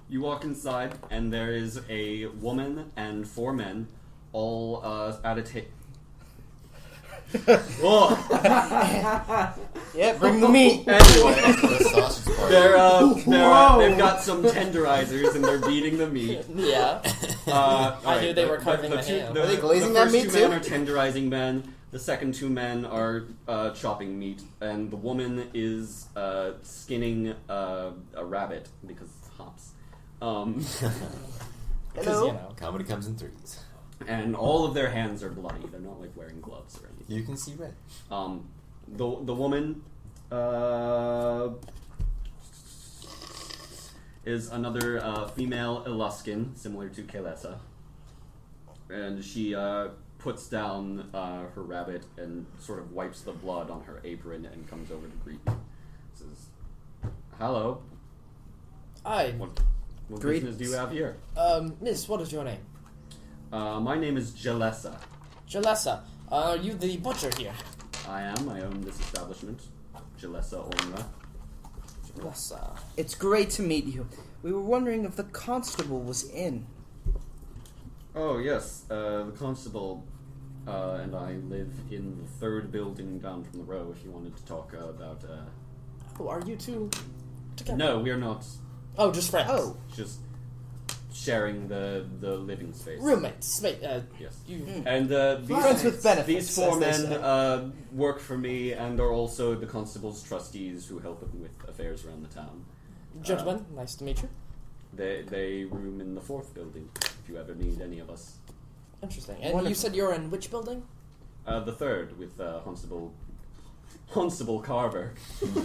You walk inside, and there is a woman and 4 men, all at a table. Yeah, bring the meat. Anyway, The sausage party. they've got some tenderizers, and they're beating the meat. Yeah. I knew they were carving the ham. Are they glazing the that first meat 2 men too? are tenderizing men. The second 2 men are chopping meat, and the woman is skinning a rabbit because hops. Because, Hello. you know. Comedy comes in 3s. And all of their hands are bloody. They're not like wearing gloves or anything. You can see red. The woman is another female Eluskin, similar to Kalesa, and she puts down her rabbit and sort of wipes the blood on her apron and comes over to greet you. Says, hello. Hi. What Greetings. business do you have here? Miss, what is your name? My name is Jalessa. Jalessa. Are you the butcher here? I am. I own this establishment. Jalessa Ornra. Jalessa. It's great to meet you. We were wondering if the constable was in. Oh, yes. The constable and I live in the third building down from the row if you wanted to talk about... Oh, are you two together? No, we are not. Oh, just friends. Oh. Just sharing the living space. Roommates. Yes. You. And Friends with benefits, these four as they men work for me and are also the constable's trustees who help him with affairs around the town. Gentlemen, nice to meet you. They room in the fourth building if you ever need any of us. Interesting. And Wonderful. you said you're in which building? The third with Constable Carver.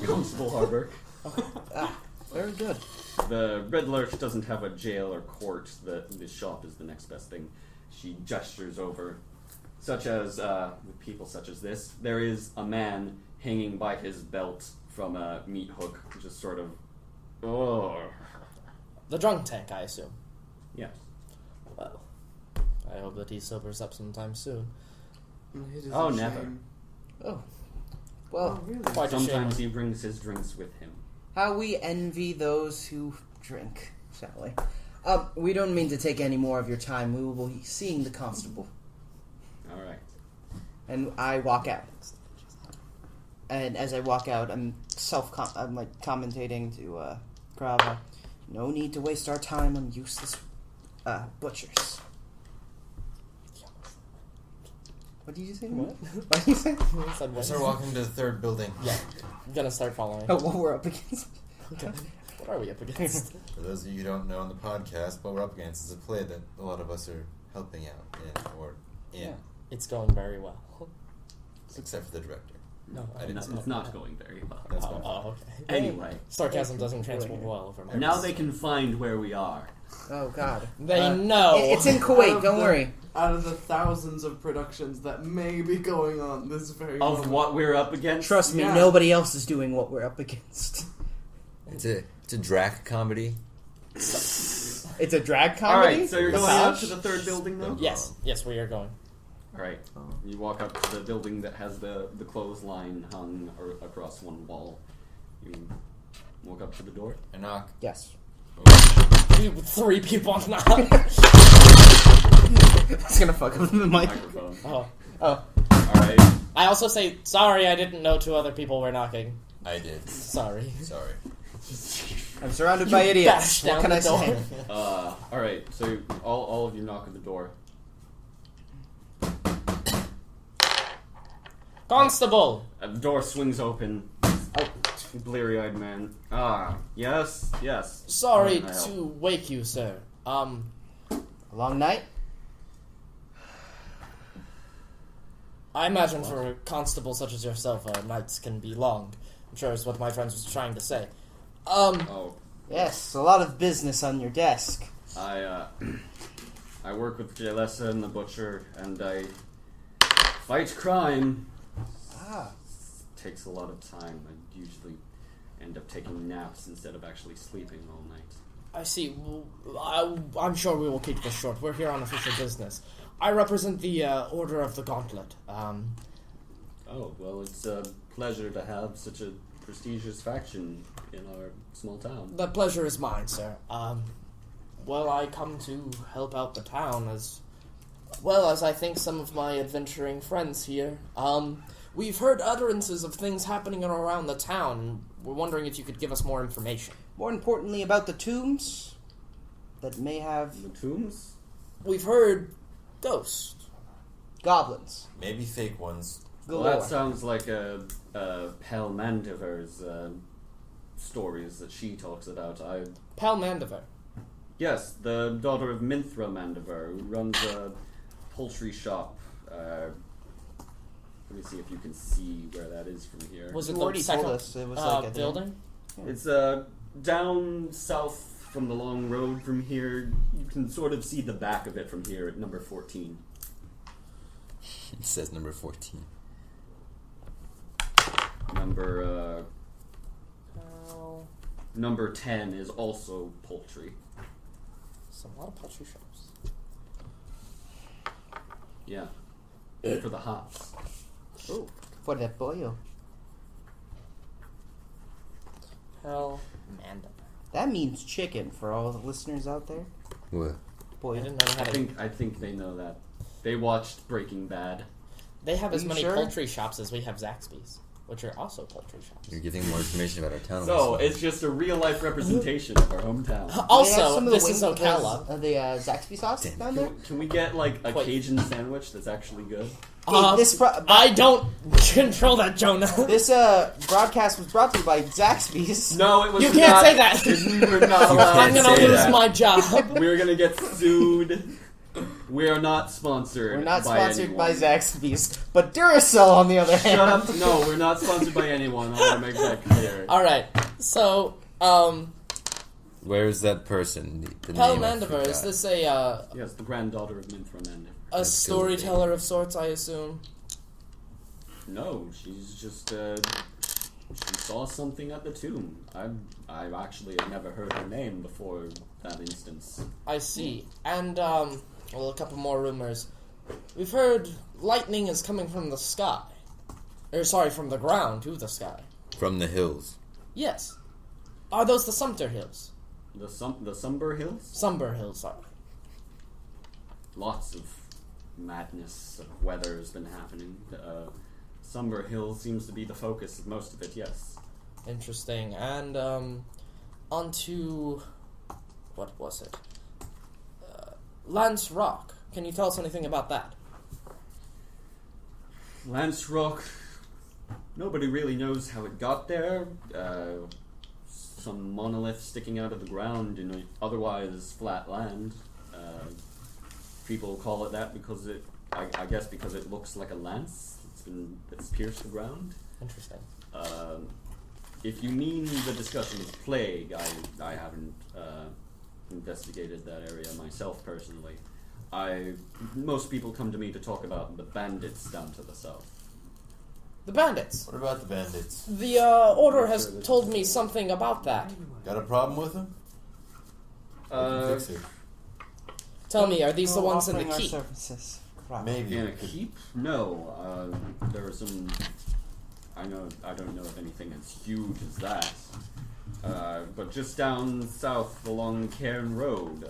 Constable Harburg. Very good. The Red Lurch doesn't have a jail or court. This shop is the next best thing. She gestures over, such as with people such as this. There is a man hanging by his belt from a meat hook, just sort of. Oh, The drunk tank, I assume. yes. Well, I hope that he sobers up sometime soon. It is Oh, a never. shame. Oh. Oh, Well, really? Quite a Sometimes shame. he brings his drinks with him. how we envy those who drink, shall we? We don't mean to take any more of your time. We will be seeing the constable. All right. And I walk out. And as I walk out, I'm commentating to Grava. No need to waste our time on useless butchers. What did you say? What? What did you say? He said I what? start walking to the third building. Yeah, I'm gonna start following. Oh, what we're up against. Okay. What are we up against? For those of you who don't know on the podcast, what we're up against is a play that a lot of us are helping out in. Yeah. It's going very well. Except for the director. No, I didn't say It's not going very well. That's Oh, my fault. okay. Anyway, Sarcasm doesn't transport well over my. now they can find where we are. Oh, God. They know. It's in Out Kuwait, of don't the- worry. Out of the thousands of productions that may be going on this very Of moment. what we're up against? Trust me, Yeah. nobody else is doing what we're up against. It's a drac comedy. It's a drag All comedy? right, so you're going out to the third building, though? Yes, we are going. All right. You walk up to the building that has the clothesline hung across one wall. You walk up to the door. I knock. Yes. Three people knock. It's gonna fuck up the mic. Microphone. Oh. Oh. All right. I also say sorry. I didn't know two other people were knocking. I did. Sorry. Sorry. I'm surrounded by idiots. bash What down can the I say? door. All right. So all of you knock at the door. Constable. The door swings open. Oh, bleary-eyed man. Yes. Sorry How can I help? to wake you, sir. A long night? I imagine for a constable such as yourself, nights can be long. I'm sure is what my friend was trying to say. Oh, Yes, a lot of business on your desk. I work with Jalessa and the butcher, and I fight crime. Ah. Takes a lot of time. I usually end up taking naps instead of actually sleeping all night. I see. Well, I'm sure we will keep this short. We're here on official business. I represent the Order of the Gauntlet. Oh, well, it's a pleasure to have such a prestigious faction in our small town. The pleasure is mine, sir. Well, I come to help out the town as well as I think some of my adventuring friends here. We've heard utterances of things happening around the town. We're wondering if you could give us more information. More importantly, about the tombs that may have The tombs? We've heard ghosts. goblins. Maybe fake ones. Well, Galore. that sounds like a Pelmandiver's stories that she talks about. Palmandiver. Yes, the daughter of Minthra Mandiver, who runs a poultry shop. Let me see if you can see where that is from here. Was it You the already second told us it was like at the building? It's down south from the long road from here. You can sort of see the back of it from here at number 14. It says number 14. Number Number 10 is also poultry. So a lot of poultry shops. Yeah. For the hops. Oh, for the pollo. Hell, Amanda. That means chicken for all the listeners out there. What? I Pollo. didn't know they had a... I think they know that. They watched Breaking Bad. They have Are as you many sure? poultry shops as we have Zaxby's, which are also poultry shops. You're giving more information about our town. So, it's just a real-life representation of our hometown. Do they have Also, some of the this wings is with Ocala. the Zaxby sauce Damn. down there? Can we get, like, a Wait. Cajun sandwich that's actually good? Hey, this I don't control that, Jonah. this broadcast was brought to you by Zaxby's. No, it was You can't not. say that. We're not allowed I'm to gonna say lose that. my job. We're gonna get sued. We are not sponsored. We're not by sponsored by anyone. Zaxby's, but Duracell, on the other hand. Shut up! No, we're not sponsored by anyone. I want to make that clear. All right, so Where's that person? The Pel name I Mandiver, is forgot. this a Yes, the granddaughter of Minthra Mandiv. That's storyteller of sorts? I assume. No, she's just she saw something at the tomb. I actually had never heard her name before that instance. I see. And well, a couple more rumors. We've heard lightning is coming from the sky. Or sorry, from the ground to the sky. From the hills. Yes. Are those the Sumter Hills? The Sumber Hills. Sumber Hills, sorry. Lots of madness of weather has been happening. Sumber Hill seems to be the focus of most of it. Yes. Interesting. And onto what was it? Lance Rock. Can you tell us anything about that? Lance Rock. Nobody really knows how it got there. Some monolith sticking out of the ground in a otherwise flat land. People call it that because I guess because it looks like a lance. It's pierced the ground. Interesting. If you mean the discussion of plague, I haven't investigated that area myself personally. Most people come to me to talk about the bandits down to the south. The bandits. What about the bandits? The Order has told me something about that. Got a problem with them? We can fix it. Tell me, are these the ones in the Offering our keep? services. Right. Maybe. In a keep? No. There are some. I don't know if anything as huge as that. But just down south along Cairn Road,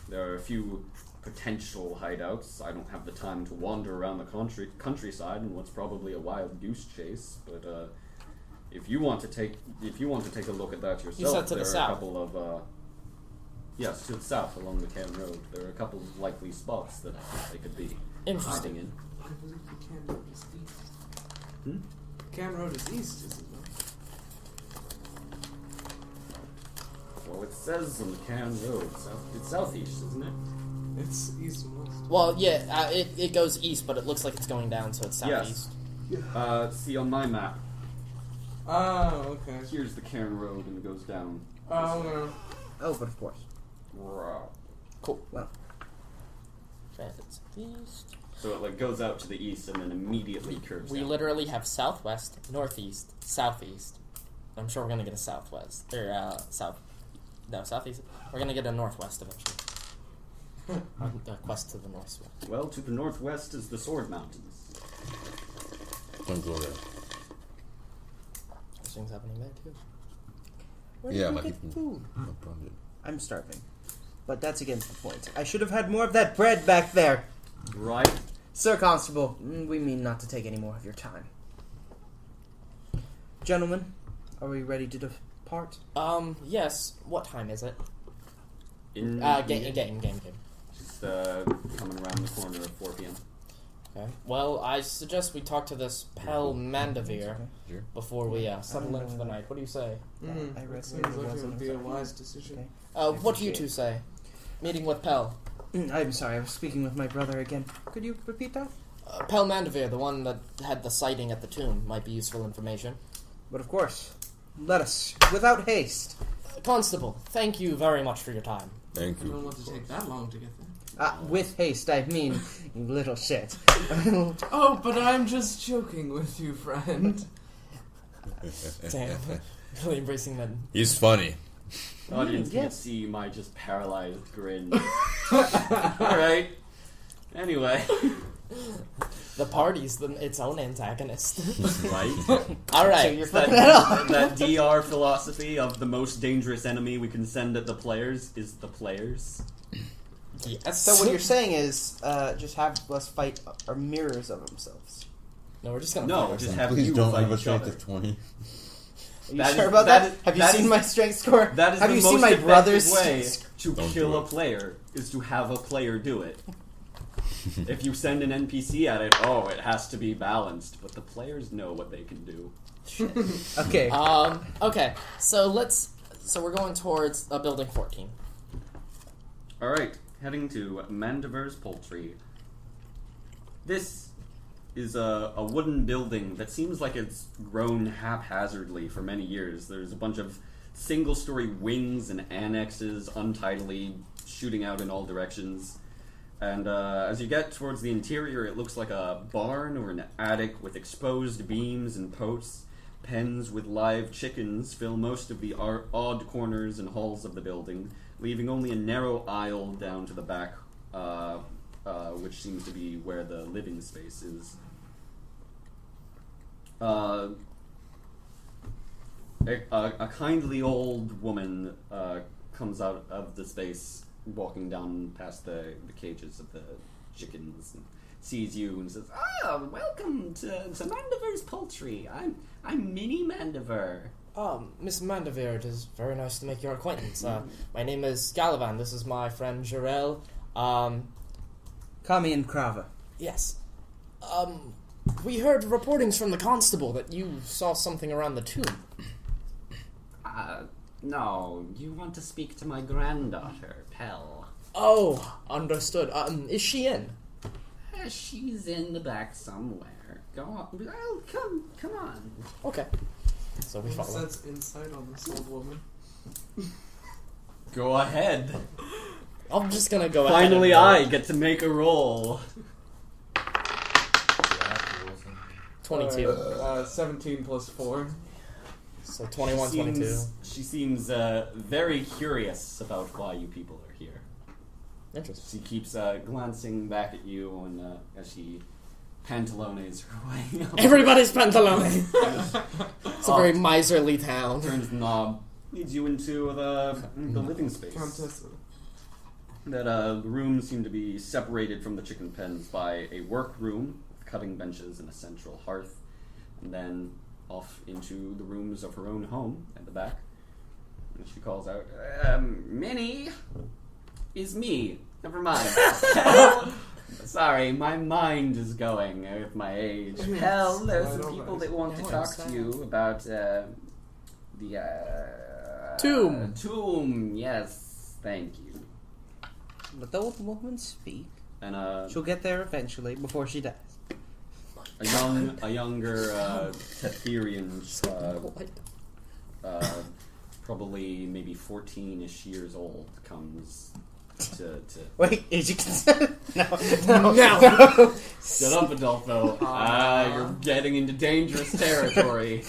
there are a few potential hideouts. I don't have the time to wander around the countryside in what's probably a wild goose chase. But if you want to take a look at that yourself, said to the there are south. a couple of. Yes, to the south along the Cairn Road. There are a couple of likely spots that they could be Interesting. hiding in. I believe the Cam Road is east. Hmm? Cam Road is east, isn't it? Well, it says on the Cairn Road. It's southeast, isn't it? It's east and west. Well, yeah, it goes east, but it looks like it's going down, so it's southeast. See on my map, Oh, okay. here's the Cairn Road and it goes down. Oh, no. Oh, but of course. Wow. Cool. Well. Bandits east. So it goes out to the east and then immediately curves We down. literally have southwest, northeast, southeast. I'm sure we're gonna get a southwest southeast. We're gonna get a northwest eventually. Quest to the northwest. Well, to the northwest is the Sword Mountains. Don't go there. There's things happening there too. Where Yeah, did my we get people- food? No problem. I'm starving. But that's against the point. I should have had more of that bread back there. Right? Sir Constable, we mean not to take any more of your time. Gentlemen, are we ready to depart? Yes. What time is it? In Game. Just coming around the corner of 4 p.m. Okay. Well, I suggest we talk to this Pel Mandavir Sure. before we settle in for the night. What do you say? Mm-hmm. I read That where seems it like it was would and be a it's like, wise decision. okay. What do you two say? Meeting with Pel. I'm sorry, I was speaking with my brother again. Could you repeat that? Pel Mandavir, the one that had the sighting at the tomb, might be useful information. But of course, let us, without haste. Constable, thank you very much for your time. Thank I don't you. want to take that long to get there. With haste, I mean, you little shit. Oh, but I'm just joking with you, friend. Damn. Really embracing that. He's funny. Audience can't yes. see my just paralyzed grin. Alright. Anyway. The party's its own antagonist. Right? Alright. So you're That, fucking that up. that DR philosophy of the most dangerous enemy we can send at the players is the players. Yes. So what you're saying is, just have us fight are mirrors of themselves. No, we're just gonna No, fight just ourselves. have Please you don't fight have a each strength other. of 20. Are you That sure is- about that that? is- Have you that seen is- my strength score? That is Have the you most seen my effective brother's way to Don't kill do a it. player is to have a player do it. If you send an NPC at it, it has to be balanced, but the players know what they can do. Okay. Okay. So we're going towards building 14. Alright, heading to Mandiver's Poultry. This is a wooden building that seems like it's grown haphazardly for many years. There's a bunch of single-story wings and annexes untidily shooting out in all directions. And as you get towards the interior, it looks like a barn or an attic with exposed beams and posts. Pens with live chickens fill most of the odd corners and halls of the building, leaving only a narrow aisle down to the back, which seems to be where the living space is. A kindly old woman comes out of the space, walking down past the cages of the chickens, and sees you and says, welcome to Mandiver's Poultry. I'm Mini Mandiver. Miss Mandevere, it is very nice to make your acquaintance. My name is Galavan. This is my friend Jarell. Kami and Krava. Yes. We heard reportings from the constable that you saw something around the tomb. No, you want to speak to my granddaughter, Pell. Oh, understood. Is she in? She's in the back somewhere. Go on. Well, come on. Okay. So we follow. Sense insight on this old woman. Go ahead. I'm just gonna go ahead. Finally, and I get to make a roll. 22. 17 plus 4. So 21, 22. She seems very curious about why you people are here. Interesting. She keeps glancing back at you and as she pantalones her way. Everybody's pantalone. It's a very miserly town. Turns the knob, leads you into the living space. Countess. That rooms seem to be separated from the chicken pens by a workroom with cutting benches and a central hearth, and then off into the rooms of her own home at the back. And she calls out, Minnie is me. Never mind. Sorry, my mind is going with my age. Hell, there's some people that want to talk to you about the Tomb. Tomb, yes, thank you. Let the old woman speak. And She'll get there eventually, before she dies. a younger Tetherian, probably maybe 14-ish years old, comes to Wait, age of consent? No. No. shut up, Adolfo. You're getting into dangerous territory.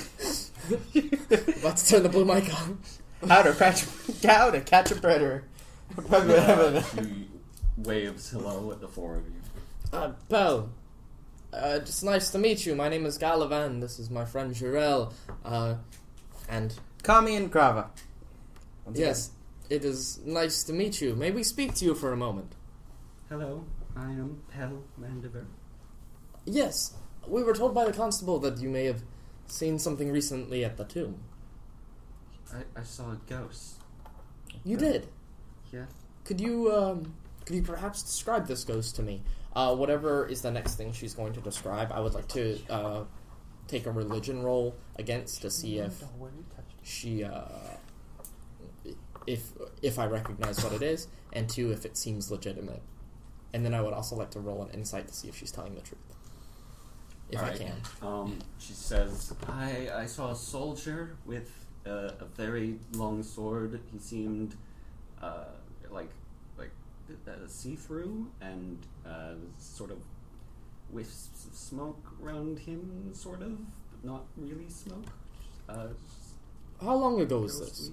About to turn the blue mic on. How to catch a predator. She waves hello at the four of you. Belle. Just nice to meet you. My name is Galavan. This is my friend Jarell. And Kami and Krava. Once yes, it is nice to meet you. May we speak to you for a moment? Hello, I am Pell Mandiver. Yes, we were told by the constable that you may have seen something recently at the tomb. I saw a ghost. You did. Yeah. Could you perhaps describe this ghost to me? Whatever is the next thing she's going to describe, I would like to take a religion roll against to see if she, if I recognize what it is, and two, if it seems legitimate. And then I would also like to roll an insight to see if she's telling the truth. If All I right. can. She says, I saw a soldier with a very long sword. He seemed like see-through and sort of wisps of smoke around him, sort of, but not really smoke. How long ago was this?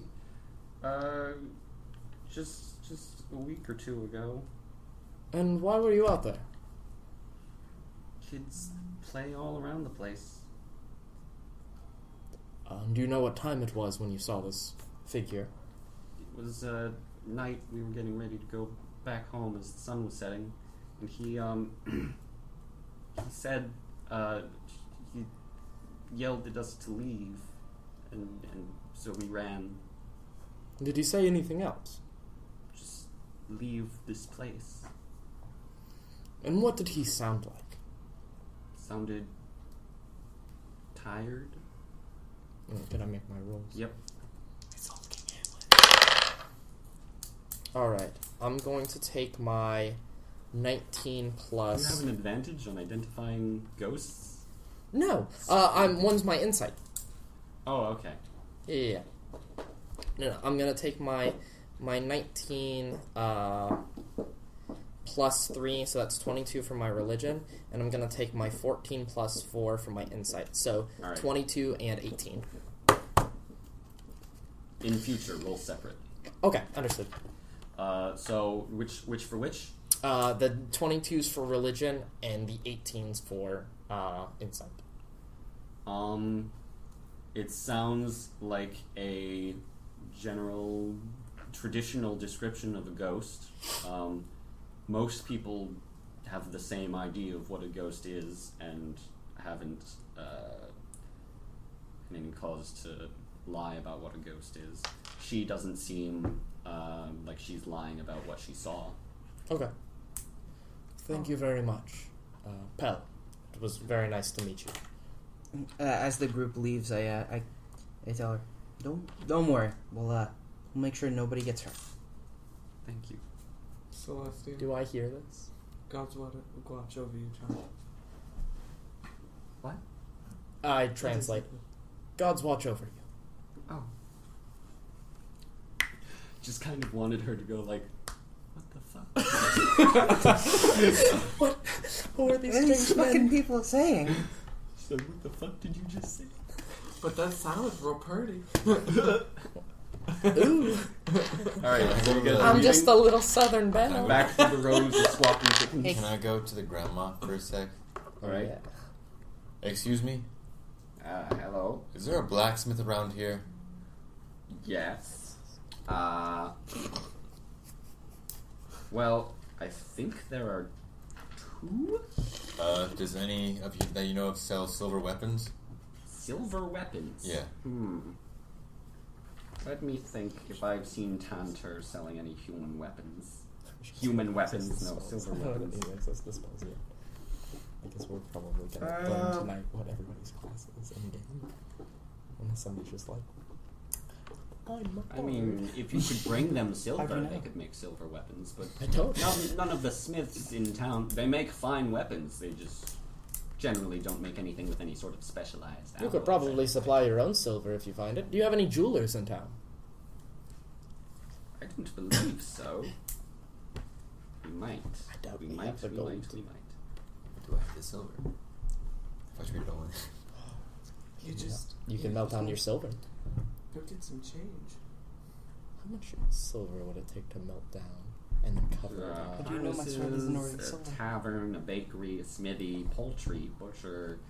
Just a week or two ago. And why were you out there? Kids play all around the place. Do you know what time it was when you saw this figure? It was night. We were getting ready to go back home as the sun was setting, and he he said he yelled at us to leave, and so we ran. Did he say anything else? Just leave this place. And what did he sound like? Sounded tired. Can I make my rolls? Yep. Alright, I'm going to take my 19 plus... Do you have an advantage on identifying ghosts? No, one's my insight. Oh, okay. Yeah. No, I'm gonna take my 19 plus 3, so that's 22 for my religion, and I'm gonna take my 14 plus 4 for my insight, so All right. 22 and 18. In future, roll separate. Okay, understood. So which for which? The 22's for religion and the 18's for insight. It sounds like a general traditional description of a ghost. Most people have the same idea of what a ghost is and haven't any cause to lie about what a ghost is. She doesn't seem like she's lying about what she saw. Okay. Thank you very much. Pell, it was very nice to meet you. As the group leaves, I tell her, don't worry. We'll make sure nobody gets hurt. Thank you. Celestian, Do I hear this? God's watch over you, child. What? I translate. God's watch over you. Oh. Just kind of wanted her to go like, what the fuck? What? Who are these What are these strange fucking men? people saying? So what the fuck did you just say? But that sounded real pretty. Ooh. Alright, so you guys are I'm leaving? just a little southern belle. Back to the rows of swapping chickens. Can I go to the grandma for a sec? Alright. Yeah. Excuse me? Hello? Is there a blacksmith around here? Yes. Well, I think there are two Does any of you that you know of sell silver weapons? silver weapons. Yeah. Let me think if I've seen Tanter selling any human weapons. Human weapons, no, silver weapons. I guess we're probably gonna learn tonight what everybody's class is in game. Unless somebody's just like, I mean, if you could bring them How'd silver, you know? they could make silver weapons, but I don't. none of the smiths in town, they make fine weapons, they just generally don't make anything with any sort of specialized You alloys. could probably supply your own silver if you find it. Do you have any jewelers in town? I don't believe so. We might. I doubt we we might, have the we gold. might, we might. Do I have the silver? If I trade it all in. You just You can melt down your silver. go get some change. How much silver would it take to melt down and then cover it There are up? do you know my sword isn't already harnesses, silver? a tavern, a bakery, a smithy, poultry, butcher,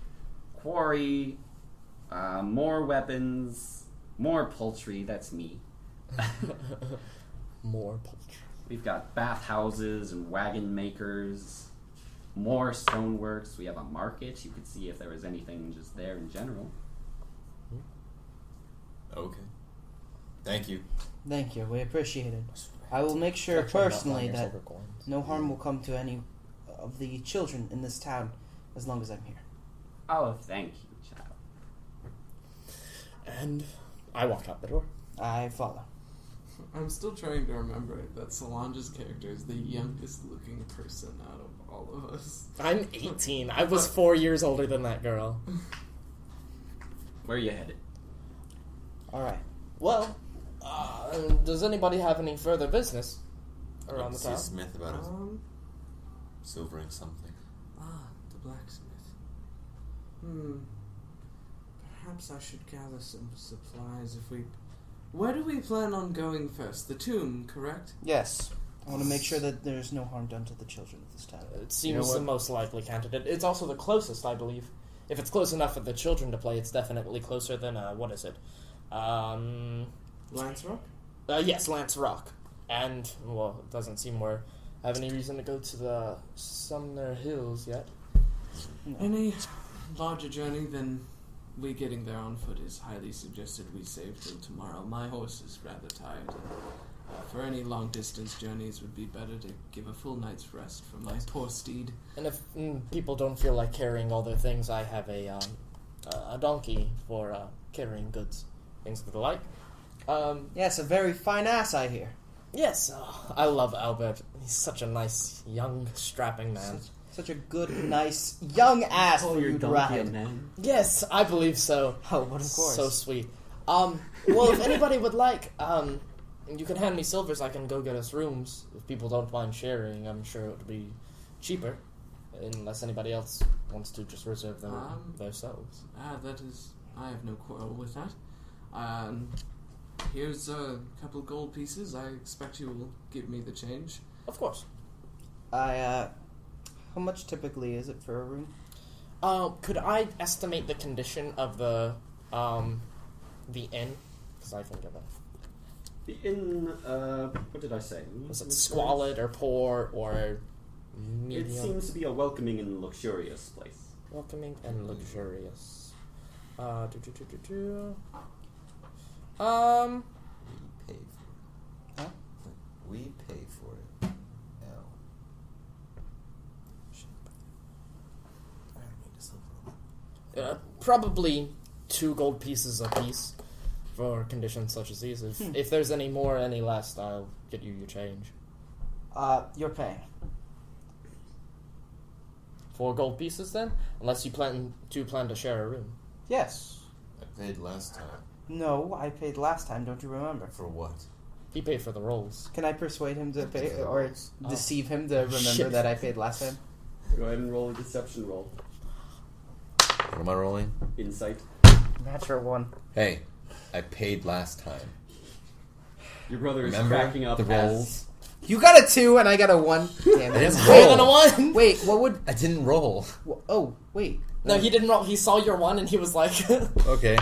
quarry, more weapons, more poultry, that's me. More poultry. We've got bathhouses and wagon makers, more stoneworks. We have a market. You could see if there was anything just there in general. Okay. Thank you. Thank you. We appreciate it. I will make sure Actually, melt down personally your that silver coins. no harm will come to any of the children in this town as long as I'm here. Oh, thank you, child. And I walked out the door. I follow. I'm still trying to remember that Soulange's character is the youngest looking person out of all of us. I'm 18. I was 4 years older than that girl. Where are you headed? All right. Well, does anybody have any further business around the See town? Smith about silvering something. The blacksmith. perhaps I should gather some supplies if we... Where do we plan on going first? The tomb, correct? Yes. I want to make sure that there's no harm done to the children of this town. It seems the most likely candidate. It's also the closest, I believe. If it's close enough for the children to play, it's definitely closer than, what is it? Lance Rock? Yes, Lance Rock. And, well, it doesn't seem we have any reason to go to the Sumner Hills yet. No. Any larger journey than we getting there on foot is highly suggested we save till tomorrow. My horse is rather tired. For any long distance journeys would be better to give a full night's rest for my poor steed. And if people don't feel like carrying all their things, I have a donkey for carrying goods, things of the like. Yes, a very fine ass, I hear. Yes, I love Albert. He's such a nice, young, strapping man. Such a good, nice, young ass for you to ride. man. Yes, I believe so. Oh, but of course. So sweet. Well, if anybody would like, you can hand me silvers. I can go get us rooms. If people don't mind sharing, I'm sure it would be cheaper. Unless anybody else wants to just reserve them themselves. That is... I have no quarrel with that. Here's a couple gold pieces. I expect you will give me the change. Of course. How much typically is it for a room? Could I estimate the condition of the inn? Because I can give it. The inn, what did I say? Was it squalid or poor or medium? It seems to be a welcoming and luxurious place. Welcoming and luxurious. We pay for it. Probably 2 gold pieces apiece for conditions such as these. If there's any more, any less, I'll get you your change. You're paying. 4 gold pieces then? Unless you plan to share a room. Yes. I paid last time. No, I paid last time, don't you remember? For what? He paid for the rolls. Can I persuade him to pay, or Oh. deceive him to remember Shit. that I paid last time? Go ahead and roll a deception roll. What am I rolling? Insight. Natural 1. Hey, I paid last time. Your brother is Remember cracking up the as... rolls? You got a 2 and I got a 1. Damn I it. didn't More than a roll. 1! Wait, what would... I didn't roll. Oh, wait. No, he didn't roll. He saw your 1 and he was like... Okay.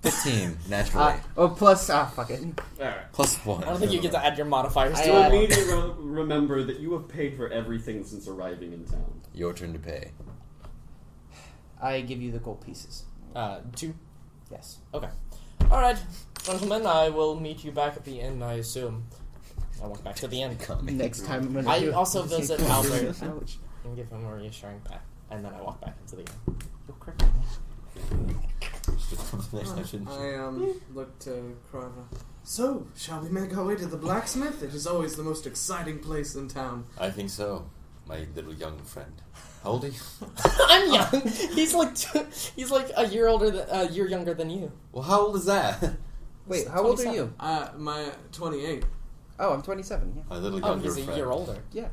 15, naturally. Plus... fuck it. Alright. Plus 1. I don't think you get to add your modifiers to So it. immediately remember that you have paid for everything since arriving in town. Your turn to pay. I give you the gold pieces. 2. Yes. Okay. Alright, gentlemen, I will meet you back at the inn, I assume. I walk back to the inn. Next time I'm gonna I do it. also visit Albert Ouch. and give him a reassuring pat. And then I walk back into the inn. You'll correct me. I look to Crava. So, shall we make our way to the blacksmith? It is always the most exciting place in town. I think so, my little young friend. How old are you? I'm young. He's like a year older than a year younger than you. Well, how old is that? Wait, how old are you? My 28. Oh, I'm 27, yeah. My little Oh, younger he's a friend. year older. Yeah.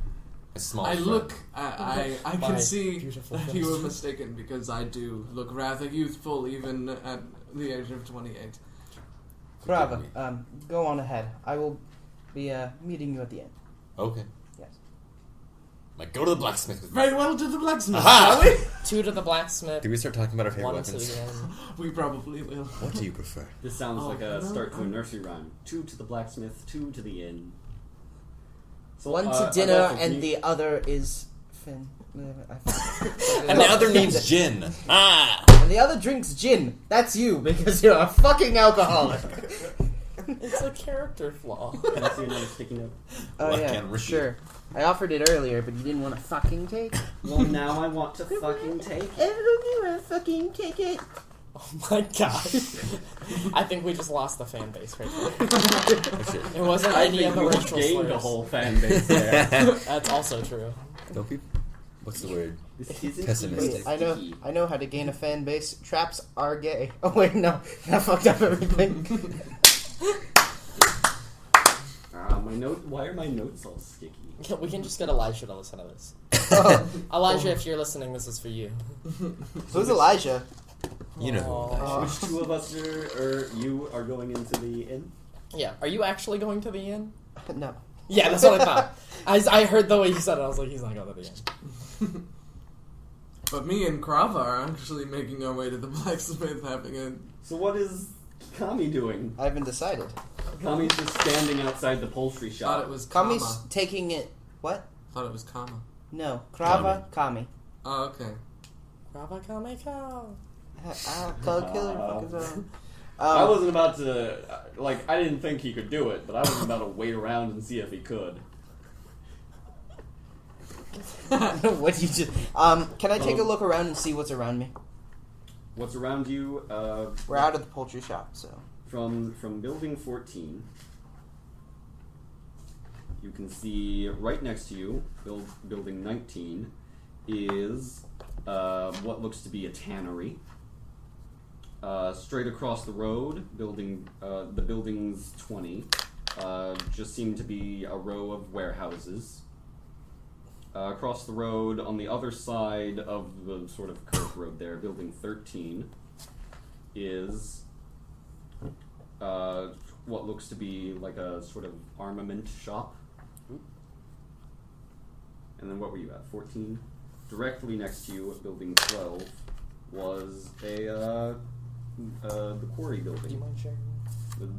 A small I friend. look. I My can see beautiful that you were friend. mistaken because I do look rather youthful even at the age of 28. Bravo. Go on ahead. I will be meeting you at the end. Okay. Yes. Like, go to the blacksmith with me. Very well, to the blacksmith, Aha! shall we? 2 to the blacksmith. Did we start talking about our favorite 1 to weapons? the inn. We probably will. What do you prefer? This sounds Oh, like a no, start to a nursery rhyme. 2 to the blacksmith, 2 to the inn. So, One to dinner Adolfo, can and you- the other is Finn. And the other needs gin. Ah! And the other drinks gin. That's you, because you're a fucking alcoholic. It's a character flaw. Can I see another sticky note? Oh, Well, I yeah, can't read. sure. I offered it earlier, but you didn't want to fucking take it. Well, now I want to fucking take it. I don't want to fucking take it. Oh my god. I think we just lost the fan base right there. It wasn't I any think of the we racial gained a slurs. whole fan base there. That's also true. Don't be... What's the word? This isn't Pessimistic. even I know how to gain a fan base. Traps are gay. Oh wait, no, I fucked up everything. my note. Why are my notes all sticky? We can just get Elijah to listen to this. Oh, Elijah, if you're listening, this is for you. who's Elijah? You know who I Which two of us you are going into the inn? Yeah, are you actually going to the inn? No. Yeah, that's what I thought. I heard the way he said it, I was like, he's not going to the inn. But me and Krava are actually making our way to the blacksmith, having a... So what is Kami doing? I haven't decided. Kami's just standing outside the poultry shop. Thought it was Kama. Kami's taking it. What? Thought it was Kama. No. Krava, Kami. Oh, okay. Brava Kame Cow. Call killer. Fuckers on. I wasn't about to, I didn't think he could do it, but I wasn't about to wait around and see if he could. What you just? Can I take a look around and see what's around me? What's around you? We're out of the poultry shop, so. From building 14, you can see right next to you, building 19, is what looks to be a tannery. Straight across the road, the buildings 20, just seem to be a row of warehouses. Across the road, on the other side of the sort of curved road there, building 13, is what looks to be like a sort of armament shop. And then what were you at, 14? Directly next to you at building 12 was the quarry Do you building, mind sharing?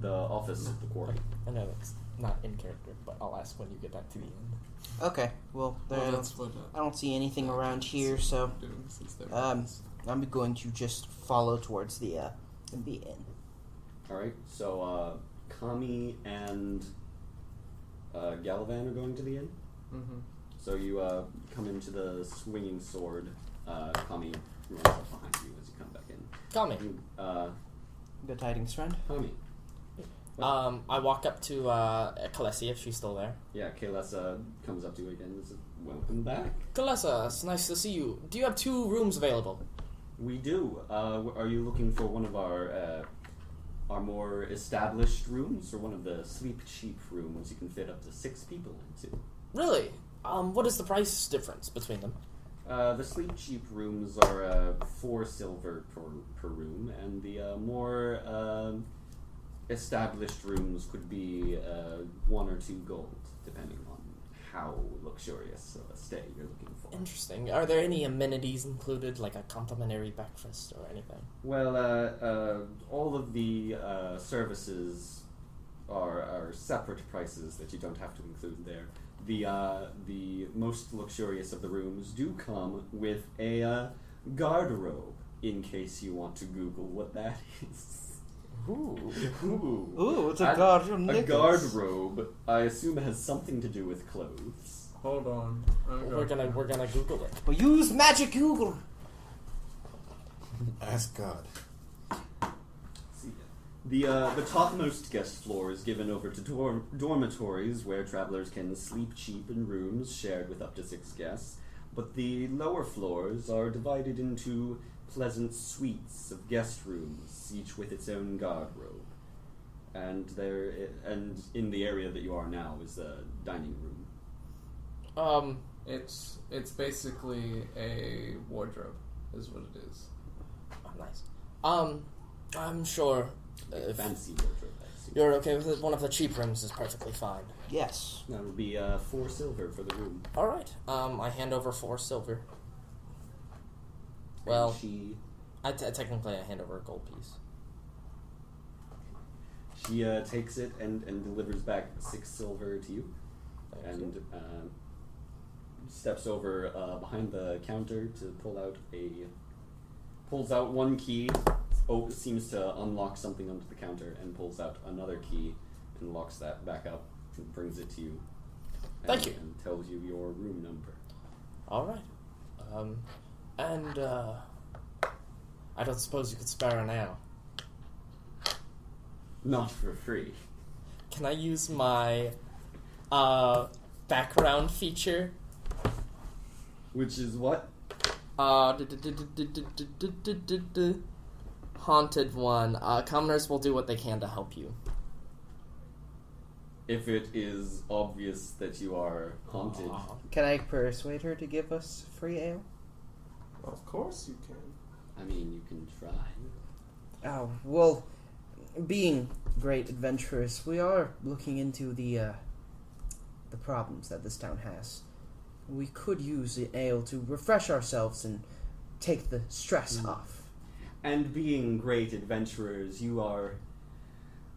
the office of the quarry. I know that's not in character, but I'll ask when you get back to the end. Okay. Well, Well, that's what I don't see anything around here, so doing since they're I'm going to just follow towards the inn. Alright, so Kami and Galavan are going to the inn. Mm-hmm. So you come into the swinging sword. Kami runs up behind you as you come back in. Kame. Good tidings, friend. Kami. I walk up to Kalesi if she's still there. Yeah, Kaylessa comes up to you again and says, "Welcome back." Kalesa, it's nice to see you. Do you have 2 rooms available? We do. Are you looking for one of our more established rooms, or one of the sleep cheap rooms you can fit up to 6 people into? Really? What is the price difference between them? The sleep cheap rooms are 4 silver per room, and the more established rooms could be 1 or 2 gold, depending on how luxurious of a stay you're looking for. Interesting. Are there any amenities included, like a complimentary breakfast or anything? Well, all of the services are separate prices that you don't have to include there. The most luxurious of the rooms do come with a garderobe, in case you want to Google what that is. Ooh. Ooh, it's a garderobe. A garderobe, I assume, has something to do with clothes. Hold on. We're gonna Google it. Well, use magic Google. Ask God. See, the topmost guest floor is given over to dormitories where travelers can sleep cheap in rooms shared with up to 6 guests, but the lower floors are divided into pleasant suites of guest rooms, each with its own garderobe. And in the area that you are now is a dining room. It's basically a wardrobe, is what it is. Oh, nice. I'm sure if Fancy wardrobe, I assume. you're okay with it, one of the cheap rooms is perfectly fine. Yes. That would be 4 silver for the room. All right. I hand over 4 silver. And Well, she technically I hand over a gold piece. takes it and delivers back 6 silver to you, Thank and you. Steps over behind the counter to pulls out 1 key, seems to unlock something onto the counter, and pulls out another key and locks that back up and brings it to you. Thank you. And tells you your room number. All right. And I don't suppose you could spare an hour. Not for free. Can I use my background feature? Which is what? Haunted one. Commoners will do what they can to help you. If it is obvious that you are haunted. Can I persuade her to give us free ale? Of course you can. I mean, you can try. Oh, well, being great adventurers, we are looking into the problems that this town has. We could use the ale to refresh ourselves and take the stress off. And being great adventurers, you are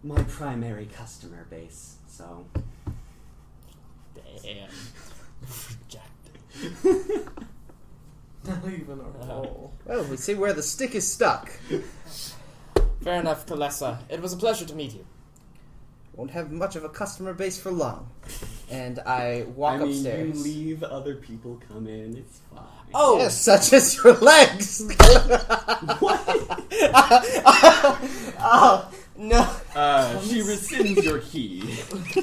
my primary customer base, so... Damn. Rejected. Not even a roll. Well, we see where the stick is stuck. Fair enough, Kalesa. It was a pleasure to meet you. Won't have much of a customer base for long. And I walk upstairs. You leave, other people come in, it's fine. Oh, yes, such as your legs. What? Oh, no. She rescinds your key.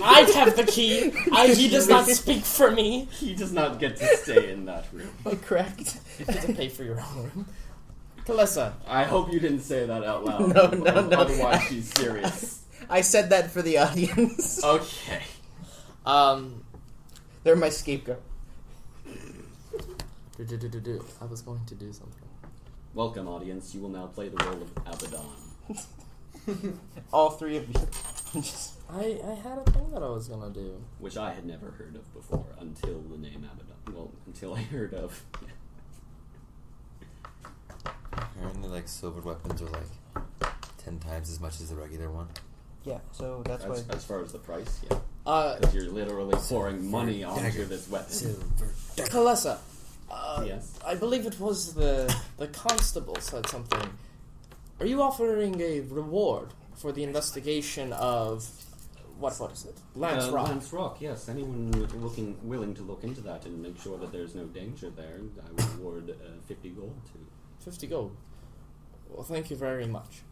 I have the key. He does not speak for me. He does not get to stay in that room. Correct. You have to pay for your own room. Kalesa. I hope you didn't say that out loud. No. Otherwise, she's serious. I said that for the audience. Okay. They're my scapegoat. I was going to do something. Welcome, audience. You will now play the role of Abaddon. All three of you. I had a thing that I was gonna do. Which I had never heard of before until the name Abaddon. Well, until I heard of... Apparently, like, silver weapons are like 10 times as much as the regular one. Yeah, so that's why. As far as the price, yeah. 'Cause you're literally pouring money onto this weapon. Silver dagger. Kalesa. Yes. I believe it was the constable said something. Are you offering a reward for the investigation of what is it? Lance Rock. Lance Rock, yes. Anyone willing to look into that and make sure that there's no danger there, I would award 50 gold to. 50 gold. Well, thank you very much.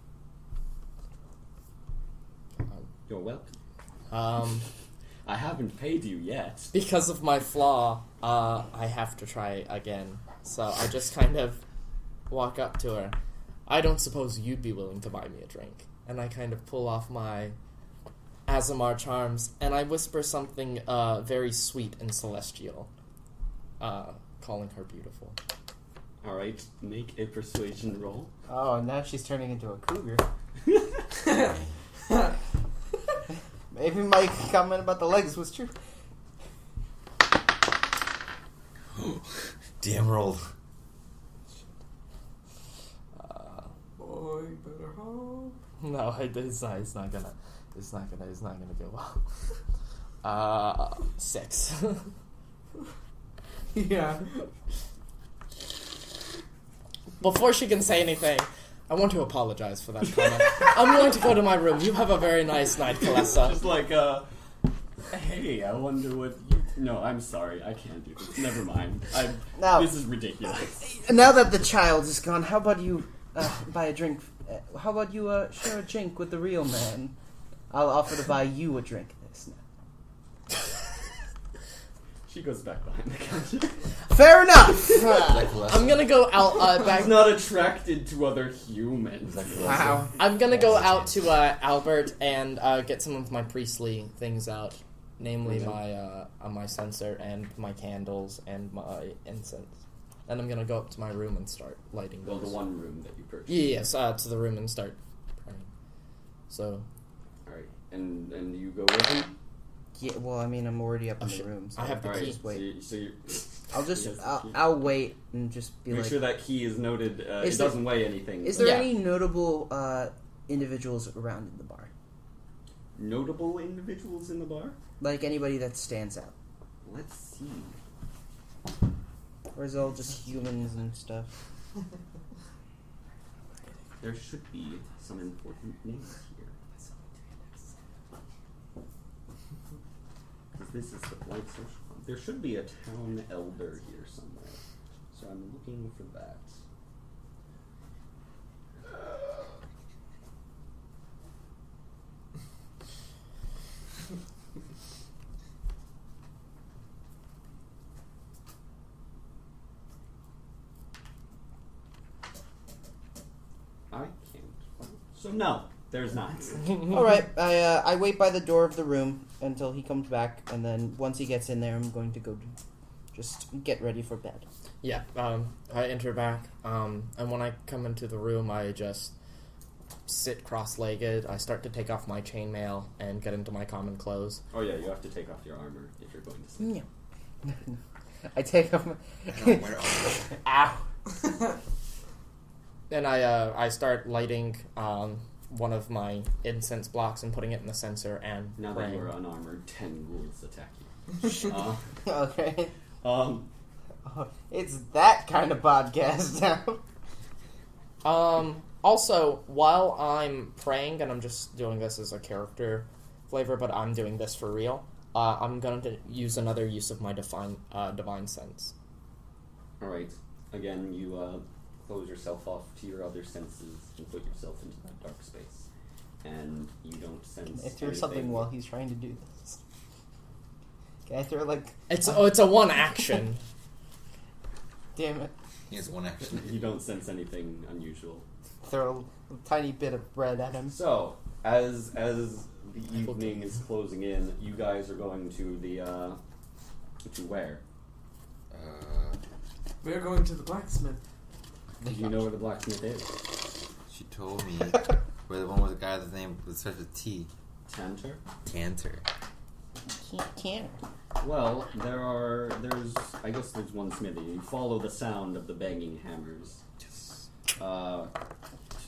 You're welcome. I haven't paid you yet. Because of my flaw, I have to try again. So I just kind of walk up to her. I don't suppose you'd be willing to buy me a drink. And I kind of pull off my Azamar charms, and I whisper something very sweet and celestial, calling her beautiful. Alright, make a persuasion roll. Oh, now she's turning into a cougar. Maybe my comment about the legs was true. DM rolled. Boy, better hope. No, it's not gonna go well. 6. Yeah. Before she can say anything, I want to apologize for that comment. I'm going to go to my room. You have a very nice night, Kalesa. Just like, hey, I wonder what you... No, I'm sorry, I can't do this. Never mind. Now- This is ridiculous. Now that the child is gone, how about you buy a drink? How about you share a drink with the real man? I'll offer to buy you a drink this night. She goes back behind the counter. Fair enough. I'm gonna go out back. He's not attracted to other humans. Wow. I'm gonna go out to Albert and get some of my priestly things out, namely my censer and my candles and my incense. And I'm gonna go up to my room and start lighting Well, those. the one room that you purchased. Yes, to the room and start praying. So, Alright, and you go with him? Yeah, well, I mean, I'm already up in the shit. room. So I have the Alright, key. Just wait. So you I'll just, He has the key. I'll wait and just be Make like. sure that key is noted. Is It there- doesn't weigh anything. Is there Yeah. any notable individuals around in the bar? Notable individuals in the bar? Like anybody that stands out? Let's see. Or is it all just humans and stuff? There should be some important names here. Because this is the Board Social Club. There should be a town elder here somewhere. So I'm looking for that. I can't. So no, there's not. Alright, I wait by the door of the room until he comes back, and then once he gets in there, I'm going to go just get ready for bed. Yeah, I enter back, and when I come into the room, I just sit cross-legged. I start to take off my chainmail and get into my common clothes. Oh yeah, you have to take off your armor if you're going to sleep. I take off my... Ow! Then I start lighting one of my incense blocks and putting it in the censer and Now praying. that you're unarmored, 10 ghouls attack you. Okay. Um, It's that kind of podcast now. Also, while I'm praying, and I'm just doing this as a character flavor, but I'm doing this for real, I'm going to use another use of my divine sense. Alright, again, you close yourself off to your other senses and put yourself into that dark space. And you don't sense Can I throw anything. something while he's trying to do this? Can I throw, like... It's a one action. Damn it. He has one action. You don't sense anything unusual. Throw a tiny bit of bread at him. So, as the evening is closing in, you guys are going to the, to where? We're going to the blacksmith. Do you know where the blacksmith is? She told me. Where the one with the guy with the name that starts with T. Tantor? Tanter. Can't. Well, there's one smithy. You follow the sound of the banging hammers.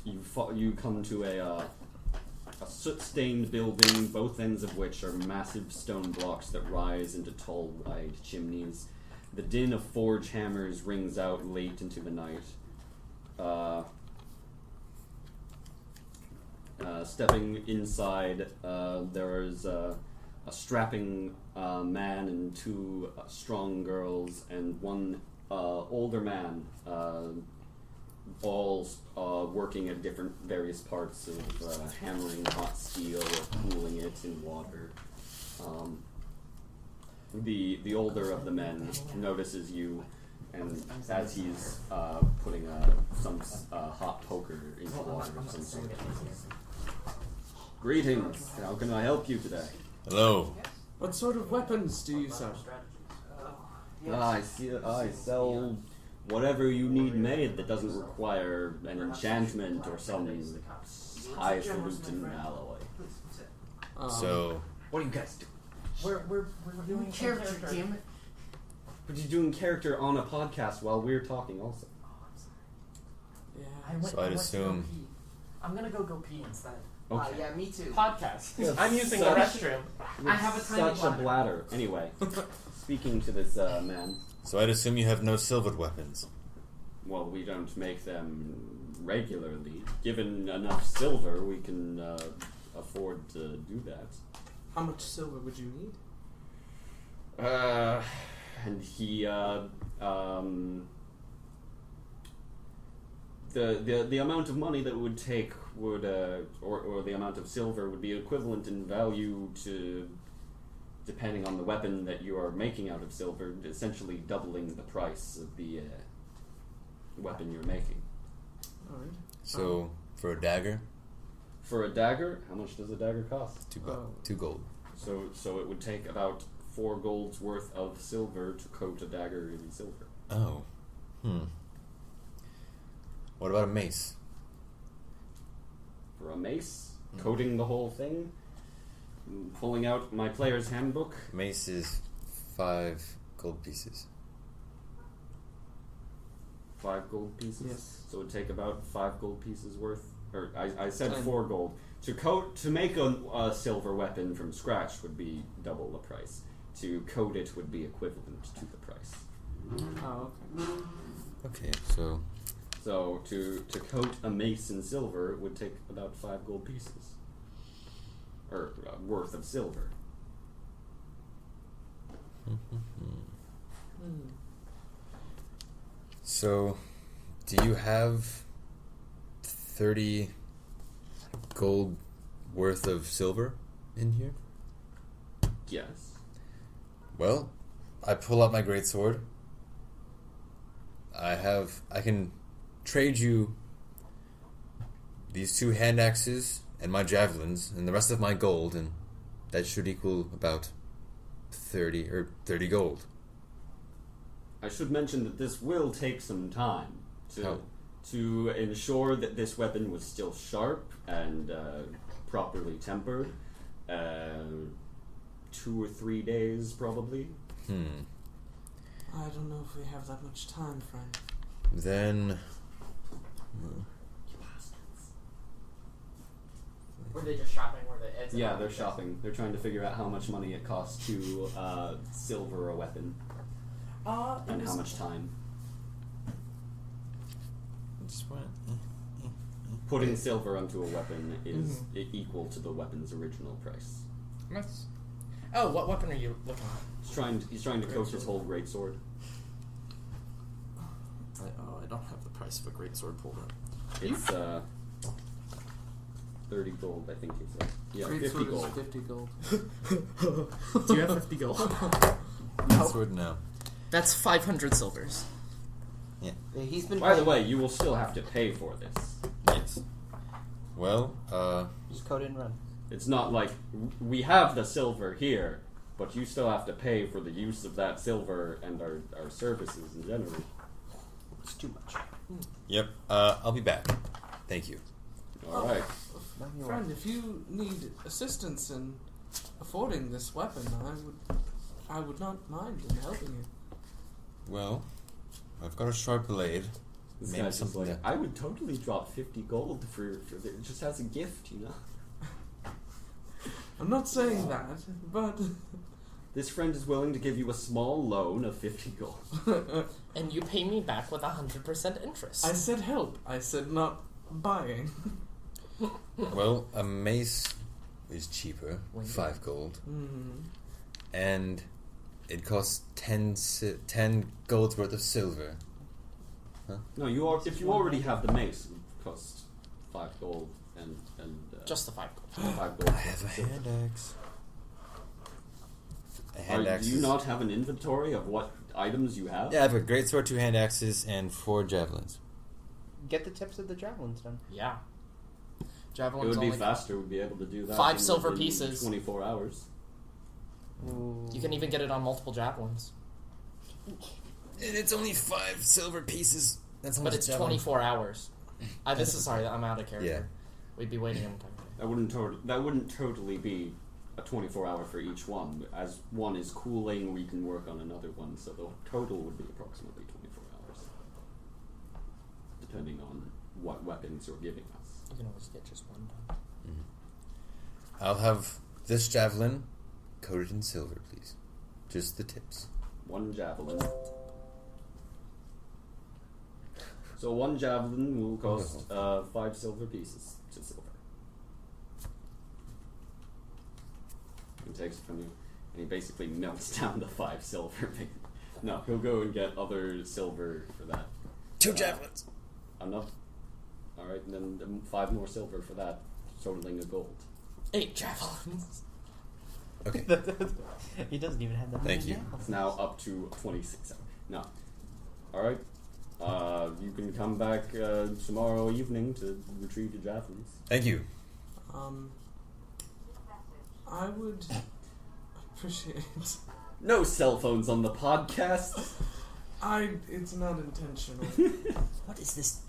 You come to a soot-stained building, both ends of which are massive stone blocks that rise into tall, wide chimneys. The din of forge hammers rings out late into the night. Stepping inside, there is a strapping man and two strong girls and one older man, all working at various parts of hammering hot steel or cooling it in water. The older of the men notices you, and as he's putting some hot poker into water of some sort, he says, "Greetings. How can I help you today?" Hello. What sort of weapons do you sell? I sell whatever you need made that doesn't require an enchantment or some highfalutin alloy. So, What are you guys doing? We're doing character, damn it. But you're doing character on a podcast while we're talking also. Yeah. So I'd assume- I'm gonna go pee instead. Okay. Yeah, me too. Podcast. Yes, I'm using the such- restroom. With I have a tiny such a bladder. Anyway, speaking to this man, so I'd assume you have no silvered weapons. well, we don't make them regularly. Given enough silver, we can afford to do that. How much silver would you need? And he, the amount of money that it would take would, or the amount of silver would be equivalent in value to, depending on the weapon that you are making out of silver, essentially doubling the price of the weapon you're making. Alright. So, for a dagger, For a dagger, how much does a dagger cost? 2 gold. So it would take about 4 gold's worth of silver to coat a dagger in silver. Oh. What about a mace? For a mace, coating the whole thing, pulling out my player's handbook. Mace is 5 gold pieces. 5 gold pieces. Yes. So it would take about 5 gold pieces worth. Or I said 10. 4 gold. To make a silver weapon from scratch would be double the price. To coat it would be equivalent to the price. Oh, okay. Okay, so So to coat a mace in silver would take about 5 gold pieces, or worth of silver. So, do you have 30 gold worth of silver in here? Yes. Well, I pull out my greatsword. I can trade you these 2 hand axes and my javelins and the rest of my gold, and that should equal about 30 gold. I should mention that this will take some time Oh. to ensure that this weapon was still sharp and properly tempered. 2 or 3 days, probably. I don't know if we have that much time, friend. Then... Were they just shopping? Yeah, they're shopping. They're trying to figure out how much money it costs to silver a weapon and how much time. Just went... Putting silver onto a weapon is equal to the weapon's original price. Nice. Oh, what weapon are you looking at? He's trying to coat his whole greatsword. I don't have the price of a greatsword pulled up. It's 30 gold, I think he said. Yeah, 50 Greatsword gold. is 50 gold. Do you have 50 gold? Sword, no. That's 500 silvers. Yeah. He's been. By the way, you will still have to pay for this. Yes. Well, just code it and run. It's not like we have the silver here, but you still have to pay for the use of that silver and our services in general. It's too much. Yep. I'll be back. Thank you. Alright. Friend, if you need assistance in affording this weapon, I would not mind in helping you. Well, I've got a sharp blade. This Maybe guy's just something like, that... I would totally drop 50 gold for just as a gift, you know? I'm not saying that, but This friend is willing to give you a small loan of 50 gold. And you pay me back with 100% interest. I said help. I said not buying. Well, a mace is cheaper, 5 gold. And it costs 10 gold's worth of silver. No, if you already have the mace, it would cost 5 gold and Just the 5 gold. 5 gold. I have a hand axe. A hand axe. Do you not have an inventory of what items you have? Yeah, I have a greatsword, 2 hand axes, and 4 javelins. Get the tips of the javelins done. Yeah. It Javelins would be only... faster. We'd be able to do that. 5 in silver within pieces. 24 hours. You can even get it on multiple javelins. It's only 5 silver pieces. That's But it's 24 hours. I'm out of character. Yeah. We'd be waiting on time. That wouldn't totally be a 24-hour for each one. As one is cooling, we can work on another one, so the total would be approximately 24 hours, depending on what weapons you're giving us. You can always get just one done. I'll have this javelin coated in silver, please. Just the tips. 1 javelin. So 1 javelin will cost 5 silver pieces to silver. He takes it from you, and he basically melts down the 5 silver. No, he'll go and get other silver for that. 2 javelins. Enough. Alright, and then 5 more silver for that, totaling a gold. 8 javelins. Okay. He doesn't even have that. Thank many you. javelins. It's now up to 26. No. Alright. You can come back tomorrow evening to retrieve your javelins. Thank you. I would appreciate. No cell phones on the podcast. It's not intentional. What is this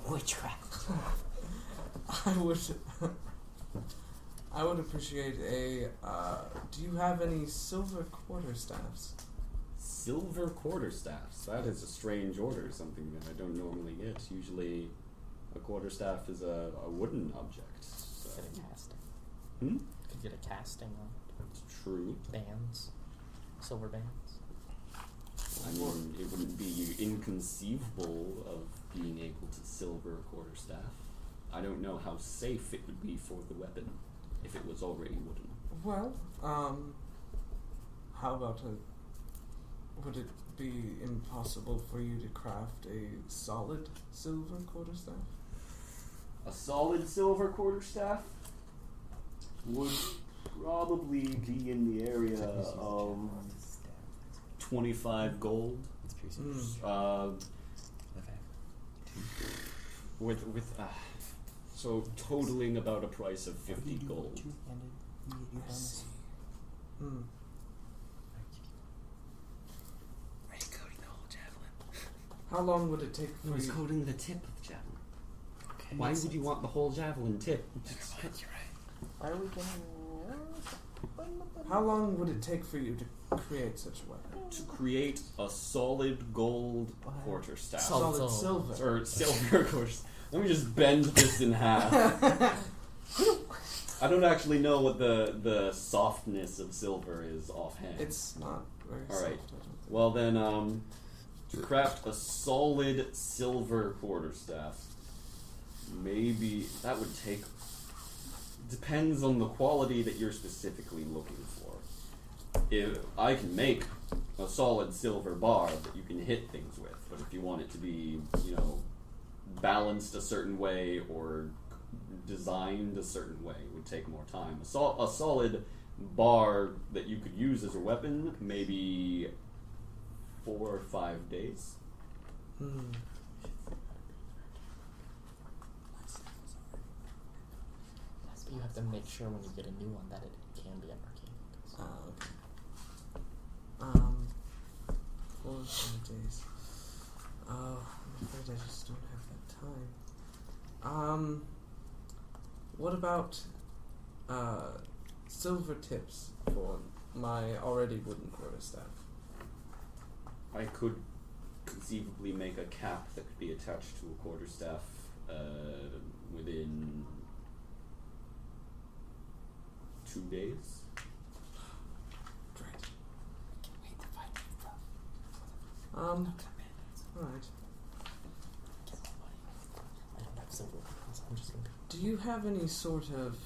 witchcraft? I would appreciate a. Do you have any silver quarterstaffs? Silver quarterstaffs. That is a strange order, something that I don't normally get. Usually, a quarterstaff is a wooden object. So. Get a casting. Hmm? Could get a casting on it. It's true. Bands. Silver bands. I mean, it wouldn't be inconceivable of being able to silver a quarterstaff. I don't know how safe it would be for the weapon if it was already wooden. Well, how about would it be impossible for you to craft a solid silver quarterstaff? A solid silver quarterstaff would probably be in the area of 25 gold. So totaling about a price of 50 gold. I see. How long would it take I for was you? holding the tip of the javelin. Okay. Why would you want the whole javelin tip? You're right. Why are we getting... How long would it take for you to create such a weapon? To create a solid gold quarterstaff. Solid silver. Or silver quarters. Let me just bend this in half. I don't actually know what the softness of silver is offhand. It's not very All right. soft. I don't think. Well then, to craft a solid silver quarterstaff, maybe that would take. Depends on the quality that you're specifically looking for. If I can make a solid silver bar that you can hit things with, but if you want it to be, balanced a certain way or designed a certain way, it would take more time. A solid bar that you could use as a weapon, maybe 4 or 5 days. But you have to make sure when you get a new one that it can be an arcane. Okay. 4 or 5 days. Oh, I'm afraid I just don't have that time. What about silver tips for my already wooden quarterstaff? I could conceivably make a cap that could be attached to a quarterstaff within 2 days. Great. Can't wait to find you, bro. Alright. I don't have silver weapons. I'm just gonna... Do you have any sort of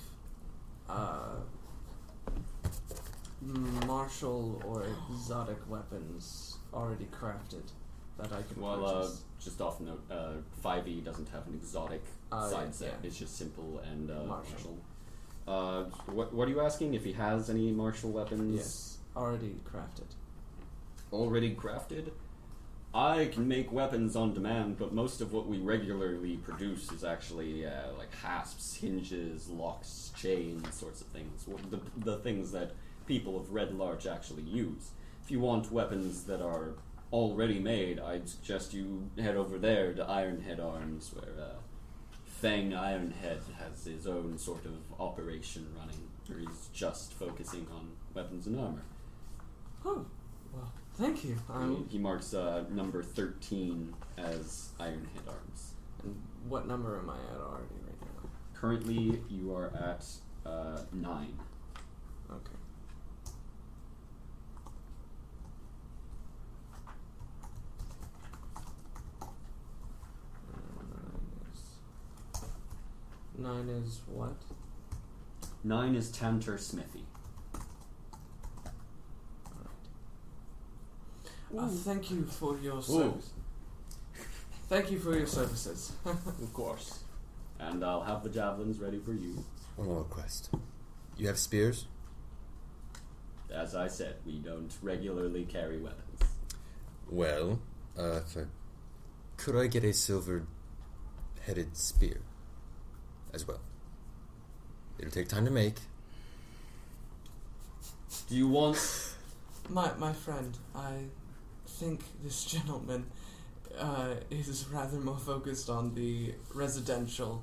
martial or exotic weapons already crafted that I can purchase? Just off note, 5e doesn't have an exotic side set. yeah. It's just simple and Martial. What are you asking? If he has any martial weapons? Yes, already crafted. Already crafted? I can make weapons on demand, but most of what we regularly produce is actually like hasps, hinges, locks, chains, sorts of things. The things that people of Red Larch actually use. If you want weapons that are already made, I'd suggest you head over there to Ironhead Arms, where Fang Ironhead has his own sort of operation running, where he's just focusing on weapons and armor. Oh, well, thank you. He marks number 13 as Ironhead Arms. And what number am I at already right now? Currently, you are at 9. Okay. Nine is what? 9 is Tantor Smithy. Thank you for your service. Thank you for your services. Of course. And I'll have the javelins ready for you. One more request. You have spears? As I said, we don't regularly carry weapons. Well, could I get a silver-headed spear as well? It'll take time to make. Do you want... My friend, I think this gentleman is rather more focused on the residential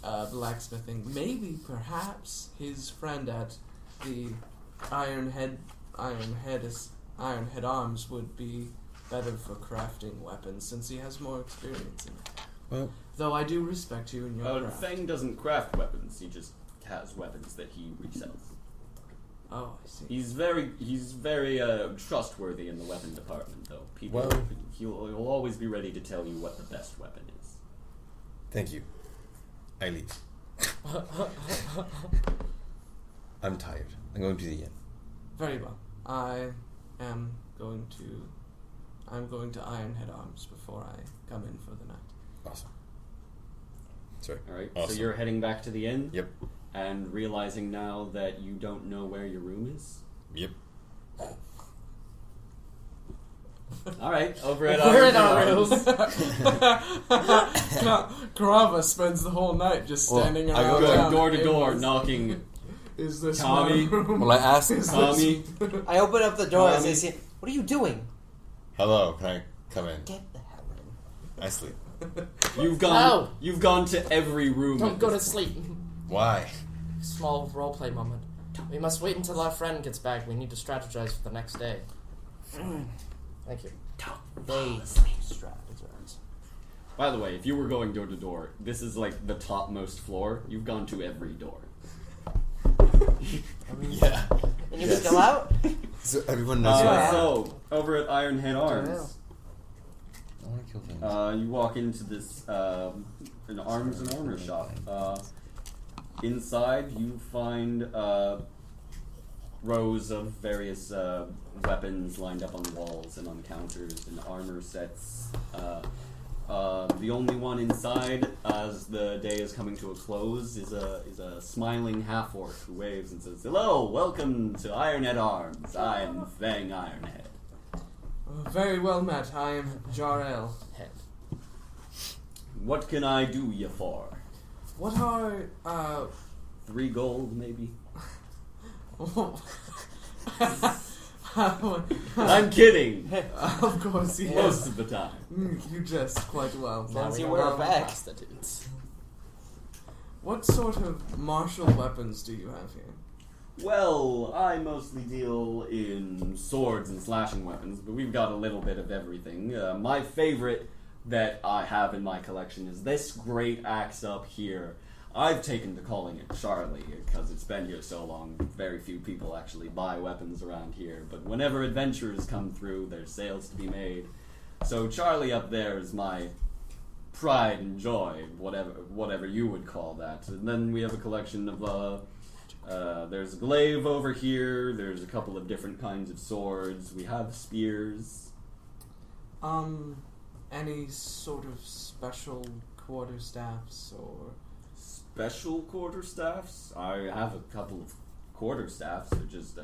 blacksmithing. Maybe, perhaps, his friend at the Ironhead Arms would be better for crafting weapons, since he has more experience in it. Well, though I do respect you and your craft. Fang doesn't craft weapons, he just has weapons that he resells. Oh, I see. He's very trustworthy in the weapon department, though. He'll always be ready to tell you what the best weapon is. thank you. I leave. I'm tired. I'm going to the inn. Very well. I'm going to Ironhead Arms before I come in for the night. Awesome. Sorry. Alright, Awesome. so you're heading back to the inn? Yep. And realizing now that you don't know where your room is? Yep. Alright, over at We're in our Arms. Karava spends the whole night just standing I around go town. Door to door, Is- knocking. Is this Tommy? my room? Well, I asked. Tommy, I open up the door as I Tommy. say, "What are you doing?" Hello. Can I come in? Get the hell in. I sleep. You've gone. No. You've gone to every room. Don't at go to this sleep. Why? Small roleplay moment. We must wait until our friend gets back. We need to strategize for the next day. Thank you. They strategize. By the way, if you were going door to door, this is like the topmost floor. You've gone to every door. Yeah. And you're still out? So everyone knows Yeah. So, over at Ironhead Arms, I want to kill things. you walk into this an arms and armor shop. Inside, you find rows of various weapons lined up on the walls and on counters and armor sets. The only one inside, as the day is coming to a close, is a smiling half-orc who waves and says, "Hello, welcome to Ironhead Arms. I'm Fang Ironhead." Very well met. I am Jarrell. Head. What can I do you for? What are 3 gold, maybe? I'm kidding. Of course, yes. Most of the time. You jest quite well. As long as we you don't wear a have bag. prostitutes. What sort of martial weapons do you have here? Well, I mostly deal in swords and slashing weapons, but we've got a little bit of everything. My favorite that I have in my collection is this great axe up here. I've taken to calling it Charlie, because it's been here so long, very few people actually buy weapons around here, but whenever adventurers come through, there's sales to be made. So Charlie up there is my pride and joy, whatever you would call that. And then we have a collection of, there's a glaive over here, there's a couple of different kinds of swords, we have spears. Any sort of special quarterstaffs or... Special quarterstaffs? I have a couple of quarterstaffs, they're just,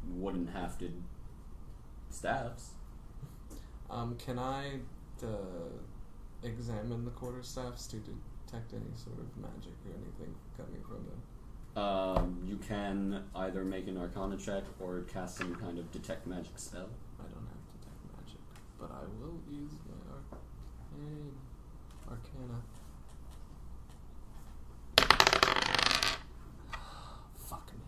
wooden hafted staffs. Can I examine the quarterstaffs to detect any sort of magic or anything coming from them? You can either make an Arcana check or cast some kind of detect magic spell. I don't have detect magic, but I will use my Arcana. Fuck me.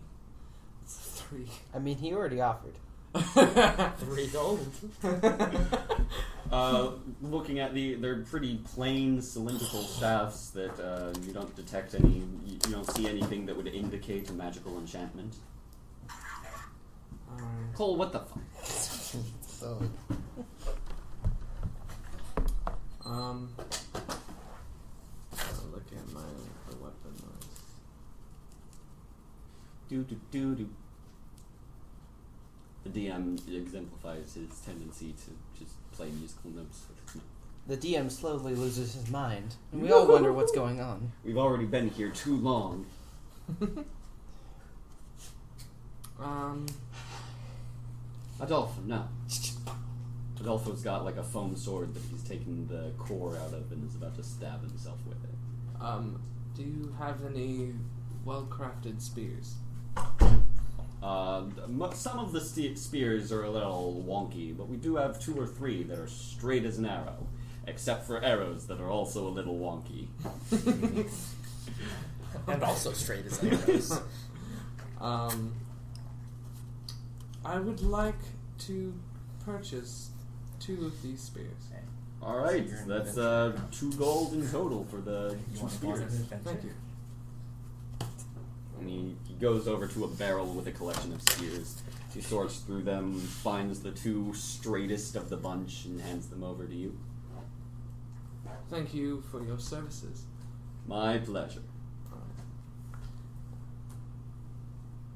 It's a 3. I mean, he already offered. 3 gold. Looking at they're pretty plain cylindrical staffs that you don't detect any, you don't see anything that would indicate a magical enchantment. Alright. Cole, what the fuck? So, I'll look at the weapon list. Do. The DM exemplifies his tendency to just play musical notes with his mouth. the DM slowly loses his mind, and we all wonder what's going on. We've already been here too long. Adolfo, no. Adolfo's got like a foam sword that he's taken the core out of and is about to stab himself with it. Do you have any well-crafted spears? Some of the spears are a little wonky, but we do have 2 or 3 that are straight as an arrow, except for arrows that are also a little wonky. And also straight as arrows. I would like to purchase 2 of these spears. Alright, that's 2 gold in total for the 2 spears. Thank you. And he goes over to a barrel with a collection of spears. He sorts through them, finds the 2 straightest of the bunch, and hands them over to you. Thank you for your services. My pleasure.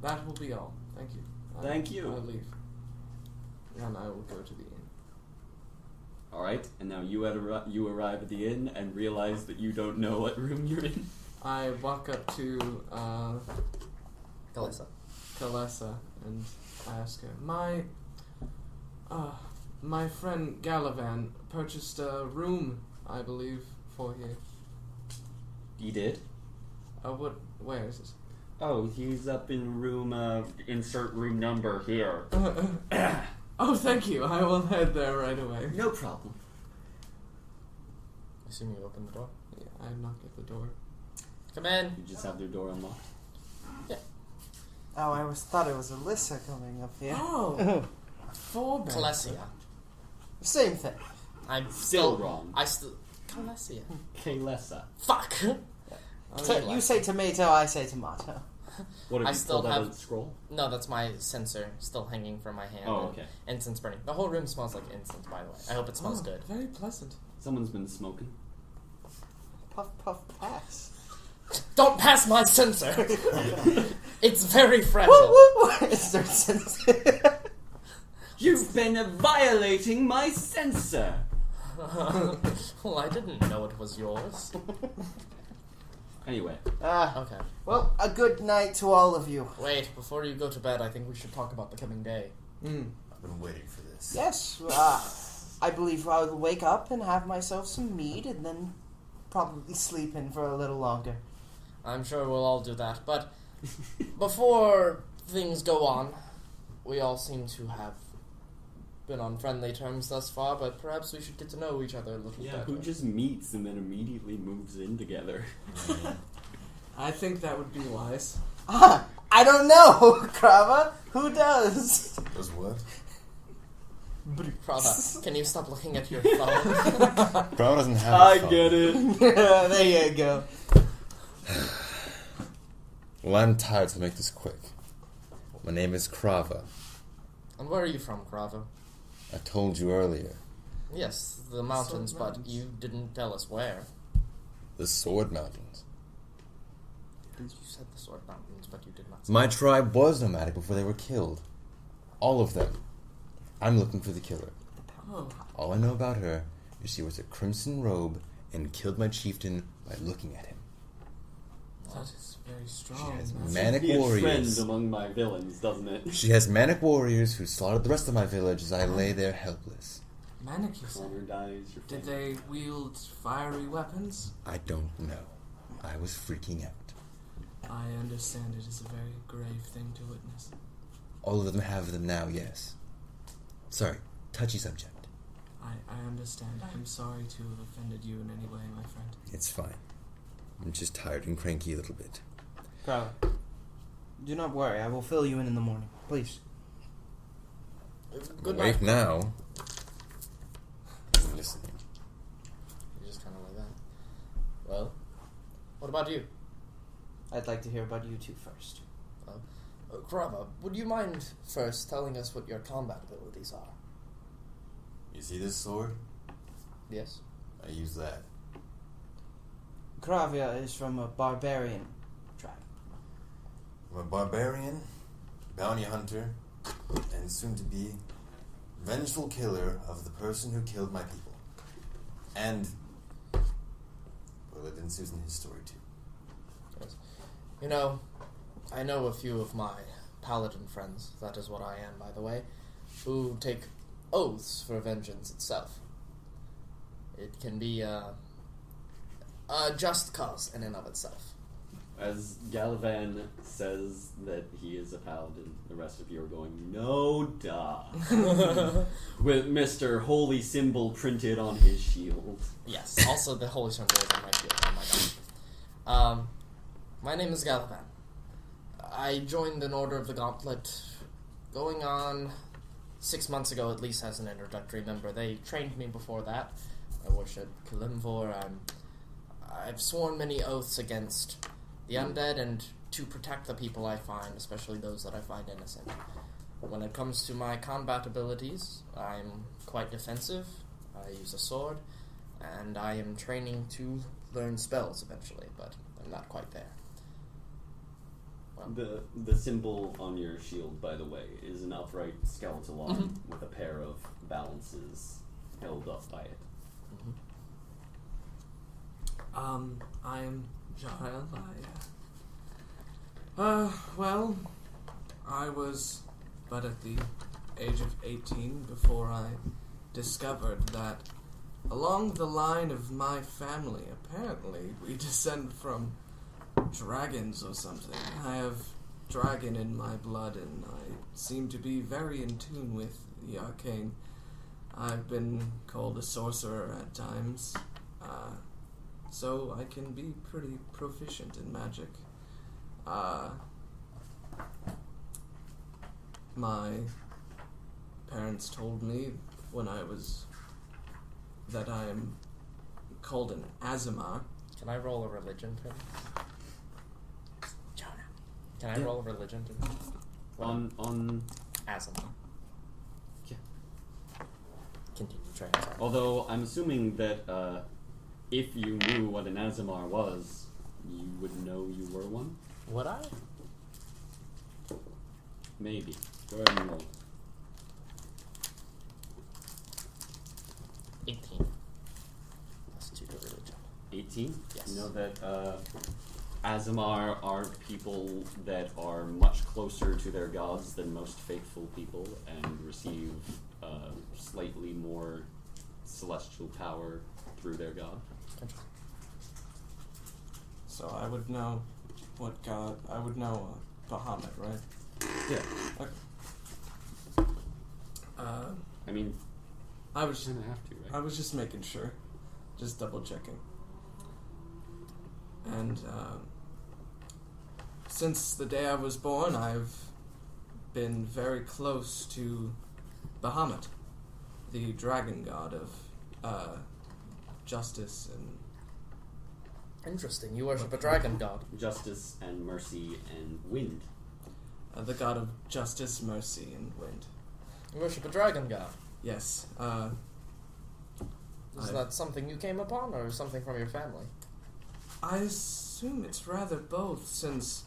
That will be all. Thank you. Thank you. I'll leave. And I will go to the inn. Alright, and now you arrive at the inn and realize that you don't know what room you're in. I walk up to Kalesa. and ask her, my friend Galavan purchased a room, I believe, for here. You did? Where is this? Oh, he's up in room, insert room number here. Oh, thank you. I will head there right away. No problem. assume you opened the door. Yeah, I knock at the door. Come in. You just have your door unlocked. Oh, I always thought it was Alyssa coming up here. Oh, four Calesia. Same thing. I'm Still wrong. Calesia. Kalesa. Fuck. You say tomato, I say tomato. What have I you still pulled out have- a scroll? No, that's my censer still hanging from my hand. Oh, and okay. Incense burning. The whole room smells like incense, by the way. I hope it smells good. Very pleasant. Someone's been smoking. Puff, puff, pass. Don't pass my censer! It's very Woo, fragile. woo, woo. It's their sense. You've been violating my censor! Well, I didn't know it was yours. Anyway, Okay. Well, a good night to all of you. Wait, before you go to bed, I think we should talk about the coming day. I've been waiting for this. Yes, I believe I will wake up and have myself some mead and then probably sleep in for a little longer. I'm sure we'll all do that, but before things go on, we all seem to have been on friendly terms thus far, but perhaps we should get to know each other a little yeah, better. who just meets and then immediately moves in together? I think that would be wise. Ah, I don't know, Krava. Who does? Does what? Prada, can you stop looking at your phone? Crow doesn't have I a phone. get it. There you go. Well, I'm tired, so make this quick. My name is Krava. And where are you from, Cravo? I told you earlier. Yes, the mountains, Sword but Mountains. you didn't tell us where. The Sword Mountains. You said the Sword Mountains, but you did not say. My tribe was nomadic before they were killed. All of them. I'm looking for the killer. Oh, All I know about her is she wears a crimson robe and killed my chieftain by looking at him. that is very She strong. has That's- manic Be a trend warriors. among my villains, doesn't it? She has manic warriors who slaughtered the rest of my village as I lay there helpless. Manic, you said. Connor dies. Your Did friend. they wield fiery weapons? I don't know. I was freaking out. I understand it is a very grave thing to witness. All of them have them now, yes. Sorry, touchy subject. I understand. I'm sorry to have offended you in any way, my friend. It's fine. I'm just tired and cranky a little bit. Krava, do not worry. I will fill you in the morning. Please. Good Awake night. now. I'm listening. You just kind of like that. Well, what about you? I'd like to hear about you two first. Krava, would you mind first telling us what your combat abilities are? You see this sword? Yes? I use that. Kravia is from a barbarian tribe. I'm a barbarian, bounty hunter, and soon to be vengeful killer of the person who killed my people. And well, it ensues in his story too. Yes. You know, I know a few of my paladin friends, that is what I am, by the way, who take oaths for vengeance itself. It can be a just cause in and of itself. As Galavan says that he is a paladin, the rest of you are going, no duh. With Mr. Holy Symbol printed on his shield. Yes, also the Holy Symbol is on my shield, oh my god. My name is Galavan. I joined an Order of the Gauntlet going on 6 months ago, at least as an introductory member. They trained me before that. I worship Kalimvor. I've sworn many oaths against the undead and to protect the people I find, especially those that I find innocent. When it comes to my combat abilities, I'm quite defensive. I use a sword, and I am training to learn spells eventually, but I'm not quite there. The symbol on your shield, by the way, is an upright skeletal arm with a pair of balances held up by it. I'm Jael. Well, I was but at the age of 18 before I discovered that along the line of my family, apparently, we descend from dragons or something. I have dragon in my blood, and I seem to be very in tune with the arcane. I've been called a sorcerer at times. So I can be pretty proficient in magic. My parents told me when I was that I am called an Azamar. Can I roll a religion to him? Jonah. Can I Yeah. roll a religion to him? On Azamar. Yeah. Continue, Trey. I'm sorry. although I'm assuming that if you knew what an Azamar was, you would know you were one. Would I? Maybe. Go ahead and roll. 18. That's 2 to religion. 18? Yes. You know that Azamar are people that are much closer to their gods than most faithful people and receive slightly more celestial power through their god. Interesting. So I would know what god. I would know Bahamut, right? Yeah. Okay. I mean, I was you kind of have to, right? I was just making sure, just double checking. And since the day I was born, I've been very close to Bahamut, the dragon god of justice and Interesting. You worship a dragon god. Justice and mercy and wind. the god of justice, mercy, and wind. You worship a dragon god. Yes. Is that something you came upon, or something from your family? I assume it's rather both, since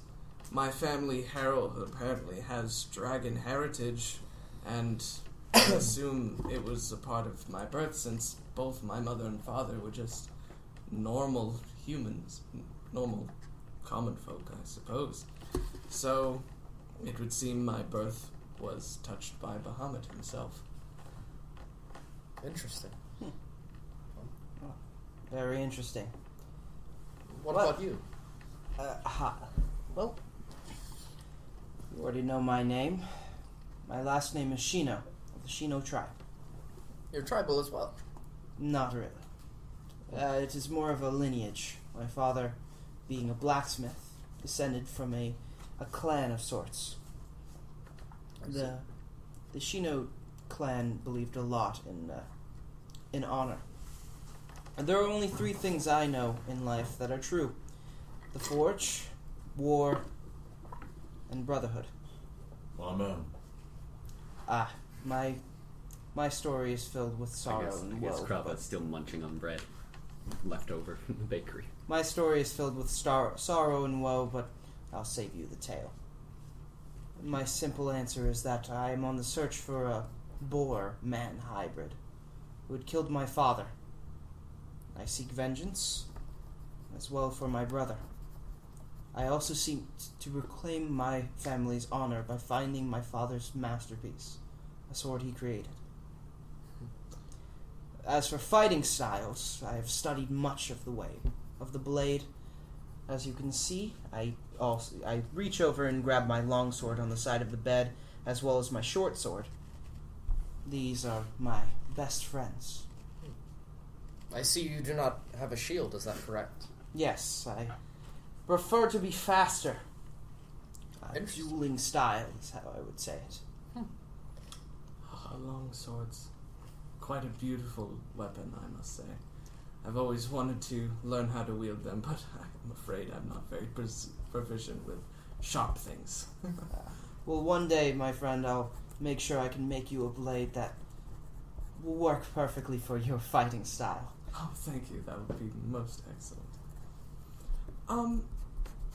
my family herald apparently has dragon heritage, and I assume it was a part of my birth, since both my mother and father were just normal humans, normal common folk, I suppose. So it would seem my birth was touched by Bahamut himself. Interesting. Very interesting. What Well- about you? Well, you already know my name. My last name is Shino, of the Shino tribe. You're tribal as well. Not really. It is more of a lineage. My father, being a blacksmith, descended from a clan of sorts. The Shino clan believed a lot in honor. And there are only 3 things I know in life that are true: the forge, war, and brotherhood. Amen. My story is filled with sorrow I and guess woe. Krava's but still munching on bread left over from the bakery. my story is filled with sorrow and woe, but I'll save you the tale. My simple answer is that I am on the search for a boar-man hybrid who had killed my father. I seek vengeance, as well for my brother. I also seek to reclaim my family's honor by finding my father's masterpiece, a sword he created. As for fighting styles, I have studied much of the way of the blade. As you can see, I reach over and grab my long sword on the side of the bed, as well as my short sword. These are my best friends. I see you do not have a shield, is that correct? Yes, I prefer to be faster. Interesting. Dueling style is how I would say it. Long swords. Quite a beautiful weapon, I must say. I've always wanted to learn how to wield them, but I'm afraid I'm not very proficient with sharp things. Well, one day, my friend, I'll make sure I can make you a blade that will work perfectly for your fighting style. Oh, thank you. That would be most excellent.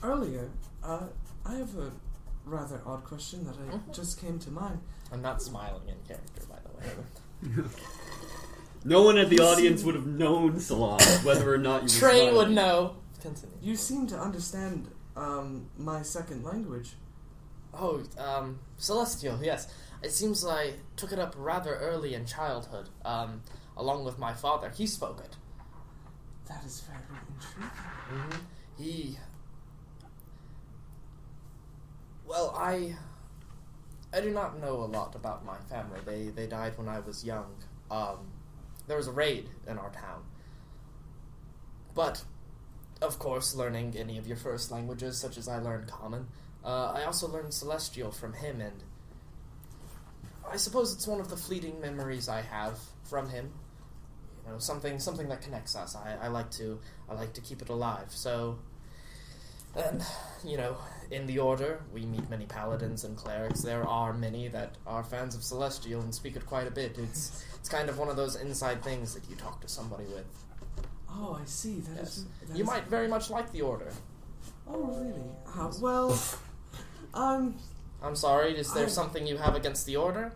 Earlier, I have a rather odd question that just came to mind. I'm not smiling in character, by the way. No one at the audience would have known Soulange, whether or not you were Trey smiling. would know. Continue. You seem to understand my second language. Oh, Celestial, yes. It seems I took it up rather early in childhood, along with my father. He spoke it. That is very intriguing. Mm-hmm. Well, I do not know a lot about my family. They died when I was young. There was a raid in our town. But, of course, learning any of your first languages, such as I learned Common, I also learned Celestial from him, and I suppose it's one of the fleeting memories I have from him. You know, something that connects us. I like to keep it alive. So, and you know, in the Order, we meet many paladins and clerics. There are many that are fans of Celestial and speak it quite a bit. It's kind of one of those inside things that you talk to somebody with. Oh, I see. Yes. You might very much like the Order. Oh, really? Well, I'm sorry, is there something you have against the Order?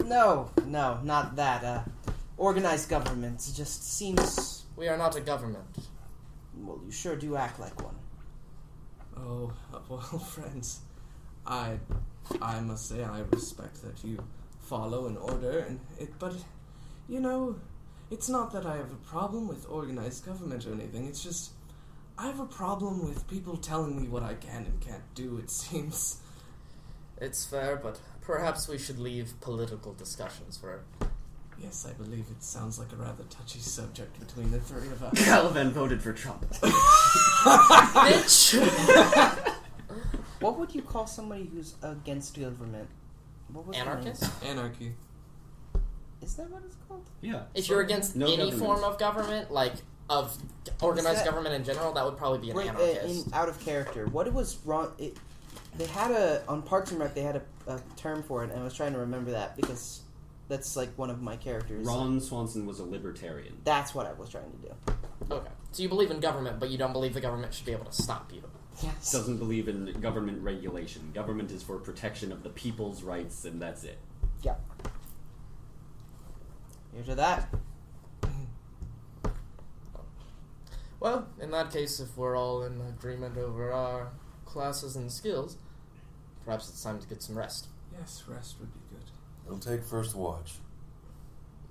No, not that. Organized government just seems... We are not a government. Well, you sure do act like one. Oh, well, friends, I must say I respect that you follow an order, but, you know, it's not that I have a problem with organized government or anything, it's just, I have a problem with people telling me what I can and can't do, it seems. It's fair, but perhaps we should leave political discussions for... Yes, I believe it sounds like a rather touchy subject between the three of us. Caliban voted for Trump. Bitch! What would you call somebody who's against government? What was Anarchist? Anarchy. Is that what it's called? Yeah. If you're against No any government. form of government, like of organized that- government in general, that would probably be an Wait, anarchist. out of character. What it was wrong... They had on Parks and Rec, they had a term for it, and I was trying to remember that, because that's, like, one of my characters. Ron Swanson was a libertarian. That's what I was trying to do. Okay. So you believe in government, but you don't believe the government should be able to stop you. Yes. Doesn't believe in government regulation. Government is for protection of the people's rights, and that's it. Yeah. Here's to that. Well, in that case, if we're all in agreement over our classes and skills, perhaps it's time to get some rest. Yes, rest would be good. It'll take first watch.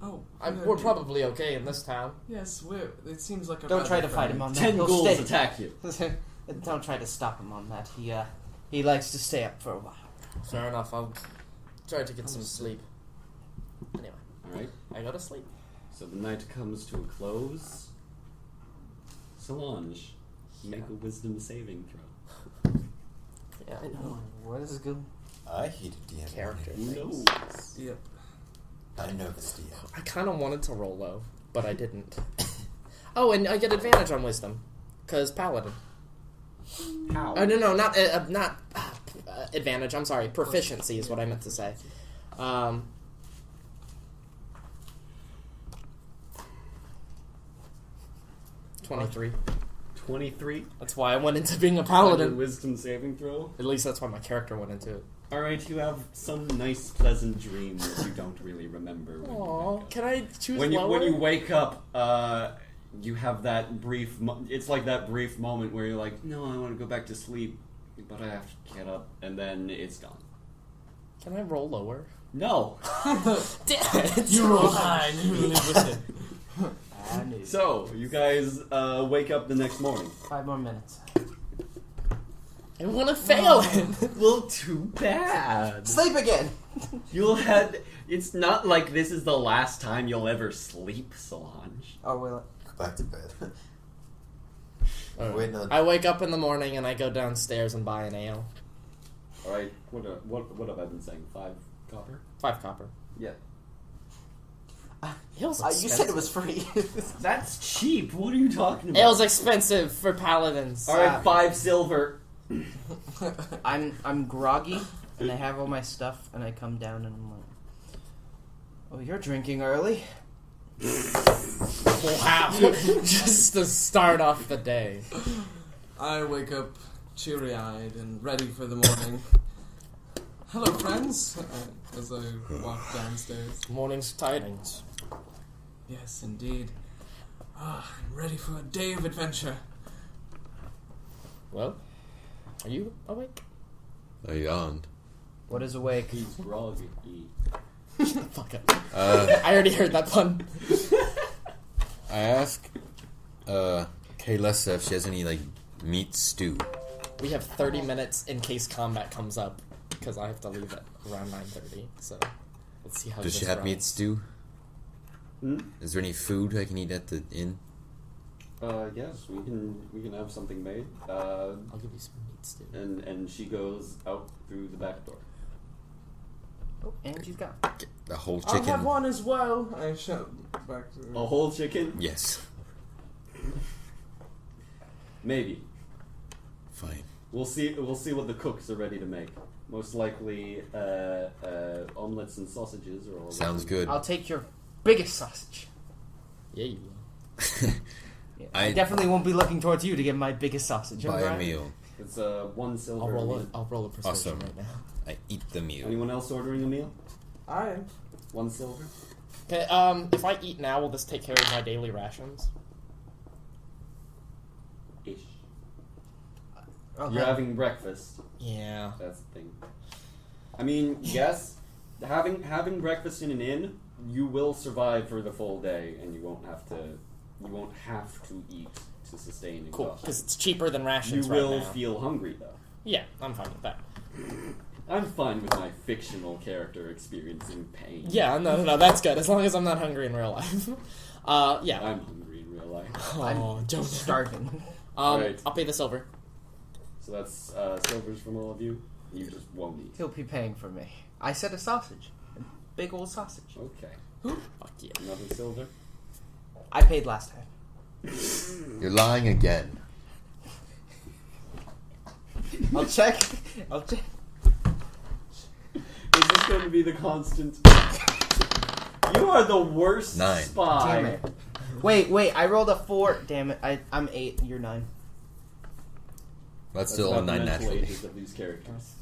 Oh, We're probably okay in this town. Yes, it seems like a Don't rather try to fight friendly- him on that. 10 He'll ghouls stay. attack you. Don't try to stop him on that. He likes to stay up for a while. Fair enough, I'll try to get some sleep. Anyway, Alright, I go to sleep. so the night comes to a close. Soulange, make a wisdom saving throw. Yeah, I know. What is good? I hate DM. Character Who things. knows? Yep. I know this DM. I kind of wanted to roll low, but I didn't. Oh, and I get advantage on wisdom, because paladin. How? No, not advantage. I'm sorry, proficiency is what I meant to say. 23. 23? That's why I went into being a On your paladin. wisdom saving throw? At least that's why my character went into it. Alright, you have some nice, pleasant dream that you don't really remember when you Aww, wake up. can I choose When lower? you wake up, you have that brief... it's like that brief moment where you're like, no, I want to go back to sleep, but I have to get up, and then it's gone. Can I roll lower? No! Damn it! You roll high and you really wish it. So, you guys wake up the next morning. 5 more minutes. I want to fail it! Well, too bad. Sleep again! You'll have... It's not like this is the last time you'll ever sleep, Soulange. Oh, will it? Go back to bed. Alright. Wait, no. I wake up in the morning and I go downstairs and buy an ale. Alright, what have I been saying? 5 copper? 5 copper. Yeah. Ale's You said it was free. That's cheap. What are you talking about? Ale's expensive for paladins. Alright, 5 silver. I'm groggy, and I have all my stuff, and I come down and I'm like, oh, you're drinking early. Wow. Just to start off the day. I wake up cheery-eyed and ready for the morning. Hello, friends, as I walk downstairs. Morning's tidings. Yes, indeed. I'm ready for a day of adventure. Well, are you awake? I yawned. What is awake? He's groggy. Fuck it. I already heard that pun. I asked Kaylessa if she has any, like, meat stew. We have 30 minutes in case combat comes up, because I have to leave at around 9:30. So let's see how. Does this she have runs. meat stew? Hmm? Is there any food I can eat at the inn? Yes, we can have something made. I'll give you some meat stew. And she goes out through the back door. Oh, and she's gone. The whole I'll have chicken. one as well. I shout back to her. A whole chicken? Yes. Maybe. Fine. We'll see what the cooks are ready to make. Most likely, omelets and sausages are all. Sounds good. I'll take your biggest sausage. Yeah, you will. Yeah, I- I definitely won't be looking towards you to get my biggest sausage. Buy a right? meal. It's 1 silver. I'll roll meal. a persuasion Awesome. right now. I eat the meal. Anyone else ordering a meal? I am. 1 silver. Okay, if I eat now, will this take care of my daily rations? Ish. Okay. You're having breakfast. Yeah. That's the thing. I mean, yes, having breakfast in an inn, you will survive for the full day, and you won't have to eat to sustain Cool, exhaustion. because it's cheaper than You rations will right now. feel hungry though. Yeah, I'm fine with that. I'm fine with my fictional character experiencing pain. Yeah, no, that's good. As long as I'm not hungry in real life. Yeah. I'm hungry in real life. Oh, don't. Starving. Right. I'll pay the silver. So that's silvers from all of you. You just won't eat. He'll be paying for me. I said a sausage. A big old sausage. Okay. Fuck yeah. Another silver. I paid last time. You're lying again. I'll check. Is this going to be the constant? You are the worst 9. spy. Damn it. Wait, I rolled a 4. Damn it. I'm 8. You're 9. That's That's still about all the 9 mental naturally. ages of these characters.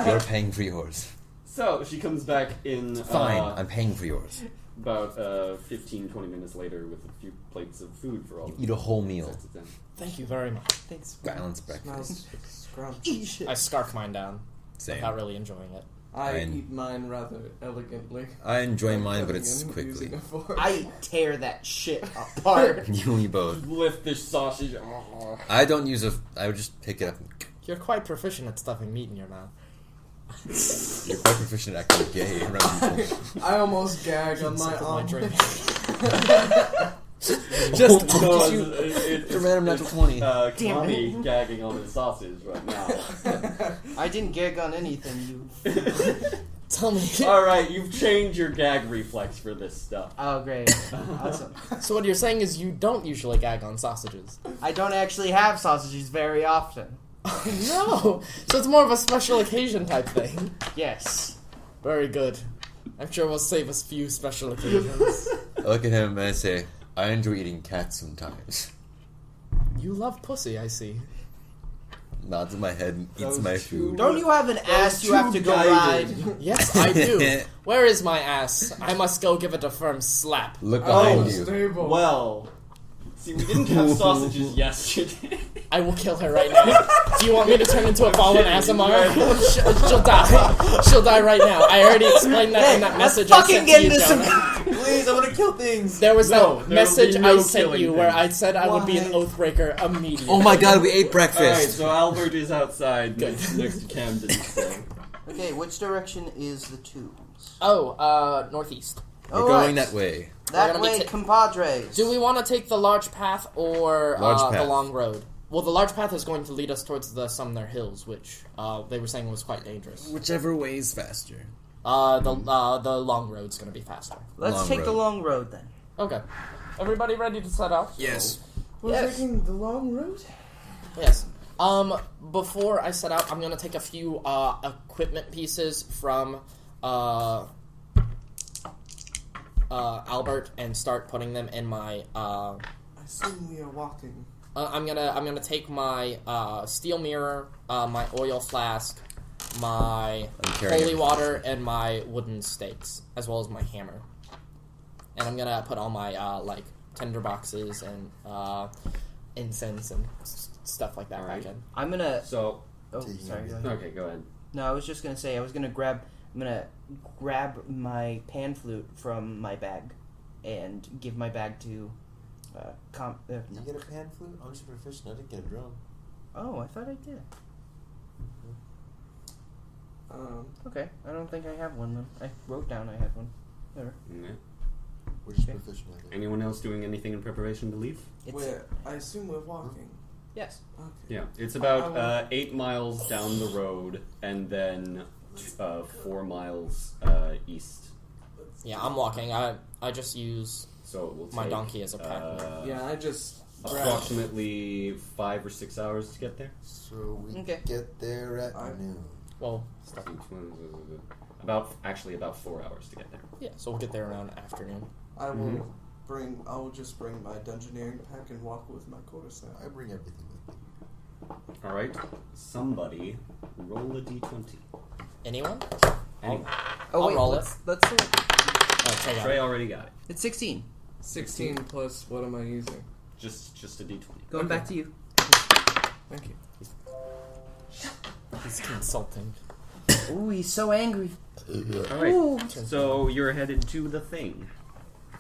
You're paying for yours. So she comes back in Fine, I'm paying for yours. about 15-20 minutes later with a few plates of food for all You of eat a whole meal. Sets it down. Thank you very much. Thanks. Balanced breakfast. Smells scrumptious. I scarf mine down. Same. Not really enjoying it. I Fine. eat mine rather elegantly. I enjoy mine, but Cutting it's and quickly. using a fork. I tear that shit apart. You and me both. Lift this sausage. I don't use a. I would just pick it up. You're quite proficient at stuffing meat in your mouth. You're quite proficient at acting gay around people. I almost gag on my Sip of my own. drink. Just No, you. it's a random natural 20. Damn Kami it. gagging on his sausage right now. I didn't gag on anything, you. Tell me. Alright, you've changed your gag reflex for this stuff. Oh, great. Awesome. So what you're saying is you don't usually gag on sausages. I don't actually have sausages very often. No! So it's more of a special occasion type thing. Yes. Very good. I'm sure we'll save us few special occasions. I look at him and I say, I enjoy eating cats sometimes. You love pussy, I see. Nods in my head and eats Those my two- food. Don't you have an ass you have to go guided. ride? Yes, I do. Where is my ass? I must go give it a firm slap. Look Oh, behind you. stable. Well, see, we didn't have sausages yesterday. I will kill her right now. Do you want me to turn into a fallen kidding. Azamar? She'll die. She'll die right now. I already explained that in that message I Fucking sent get to you, into some. Jonah. Please, I want to kill things. There was No, that there will message be no I sent killing you where things. I said I would be an Why? oathbreaker immediately. Oh my god, we ate Alright, breakfast. so Albert is outside Good. next to Camden. So. Okay, which direction is the tubes? Oh, northeast. We're going that way. That We're gonna be way, compadres. Do we want to take the large path or Large the path. long road? Well, the large path is going to lead us towards the Sumner Hills, which they were saying was quite dangerous. Whichever way is faster. The long road's going to be faster. Let's Long take the road. long road then. Okay. Everybody ready to set out? Yes. We're Yes. taking the long route? Yes. Before I set out, I'm going to take a few equipment pieces from Albert and start putting them in my I assume we are walking. I'm gonna take my steel mirror, my oil flask, my I'm carrying holy everything. water, and my wooden stakes, as well as my hammer. And I'm gonna put all my like tinder boxes and incense and stuff like that Alright. back in. I'm gonna. So, Oh, sorry. Go ahead. okay, go ahead. No, I was just gonna say I was gonna grab. I'm gonna grab my pan flute from my bag, and give my bag to. No. You get a pan flute? I'm just proficient. I didn't get a drum. Oh, I thought I did. Okay, I don't think I have one then. I wrote down I had one. Whatever. Yeah. We're just Okay. proficient at it. Anyone else doing anything in preparation to leave? I assume we're walking. Yes. Okay. Yeah, it's about 8 miles down the road, and then 4 miles east. Yeah, I'm walking. I just use So it will take my donkey as a pack. Yeah, I just approximately 5 or 6 hours to get there. So we Okay. get there at noon. Well, About 4 hours to get there. yeah, so we'll get there around afternoon. I will I will just bring my dungeoneering pack and walk with my quarterstaff. I bring everything with me. All right, somebody roll a d20. Anyone? Anyone. Oh I'll wait, roll let's see. Oh, Trey got Trey it. already got it. It's 16. 16 plus what am I using? Just a d20. Going back to you. Thank you. He's consulting. Ooh, he's so angry. All right. So you're headed to the thing.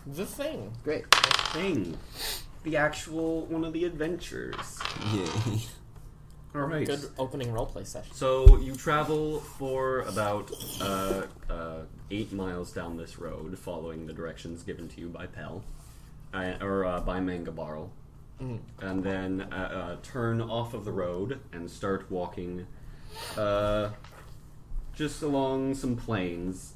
The thing. Great. Thing. The actual one of the adventures. Yay. All right. Good opening roleplay session. So you travel for about 8 miles down this road, following the directions given to you by Pell, or by Mangabarl, and then turn off of the road and start walking, just along some plains,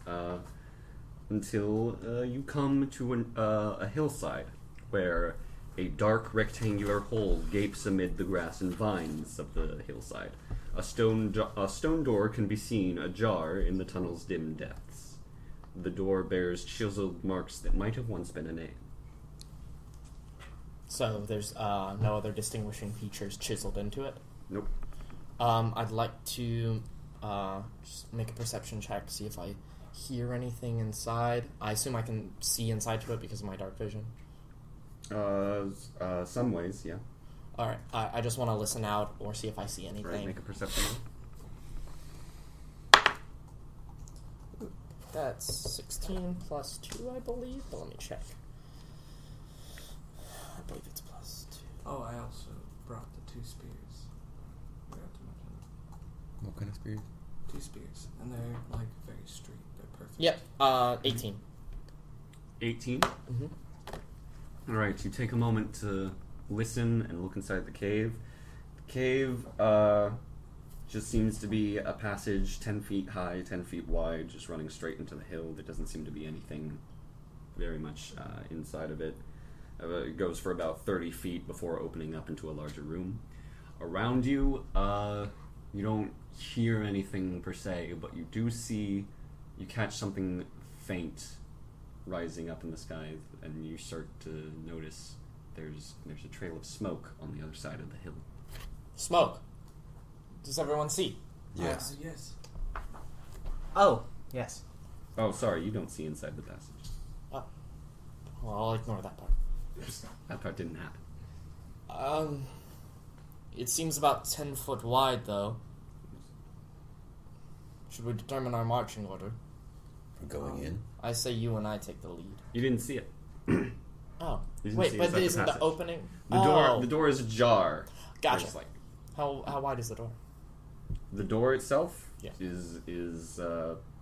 until you come to a hillside where a dark rectangular hole gapes amid the grass and vines of the hillside. A stone door can be seen ajar in the tunnel's dim depths. The door bears chiseled marks that might have once been a name. So there's no other distinguishing features chiseled into it. Nope. I'd like to just make a perception check, see if I hear anything inside. I assume I can see inside to it because of my dark vision. Some ways, yeah. Alright, I just want to listen out or see if I see anything. Right, make a perception roll. That's 16 plus 2, I believe. But let me check. I believe it's plus 2. Oh, I also brought the 2 spears. Forgot to mention that. What kind of spirit? 2 spears, and they're like very straight. They're perfect. Yep, 18. 18. Mm-hmm. All right, you take a moment to listen and look inside the cave. The cave just seems to be a passage 10 feet high, 10 feet wide, just running straight into the hill. There doesn't seem to be anything very much inside of it. It goes for about 30 feet before opening up into a larger room. Around you, you don't hear anything per se, but you do see, you catch something faint rising up in the sky, and you start to notice there's a trail of smoke on the other side of the hill. Smoke. Does everyone see? Yes. Yes. Oh, yes. Oh, sorry, you don't see inside the passage. Oh. Well, I'll ignore that part. That part didn't happen. It seems about 10 foot wide, though. Should we determine our marching order? We're going in. I say you and I take the lead. You didn't see it. Oh. You didn't Wait, see but inside the isn't the passage. opening? The door is ajar. Gotcha. There's, like, How wide is the door? the door itself Yeah. is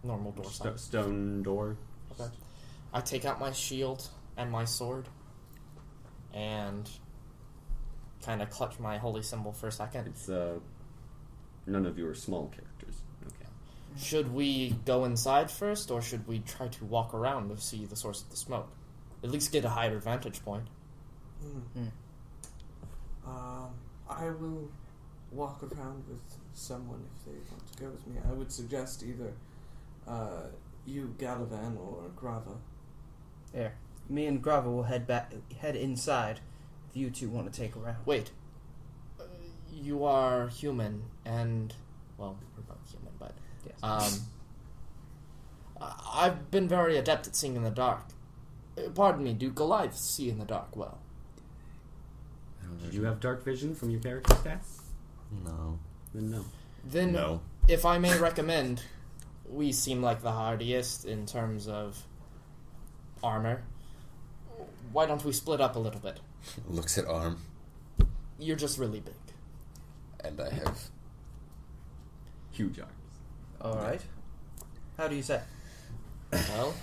Normal door size. stone door. Okay. I take out my shield and my sword and kind of clutch my holy symbol for a second. It's none of you are small characters. Okay. Should we go inside first, or should we try to walk around to see the source of the smoke? At least get a higher vantage point. I will walk around with someone if they want to go with me. I would suggest either you, Galavan, or Grava. There. Me and Grava will head inside if you two want to take a round. Wait. You are human, and... Well, we're both human, but... Yes. I've been very adept at seeing in the dark. Pardon me, do Goliaths see in the dark well? Did you have dark vision from your character stats? No. Then no. Then, No. if I may recommend, we seem like the hardiest in terms of armor. Why don't we split up a little bit? Looks at arm, You're just really big. and I have. Huge arms. Alright. How do you say? Well,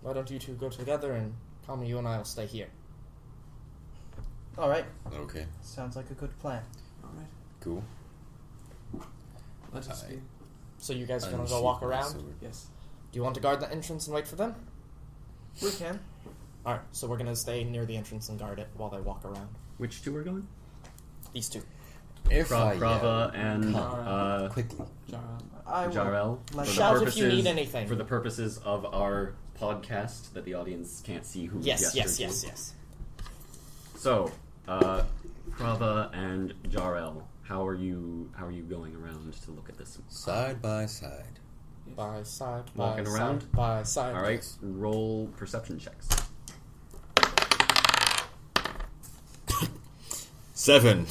why don't you two go together and Tommy, you and I will stay here. All right. Okay. Sounds like a good plan. All right. Cool. Let us be. So you guys are gonna go Unsheath walk my around? sword. Yes. Do you want to guard the entrance and wait for them? We can. Alright, so we're gonna stay near the entrance and guard it while they walk around. Which two are going? These two. If I Prava and quickly. I will. Jarrell. Like- For the Shout if you purposes- need anything. For the purposes of our podcast, that the audience can't see who Yes, gestured yes, to. yes, yes. So, Prava and Jarrell, how are you going around to look at this? Side by side. By side, Walking by around? side, by side. All right, roll perception checks. 7.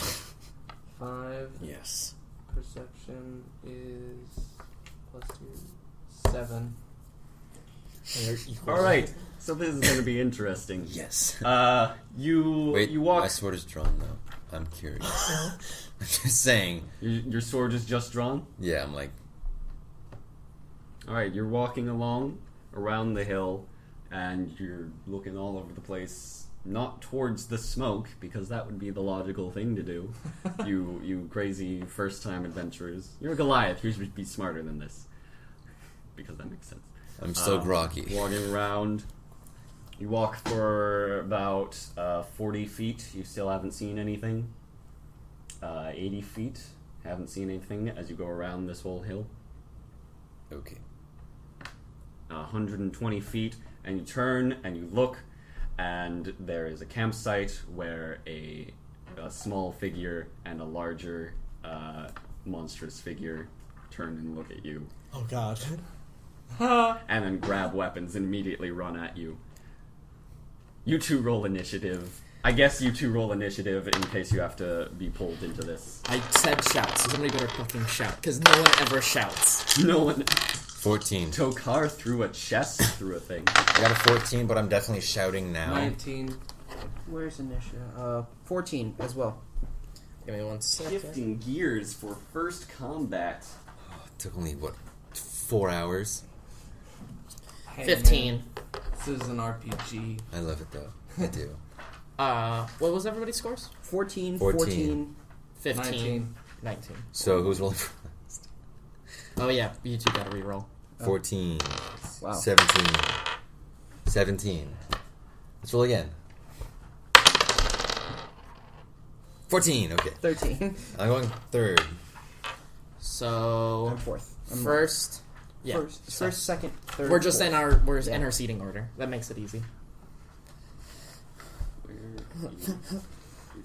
5. Yes. Perception is +2. 7. All right, so this is going to be interesting. Yes. You Wait, you walk. my sword is drawn though. I'm curious. I'm just saying. Your sword is just drawn. Yeah, I'm like, All right, you're walking along around the hill, and you're looking all over the place. Not towards the smoke, because that would be the logical thing to do. you crazy first-time adventurers. You're a Goliath. You should be smarter than this, because that makes sense. I'm so groggy. Walking around. You walk for about 40 feet. You still haven't seen anything. 80 feet. Haven't seen anything as you go around this whole hill. Okay. 120 feet, and you turn and you look, and there is a campsite where a small figure and a larger monstrous figure turn and look at you, Oh god. and then grab weapons and immediately run at you. You two roll initiative. I guess you two roll initiative in case you have to be pulled into this. I said shout, so somebody better fucking shout, because no one ever shouts. No one. 14. Tokar threw a chest through a thing. I got a 14, but I'm definitely shouting now. 19. Where's initiative? 14 as well. Give me one second. Shifting gears for first combat. It took only, what, 4 hours? Hey, 15. man, this is an RPG. I love it though. I do. What was everybody's scores? 14, 14. 14. 15. 19. So who's rolling for Oh yeah, you two gotta reroll. 14. Wow. 17. 17. Let's roll again. 14, okay. 13. I'm going third. So I'm fourth. I'm first, yeah, First, second, third. we're just fourth. in our Yeah. in our seating order. That makes it easy.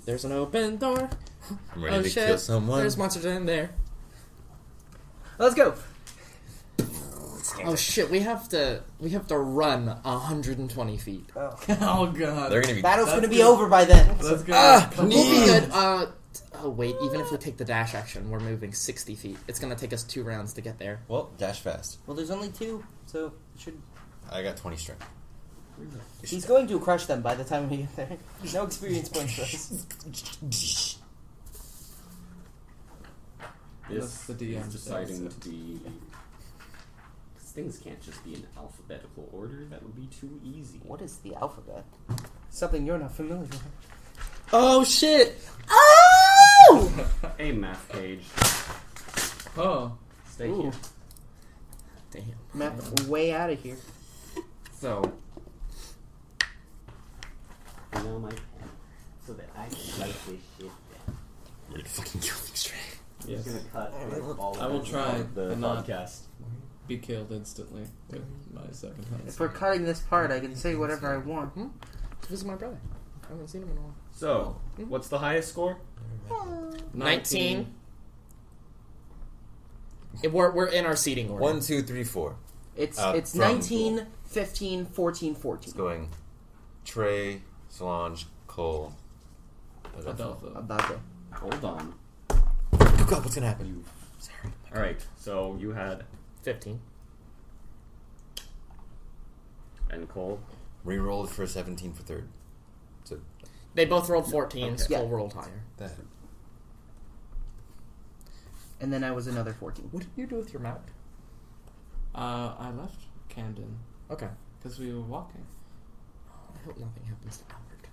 There's an open door. I'm ready Oh to shit! kill someone. There's monsters in there. Let's go. Oh shit! We have to run 120 feet. Oh. Oh god. They're gonna be. Battle's That's gonna be good. over by then. That's good. We'll be good. Oh wait, even if we take the dash action, we're moving 60 feet. It's gonna take us 2 rounds to get there. Well, dash fast. Well, there's only 2, so it should. I got 20 strength. He's going to crush them by the time we get there. No experience points for us. That's the DM is deciding says. to be. Because things can't just be in alphabetical order. That would be too easy. What is the alphabet? Something you're not familiar with. Oh shit! Oh! Hey, math page, Oh. stay Ooh. here. Damn. Map way out of here. So, now my pen, so that I can write this shit down. You're gonna fucking kill me, Trey. I'm Yes. just gonna cut all I will of try the and not- podcast. Be killed instantly with my second hand. If we're cutting this part, I can say whatever I want. Visit my brother. I haven't seen him in a while. So, what's the highest score? 19. We're in our seating order. 1, 2, 3, 4. It's From 19, 15, 14, 14. It's going Trey, Soulange, Cole, Adolfo. About it. Hold on. Oh god, what's gonna happen? Sorry. Alright, so you had 15. and Cole. Rerolled for 17 for third. So They both rolled 14. Okay. Skull Yeah. rolled higher. that. And then I was another 14. What did you do with your mount? I left Camden. Okay. Because we were walking. I hope nothing happens to Albert.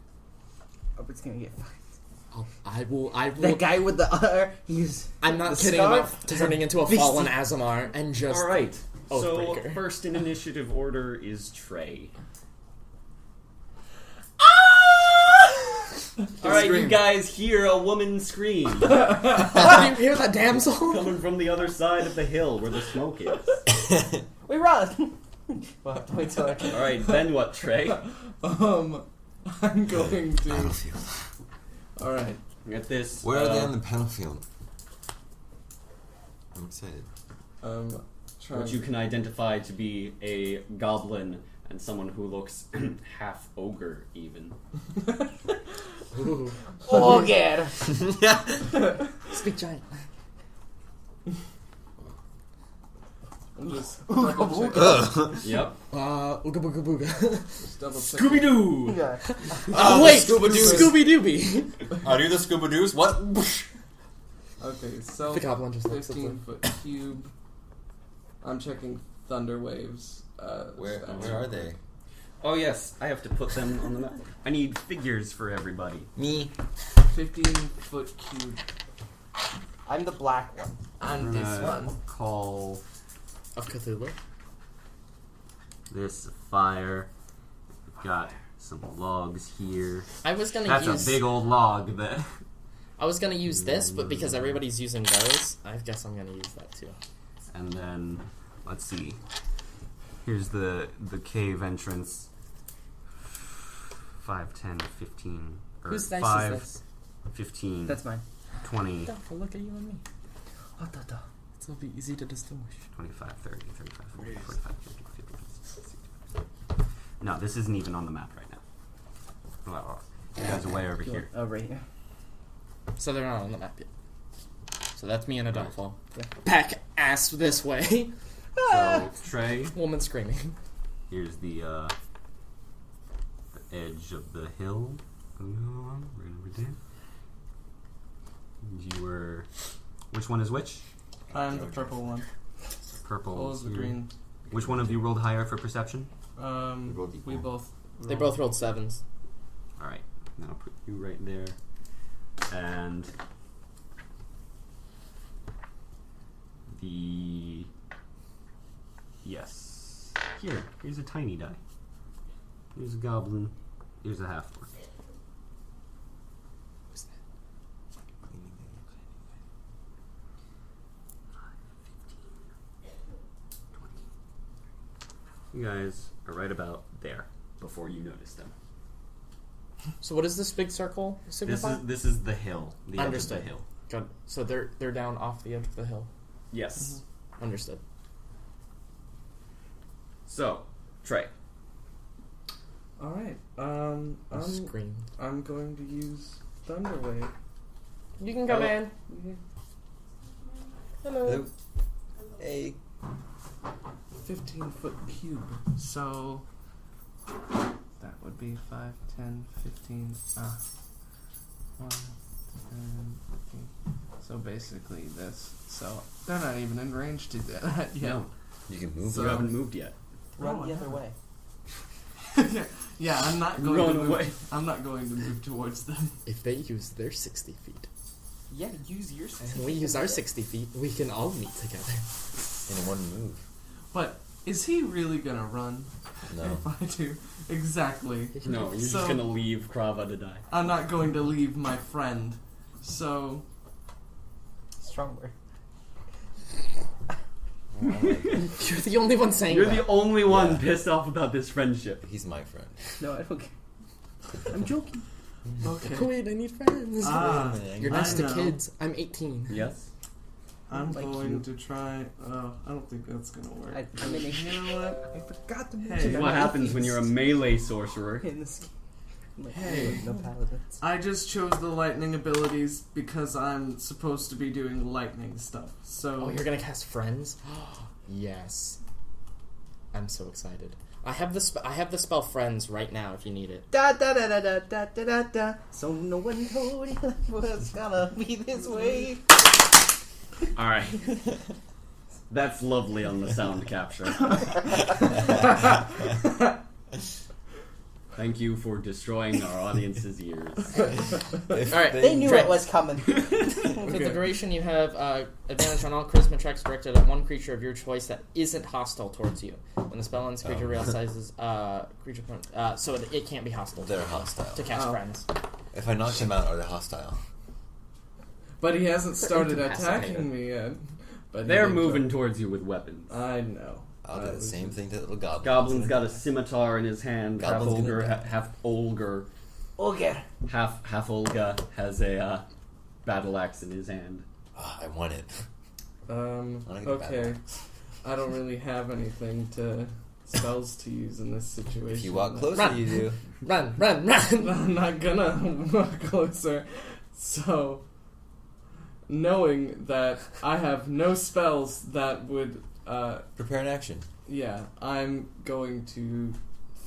Albert's gonna get fined. I will. That guy with the he's. I'm not the kidding scarf about turning into a Beastie. fallen Azamar and just. All right. So Oathbreaker. first in initiative order is Trey. All right, you guys hear a woman scream Did you hear that damsel? coming from the other side of the hill where the smoke is. We run. We'll have to wait till I All right, then what, Trey? I'm going to. Battlefield. All right. Get this. Where are they on the battlefield? I'm excited. What you can identify to be a goblin and someone who looks half ogre, even. Ooh. Oh, yeah. Speak giant. I'm just double checking. Ugh. Yep. Ooga booga booga. Just double checking. ScoobyDoo! Yeah. Oh, wait! Scooby-Doo. Scooby Dooby! Are you the ScoobyDoos? What? Okay, so The goblin just looks at 15-foot cube. I'm checking thunder waves. Where stats. are they? Oh yes, I have to put them on the map. I need figures for everybody. Me. 15-foot cube. I'm the black one. And this one. Call Of Cthulhu. this a fire. We've got some logs here. I was gonna That's use. a big old log that. I was gonna use this, but because everybody's using those, I guess I'm gonna use that too. And then, let's see. Here's the cave entrance. 5, 10, 15. Or Whose dice 5, is this? 15, That's mine. 20, Adolfo, look at you and me. It'll be easy to distinguish. 25, 30, 35, 40, 45, 50, 50, 60. No, this isn't even on the map right now. Well, you guys are way over here. Oh, right here. So they're not on the map yet. So that's me and Adolfo. Pack ass this way. So, Trey, Woman screaming. here's the edge of the hill. Right over there. You were... Which one is which? I'm the purple one. Purple. What was the here. green? Which one of you rolled higher for perception? rolled We equal. both. They both rolled 7s. Alright, then I'll put you right there. And... the... Yes. Here's a tiny die. Here's a goblin. Here's a half-orc. Who's that? You guys are right about there before you notice them. So what does this big circle signify? This is the hill. The edge of Understood. the hill. Good. So they're down off the edge of the hill. Yes. Understood. So, Trey. All right. Scream. I'm going to use thunder wave. You can come in. Hello. Hello. Hey. 15-foot cube. So that would be 5, 10, 15. 1, 10, 15. So basically this. So they're not even in range to do that yet. No, You can move. So- you haven't moved yet. Run Oh, the I other know. way. Yeah, I'm not going Run to move. away. I'm not going to move towards them. If they use their 60 feet, Yeah, use your. and we use our 60 feet, we can all meet together. In one move. But is he really gonna run? No. If I do exactly. No, you're So- just gonna leave Krava to die. I'm not going to leave my friend. So Strong word. You're the only one saying You're that. the only one Yeah. pissed off about this friendship. He's my friend. No, I don't care. I'm joking. okay. Wait, I need friends. Ah, You're I next to know. kids. I'm 18. Yes? I'm Like going you. to try. Oh, I don't think that's gonna work. I'm in a. You know what? I forgot to Hey. This is what happens when you're a melee sorcerer. in this. Like, Hey. no paladins. I just chose the lightning abilities because I'm supposed to be doing lightning stuff. So Oh, you're gonna cast friends? Yes. I'm so excited. I have the spell friends right now if you need it. Da da da da da da da da da. So no one told you it was gonna be this way. Alright. That's lovely on the sound capture. Thank you for destroying our audience's ears. Alright, They knew Trey. it was coming. For the duration, you have advantage on all charisma checks directed at one creature of your choice that isn't hostile towards you. When the spell ends, creature realizes creature point, so it can't be hostile. They're hostile. To cast friends. If I knock them out, are they hostile? But he hasn't started incapacitated. attacking me yet. But They're he moving towards you with weapons. I know. I'll do the same thing to the little goblin. Goblin's got a scimitar in his hand, half Goblin's ogre, gonna- half ogre. Okay. Half Olga has a battle axe in his hand. I want it. Um, I don't get okay. battle. I don't really have anything to spells to use in this situation. If you walk closer, Run. you do. Run, run, run! I'm not gonna walk closer. So, knowing that I have no spells that would, Prepare an action. yeah, I'm going to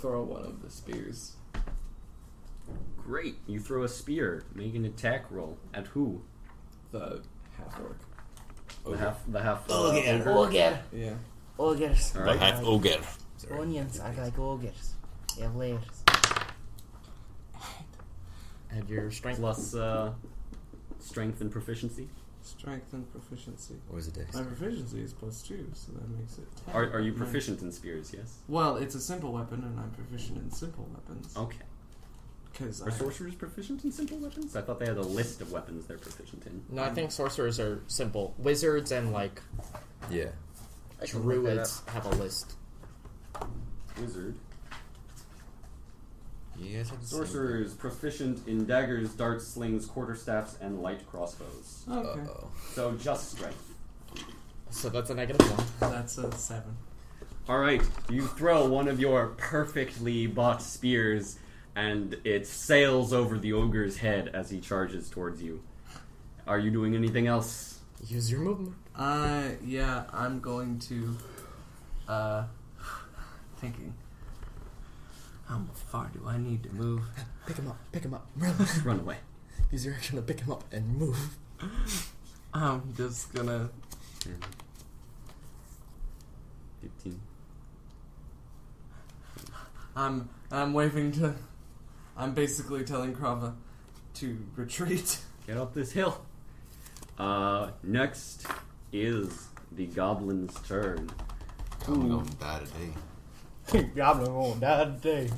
throw one of the spears. Great. You throw a spear. Make an attack roll. At who? The half orc. The half Ogre. Yeah. Ogres. All right. ogre. Onions. I like ogres. Yeah, layers. Add your strength. Plus strength and proficiency. Strength and proficiency. What was it, Dex? My proficiency is +2, so that makes it 10. Are you proficient in spears? Yes. Well, it's a simple weapon, and I'm proficient in simple weapons. Okay. Because Are sorcerers proficient in simple weapons? I thought they had a list of weapons they're proficient in. No, I think sorcerers are simple. Wizards and, like, Yeah. druids have a list. Wizard. You guys have the same Sorcerers proficient in daggers, darts, slings, quarterstaffs, and light crossbows. thing. Okay. Uh-oh. So just strength. So that's a -1. That's a 7. All right, you throw one of your perfectly bought spears, and it sails over the ogre's head as he charges towards you. Are you doing anything else? Use your movement. Yeah, I'm going to, thinking, how far do I need to move? Pick him up. Pick him up. Run away. Use your action to pick him up and move. I'm just gonna, 15. I'm waving to, I'm basically telling Krava to retreat. Get up this hill. Next is the goblin's turn. I'm going bad today. Goblin won't die today.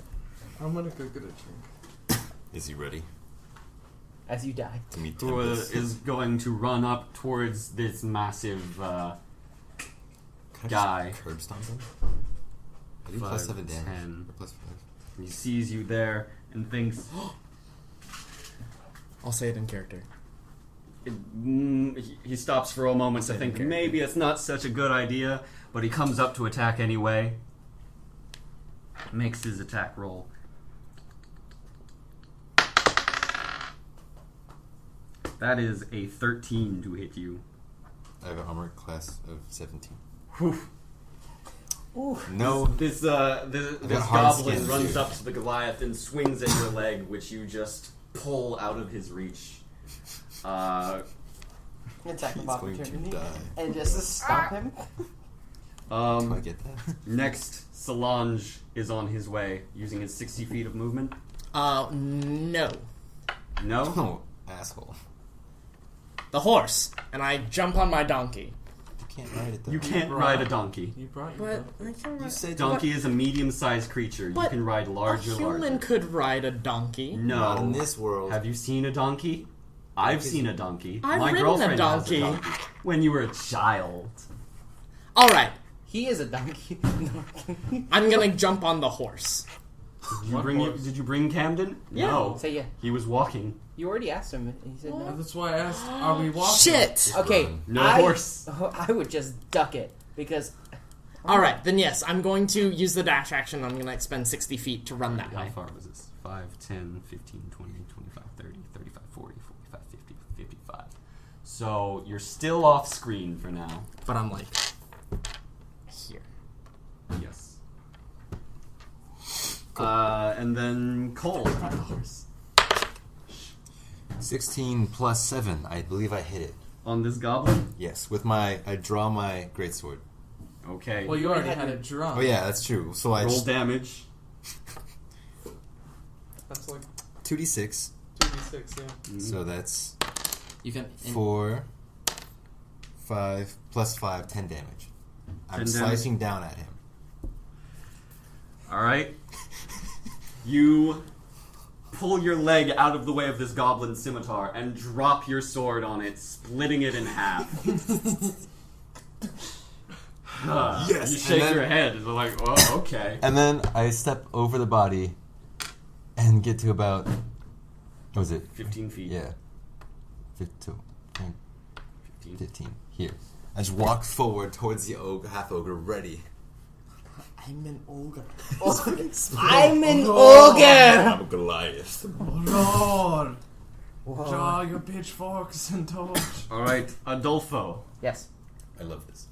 I'm gonna go get a drink. Is he ready As you die. to meet Who Tempest? is going to run up towards this massive Can I just guy. curb stomp him? I do 5, +7 damage. 10. Or +5. He sees you there and thinks I'll say it in character. he stops for a moment to think maybe it's not such a good idea, but he comes up to attack anyway. Makes his attack roll. That is a 13 to hit you. I have an armor class of 17. Whew. Ooh. No. This hard goblin skin, runs dude. up to the Goliath and swings at your leg, which you just pull out of his reach. Attack He's of going to opportunity. die. And just to stop him. Do I get that? Next, Soulange is on his way, using his 60 feet of movement. No. No? Oh, asshole. The horse. And I jump on my donkey. You can't ride it though. You can't ride a donkey. You brought your But book. I can You ride. said Donkey is a medium-sized creature. You But can ride A larger, human larger. could ride a donkey. No. Not in this world. Have you seen a donkey? I've seen a donkey. I've My ridden a girlfriend donkey. has a donkey. When you were a child. Alright. He is a donkey. I'm gonna jump on the horse. Did you bring Camden? Yeah. No. Say yeah. He was walking. You already asked him. And he said no. That's why I asked, are we walking? Shit! Okay. Run. No I, horse. I would just duck it because Alright, then yes, I'm going to use the dash action. I'm going to expend 60 feet to run that How way. far was this? 5, 10, 15, 20, 25, 30, 35, 40, 45, 50, 55. So you're still off screen for now. But I'm like, here. Yes. And then Cole. The horse. 16 plus 7. I believe I hit it. on this goblin? Yes, I draw my greatsword. Okay. Well, you already had it drawn. Oh yeah, that's true. So I roll damage. That's like 2d6. 2d6, yeah. So that's You can 4, 5 plus 5, 10 damage. 10 I'm damage. slicing down at him. All right. You pull your leg out of the way of this goblin scimitar and drop your sword on it, splitting it in half. Yes, You shake and then- your head. It's like, oh, okay. And then I step over the body and get to about, what was it? 15 feet. Yeah. 15. 15. 15. Here. I just walk forward towards the half ogre, ready. I'm an ogre. I'm an ogre! I'm a Goliath. Oh, Lord! Draw your pitchforks and torch. All right, Adolfo. Yes. I love this.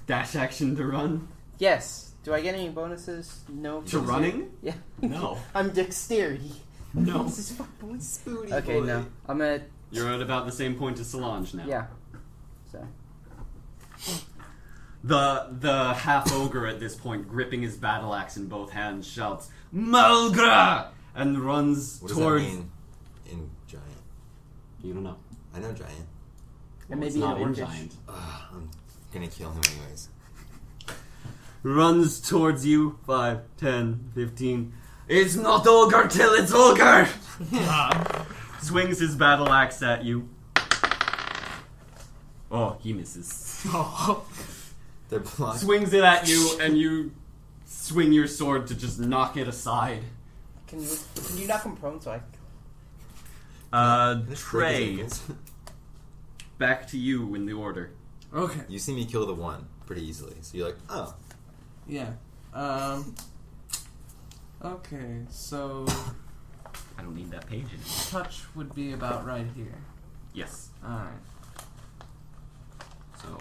Dash action to run. Yes. Do I get any bonuses? No. To running? Yeah. No. I'm dexterity. No. This is fucking Spooty Okay, boy. no. I'm at... You're at about the same point as Soulange now. Yeah. So... The half ogre at this point, gripping his battle axe in both hands, shouts "Malgra!" and runs What does towards. that mean in giant? You don't know. I know giant. And It's maybe not an in orcish. giant. I'm gonna kill him anyways. Runs towards you. 5, 10, 15. It's not ogre till it's ogre. Swings his battle axe at you. Oh, he misses. They're blocked. Swings it at you, and you swing your sword to just knock it aside. Can you knock him prone so I... Trey, back to you in the order. Okay. You see me kill the one pretty easily, so you're like, oh. Yeah. Okay, so I don't need that page anymore. touch would be about right here. Yes. Alright. So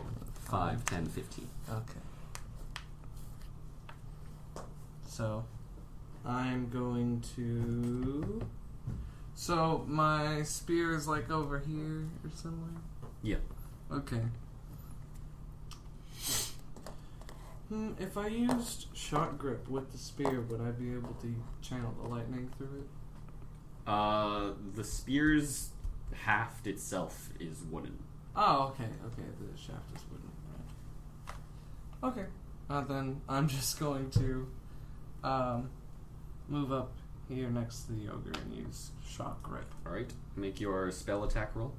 5, 10, 15. Okay. So, I'm going to... So, my spear is like over here or somewhere? Yeah. Okay. If I used short grip with the spear, would I be able to channel the lightning through it? The spear's haft itself is wooden. Oh, okay, okay, the shaft is wooden, right. Okay, then I'm just going to move up here next to the ogre and use shock grip. Alright, make your spell attack roll.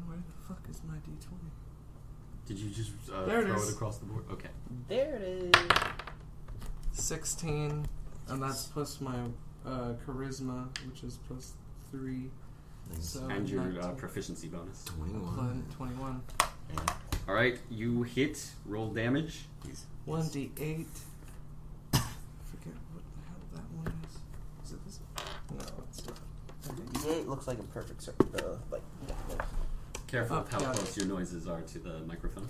Where the fuck is my d20? Did you just There it throw is. it across the board? Okay. There it is. 16, and that's plus my charisma, which is plus 3. So And your 19. proficiency bonus. 21. 21. Alright, you hit, roll damage. 1d8. Forget what the hell that one is. Is it this? No, it's not. D8 looks like a perfect circle. Careful Oh, with how got it. close your noises are to the microphone.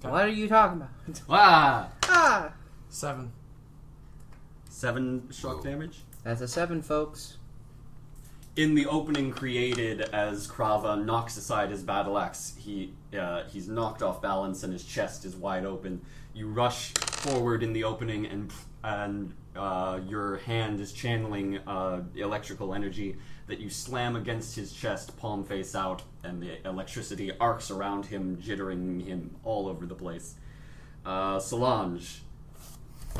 What are you talking about? Ah! Ah! 7. 7 shock damage. That's a 7, folks. In the opening created as Krava knocks aside his battle axe, he's knocked off balance and his chest is wide open. You rush forward in the opening and your hand is channeling electrical energy that you slam against his chest, palm face out, and the electricity arcs around him, jittering him all over the place. Soulange.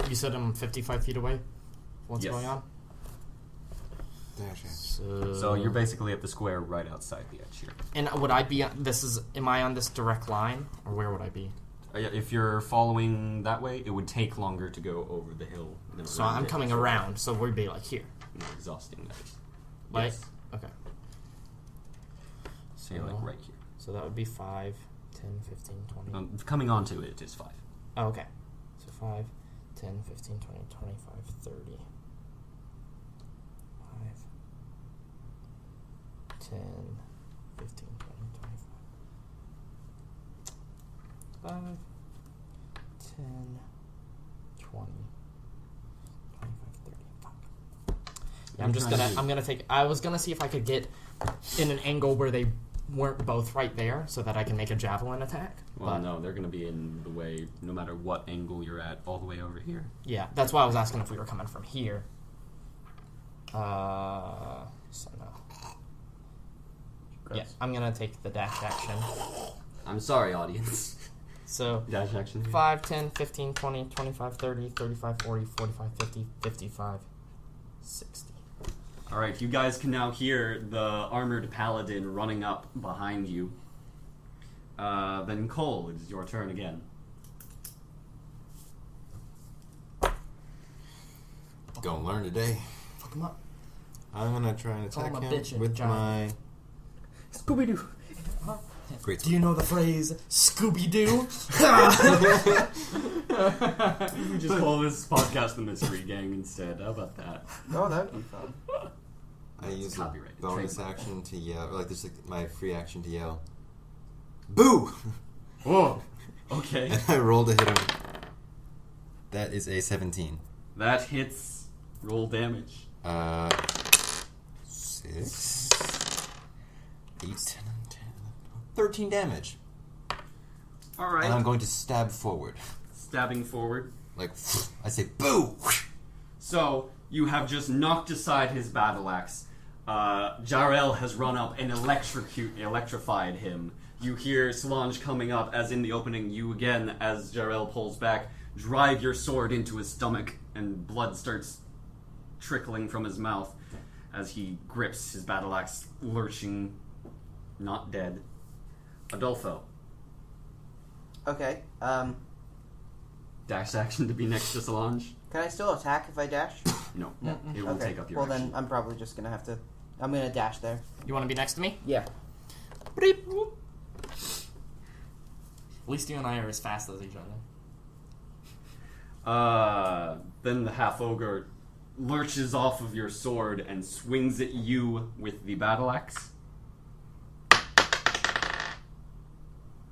You said I'm 55 feet away? What's Yes. going on? So you're basically at the square right outside the edge here. And would I be... Am I on this direct line? Or where would I be? If you're following that way, it would take longer to go over the hill. Than So around I'm it. coming around, so we'd be like here. More exhausting, that is. Like, Yes. okay. So you're like right here. So that would be 5, 10, 15, 20. Coming onto it is 5. Oh, okay. So 5, 10, 15, 20, 25, 30. 5, 10, 15, 20, 25. 5, 10, 20, 25, 30. Fuck. Yeah, I'm just gonna, I'm gonna take, I was gonna see if I could get in an angle where they weren't both right there so that I can make a javelin attack. Well, but no, they're going to be in the way no matter what angle you're at, all the way over here. yeah, that's why I was asking if we were coming from here. So no. Yeah, I'm going to take the dash action. I'm sorry, audience. So Dash action. 5, 10, 15, 20, 25, 30, 35, 40, 45, 50, 55, 60. All right, you guys can now hear the armored paladin running up behind you. Then Cole, it is your turn again. Gonna learn today. Fuck him up. I'm gonna try and Call attack him a him bitch, with John. my ScoobyDoo. great. Do you know the phrase ScoobyDoo? We just call this podcast the Mystery Gang instead. How about that? Oh, that'd be fun. I use a copyrighted. bonus Trademark. action to yell, or like this is like my free action to yell, "Boo!" Whoa. Okay. And I roll to hit him. That is a 17. That hits. Roll damage. 6, 8, 10, 13 damage. All right. And I'm going to stab forward. Stabbing forward. Like, I say, "Boo!" So, you have just knocked aside his battle axe. Jarrell has run up and electrified him. You hear Soulange coming up, as in the opening, you again, as Jarrell pulls back, drive your sword into his stomach, and blood starts trickling from his mouth as he grips his battle axe, lurching, not dead. Adolfo. Okay. Dash action to be next to Soulange? Can I still attack if I dash? No. It will Okay. take up your Well, action. then I'm probably just gonna have to. I'm gonna dash there. You want to be next to me? Yeah. Beep. At least you and I are as fast as each other. Then the half-ogre lurches off of your sword and swings at you with the battle axe.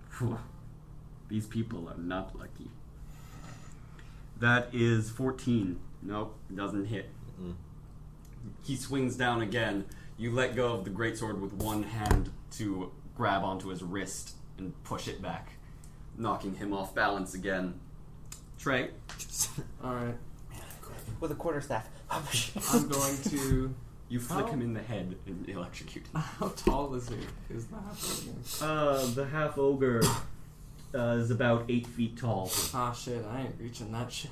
Phew. These people are not lucky. That is 14. Nope, doesn't hit. Mm-mm. He swings down again. You let go of the greatsword with one hand to grab onto his wrist and push it back, knocking him off balance again. Trey. Alright. With a quarterstaff. I'm going to... You flick How- him in the head and electrocute him. How tall is he? Is the half The half ogre is about 8 feet tall. Ah, shit, I ain't reaching that shit.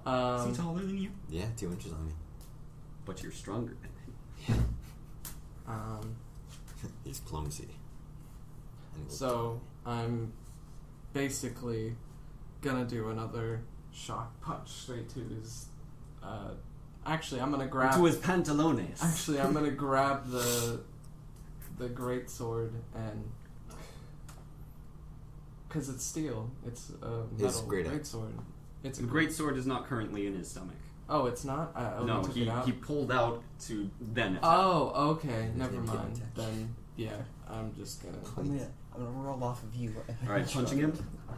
Is he taller than you? Yeah, 2 inches on me. But you're stronger than him. He's clumsy. And So, I'm basically gonna do another shock punch straight to his... actually, I'm gonna grab... To his pantalones. Actually, I'm gonna grab the greatsword and... Because it's steel. It's a It's metal great. greatsword. It's a The great sword is not currently in his stomach. Oh, it's not? I only No, took it out? he pulled out to then attack. Oh, okay. He's Never gonna get mind. attacked. Then, yeah, I'm just gonna... I'm gonna roll off of you. Alright, punching him.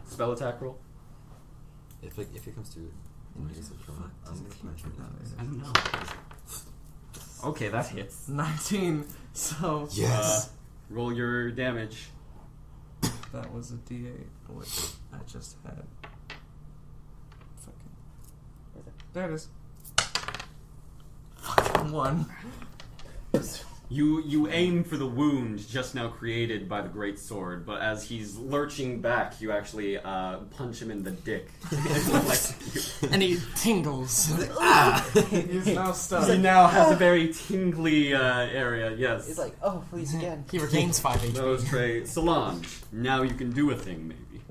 Spell attack roll. If it comes to invasive trauma, I'm gonna punch him. I don't know. Okay, that hits. 19. So, Yes. Roll your damage. that was a D8, which I just had. Fucking... There it is. Fucking 1. You aim for the wound just now created by the great sword, but as he's lurching back, you actually punch him in the dick. And he tingles. He's now stunned. He now has a very tingly area. Yes. He's like, oh, please again. He regains 5 HP. That was Trey. Solange, now you can do a thing, maybe.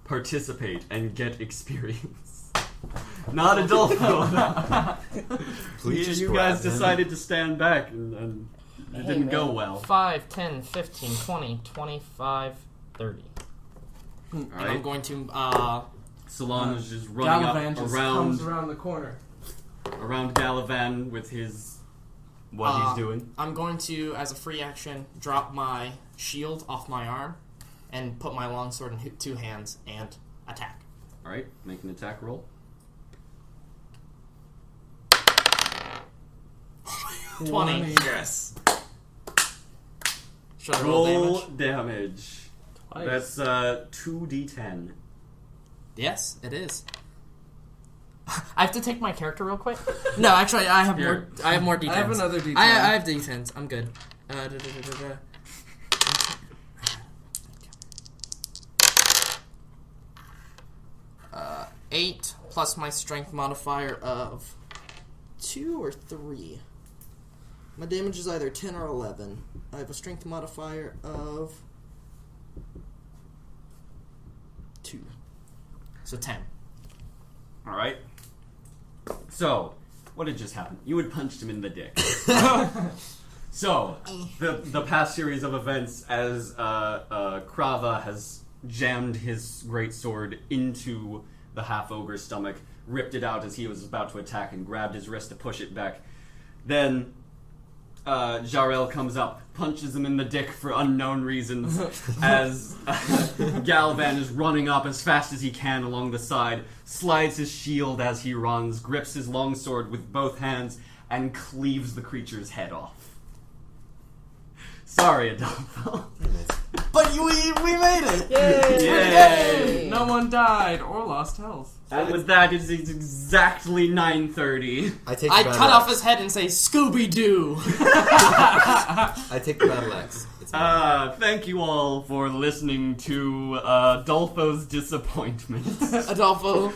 Participate and get experience. Not Adolfo. Please just you grab guys him. decided to stand back, and it Hey, didn't go man. well. 5, 10, 15, 20, 25, 30. And I'm Alright. going to, Solange is just running Galavan up just comes around around the corner. Galavan with his... what he's doing. I'm going to, as a free action, drop my shield off my arm and put my longsword in 2 hands and attack. Alright, make an attack roll. 20. Yes. Should I roll Roll damage? damage. Twice. That's 2d10. Yes, it is. I have to take my character real quick. No, actually, I have Here. more. I have more d10s. I have another D10. I have d10s. I'm good. 8 plus my strength modifier of 2 or 3. My damage is either 10 or 11. I have a strength modifier of 2. So 10. Alright. So, what had just happened? You had punched him in the dick. So, the past series of events as Krava has jammed his great sword into the half-ogre's stomach, ripped it out as he was about to attack, and grabbed his wrist to push it back. Then Jarrell comes up, punches him in the dick for unknown reasons, as Galvan is running up as fast as he can along the side, slides his shield as he runs, grips his longsword with both hands, and cleaves the creature's head off. Sorry, Adolfo. But we made it! Yay! No one died or lost health. And with that, it's exactly 9:30. I take. I the cut battle off axe. his head and say, "ScoobyDoo!" I take the battle axe. It's mine. Thank you all for listening to Adolfo's disappointment. Adolfo,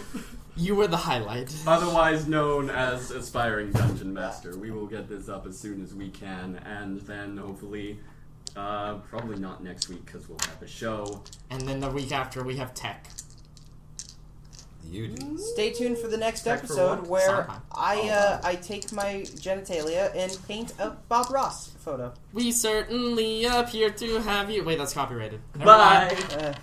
you were the highlight. Otherwise known as Aspiring Dungeon Master. We will get this up as soon as we can, and then hopefully, probably not next week because we'll have a show. And then the week after, we have tech. You do. Stay tuned for the next Check for episode what? where Sometime. I take my genitalia and paint a Bob Ross photo. We certainly appear to have you. Wait, that's copyrighted. Never Bye! mind.